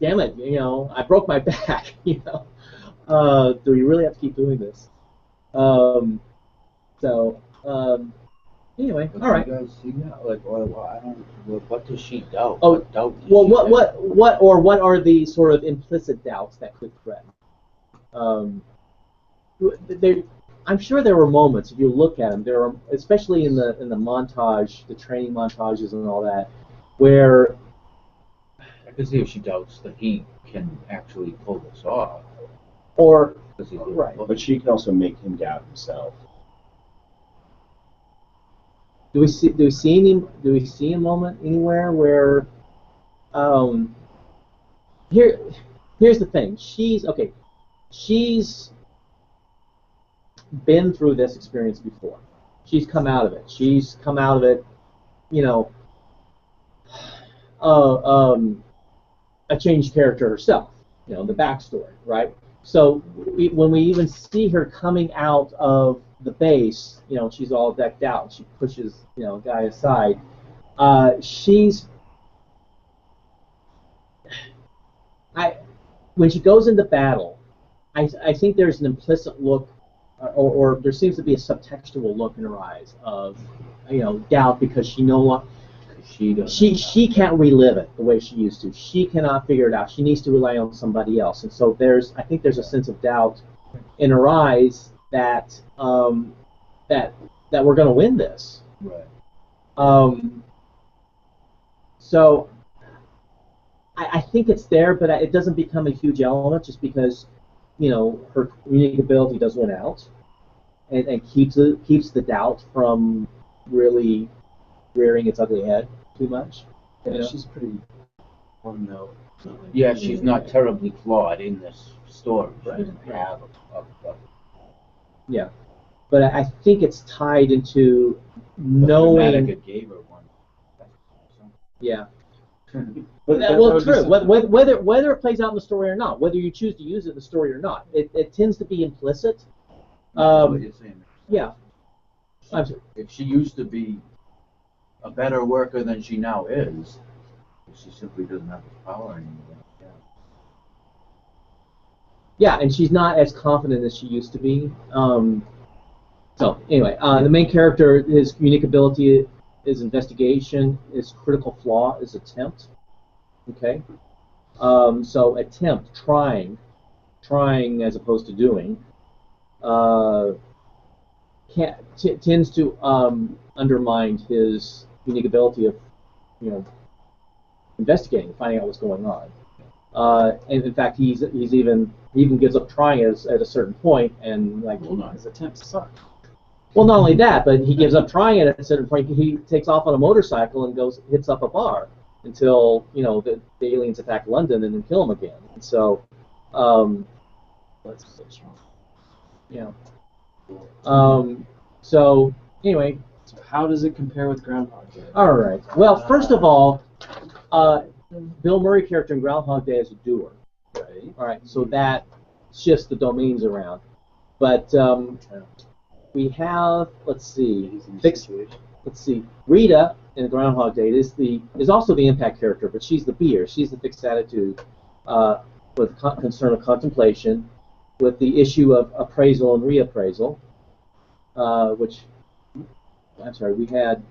damn it, I broke my back. Do we really have to keep doing this? Anyway, But all right. You guys see that? Like, I don't. What does she doubt? Oh, What doubt does well, she have? what are the sort of implicit doubts that could threaten? I'm sure there were moments, if you look at them, there are, especially in the montage, the training montages and all that, where I can see if she doubts that he can actually pull this off. or Because he's right. But she can also make him doubt himself. Do we see a moment anywhere where here's the thing. She's been through this experience before. She's come out of it. She's come out of it, a changed character herself. The backstory, right? So when we even see her coming out of the base, she's all decked out. She pushes, a guy aside. When she goes into battle, I think there's an implicit look, or there seems to be a subtextual look in her eyes of, doubt, because she no longer. She can't relive it the way she used to. She cannot figure it out. She needs to rely on somebody else, and so I think there's a sense of doubt in her eyes that that we're going to win this. Right. So I think it's there, but it doesn't become a huge element just because her unique ability does win out, and keeps the doubt from really rearing its ugly head too much. Yeah, she's pretty one note. Yeah, she's not terribly flawed in this story. She Right. doesn't have a Yeah, but I think it's tied into knowing. Dramatica gave her one. Yeah. But Well, true. Whether it plays out in the story or not, whether you choose to use it in the story or not, it tends to be implicit. What you're saying. Yeah. I'm sorry. If she used to be a better worker than she now is, she simply doesn't have the power anymore. Yeah, and she's not as confident as she used to be. So anyway, the main character, his unique ability is investigation. His critical flaw is attempt. Okay. So attempt, trying as opposed to doing, tends to undermine his unique ability of, investigating, finding out what's going on. And in fact, he even gives up trying at a certain point, and His attempts suck. well, not only that, but he gives up trying it at a certain point. He takes off on a motorcycle and hits up a bar until the aliens attack London and then kill him again. And so, That's fictional. So anyway, So how does it compare with Groundhog Day? all right. Well, first of all, Bill Murray character in Groundhog Day is a doer. Right. All right, so that shifts the domains around. But we have, let's see, Rita in Groundhog Day is also the impact character, but she's the beer. She's the fixed attitude with concern of contemplation, with the issue of appraisal and reappraisal, which, I'm sorry, we had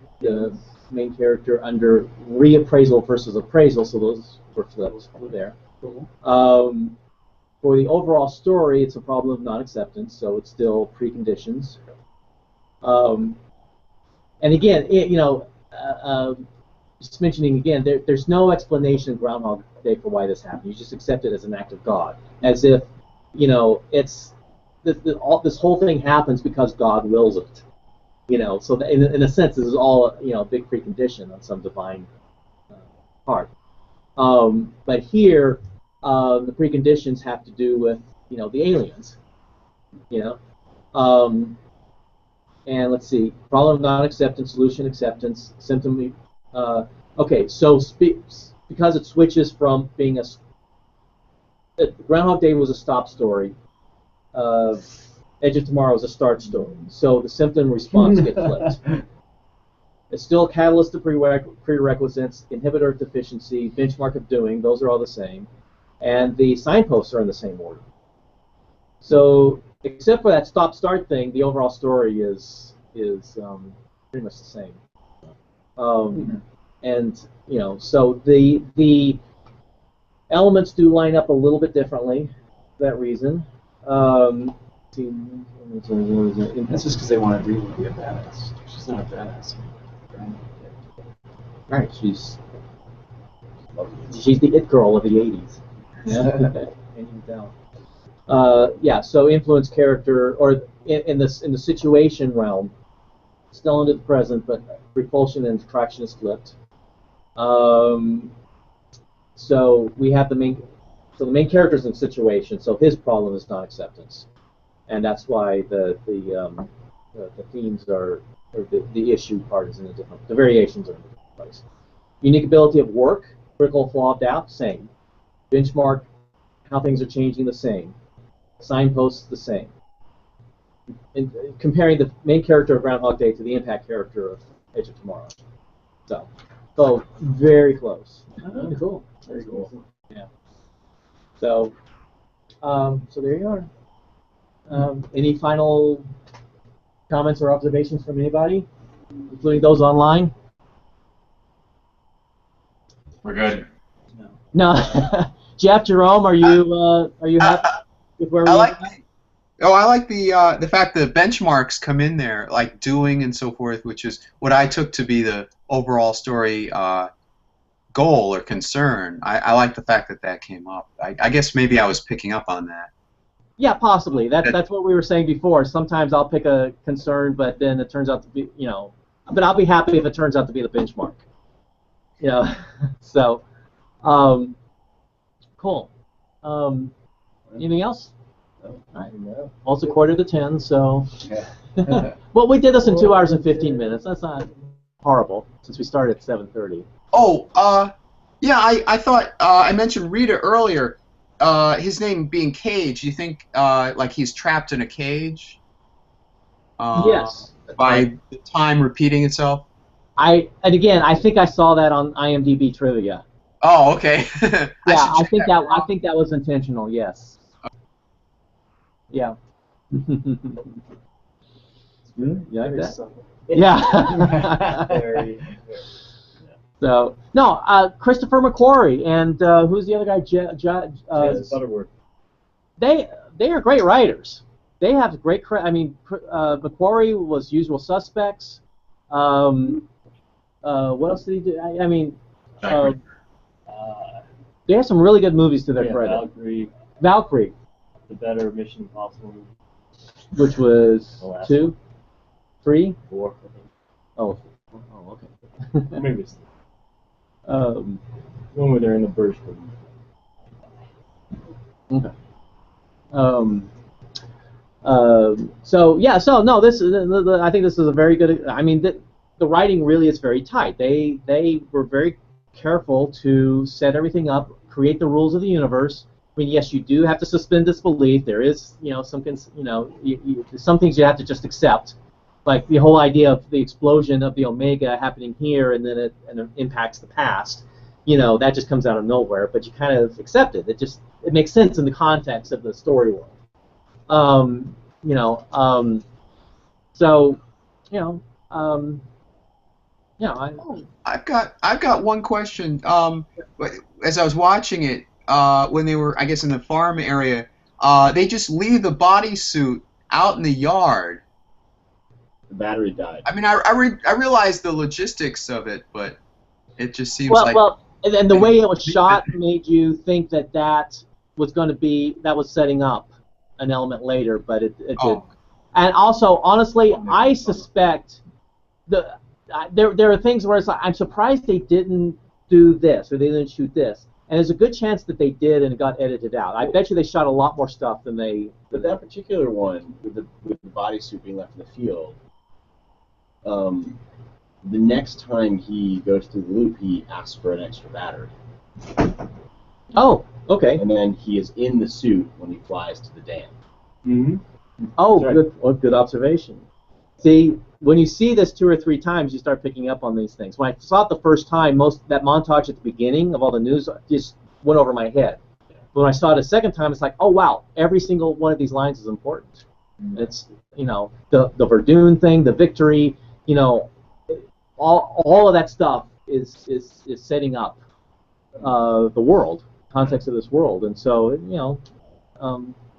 main character under reappraisal versus appraisal, so those first levels were there. For the overall story, it's a problem of non-acceptance, so it's still preconditions. And again, just mentioning again, there's no explanation in Groundhog Day for why this happened. You just accept it as an act of God, as if, it's this whole thing happens because God wills it. So that in a sense, this is all a big precondition on some divine part. But here, the preconditions have to do with the aliens. And let's see, problem of non-acceptance, solution acceptance, symptom. Okay, so because it switches from being Groundhog Day was a stop story. Edge of Tomorrow is a start story. So the symptom response gets flipped. It's still a catalyst of prerequisites, inhibitor of deficiency, benchmark of doing. Those are all the same, and the signposts are in the same order. So except for that stop-start thing, the overall story is pretty much the same. And so the elements do line up a little bit differently for that reason. That's just because they wanted Rita to be a badass. She's not a badass. Right, she's the it girl of the '80s. Yeah. So influence character, or in the situation realm, still into the present, but repulsion and attraction is flipped. So we have the main character's in situation. So his problem is non-acceptance, and that's why the themes are, or the issue part is in a different. The variations are in a different place. Unique ability of work, critical flaw of doubt, same. Benchmark, how things are changing, the same. Signposts, the same. And comparing the main character of Groundhog Day to the impact character of Edge of Tomorrow. So very close. Oh, cool. Very cool. Yeah. So there you are. Any final comments or observations from anybody, including those online? We're good. No. Jeff, Jerome, are you happy with where we are? I like the fact that benchmarks come in there, like doing and so forth, which is what I took to be the overall story goal or concern. I like the fact that came up. I guess maybe I was picking up on that. Yeah, possibly. That's what we were saying before. Sometimes I'll pick a concern, but then it turns out to be, but I'll be happy if it turns out to be the benchmark. So, cool. Anything else? No. Also quarter to 10, so. Well, we did this in 2 hours and 15 minutes. That's not horrible, since we started at 7:30. Oh, yeah, I thought, I mentioned Rita earlier. His name being Cage, you think, like he's trapped in a cage? Yes. By the time repeating itself? And again, I think I saw that on IMDb trivia. Oh, okay. Yeah, I think that was intentional. Yes. Yeah. Yeah. Yeah. Very. So no, Christopher McQuarrie and who's the other guy? Butterworth. They are great writers. They have great. McQuarrie was Usual Suspects. What else did he do? I mean, they have some really good movies to their credit. Valkyrie. The better Mission Impossible movie. Which was 2, 3, 4. Oh, okay. Maybe it's one where they're in the Burj Khalifa. Okay. So no, this is. I think this is a very good. I mean, the writing really is very tight. They were very careful to set everything up, create the rules of the universe. I mean, yes, you do have to suspend disbelief. There is, some things you have to just accept, like the whole idea of the explosion of the Omega happening here, and then it impacts the past. That just comes out of nowhere, but you kind of accept it. It makes sense in the context of the story world. Yeah, I've got one question. As I was watching it, when they were, I guess, in the farm area, they just leave the bodysuit out in the yard. The battery died. I mean, I realize the logistics of it, but it just seems like. Well, and the way it was shot made you think that was going to be setting up an element later, but it did. And also, honestly, I suspect there are things where it's like, I'm surprised they didn't do this or they didn't shoot this. And there's a good chance that they did and it got edited out. I bet you they shot a lot more stuff than they. But that particular one with the bodysuit being left in the field, the next time he goes through the loop, he asks for an extra battery. Oh, okay. And then he is in the suit when he flies to the dam. Mm-hmm. Oh, right. Good observation. See, when you see this 2 or 3 times, you start picking up on these things. When I saw it the first time, that montage at the beginning of all the news just went over my head. But when I saw it a second time, it's like, oh wow, every single one of these lines is important. Mm-hmm. It's the Verdun thing, the victory, all of that stuff is setting up the world, context of this world, and so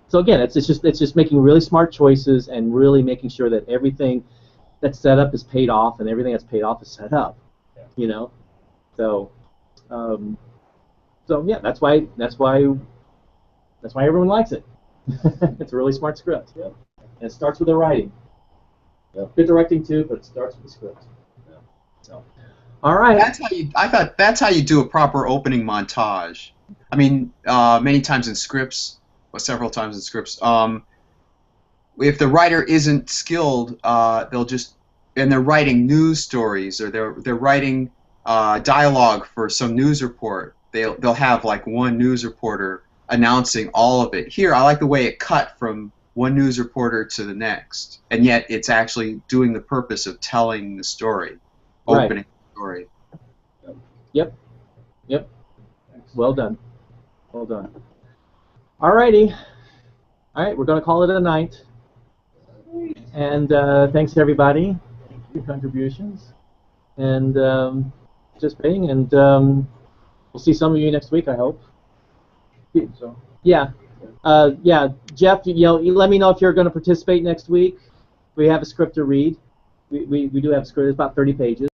so again, it's just making really smart choices and really making sure that everything that's set up is paid off and everything that's paid off is set up, So yeah, that's why everyone likes it. It's a really smart script. Yeah. And it starts with the writing. Yeah. Good directing too, but it starts with the script. Yeah. So, all right. I thought that's how you do a proper opening montage. I mean, many times in scripts, or several times in scripts, if the writer isn't skilled, they're writing news stories or they're writing dialogue for some news report. They'll have like one news reporter announcing all of it. Here, I like the way it cut from one news reporter to the next, and yet it's actually doing the purpose of telling the story, opening the story. Yep. Well done. Alrighty. All right, we're going to call it a night. And thanks to everybody for your contributions and participating. And we'll see some of you next week, I hope. So, yeah. Jeff, you let me know if you're going to participate next week. We have a script to read. We do have a script. It's about 30 pages.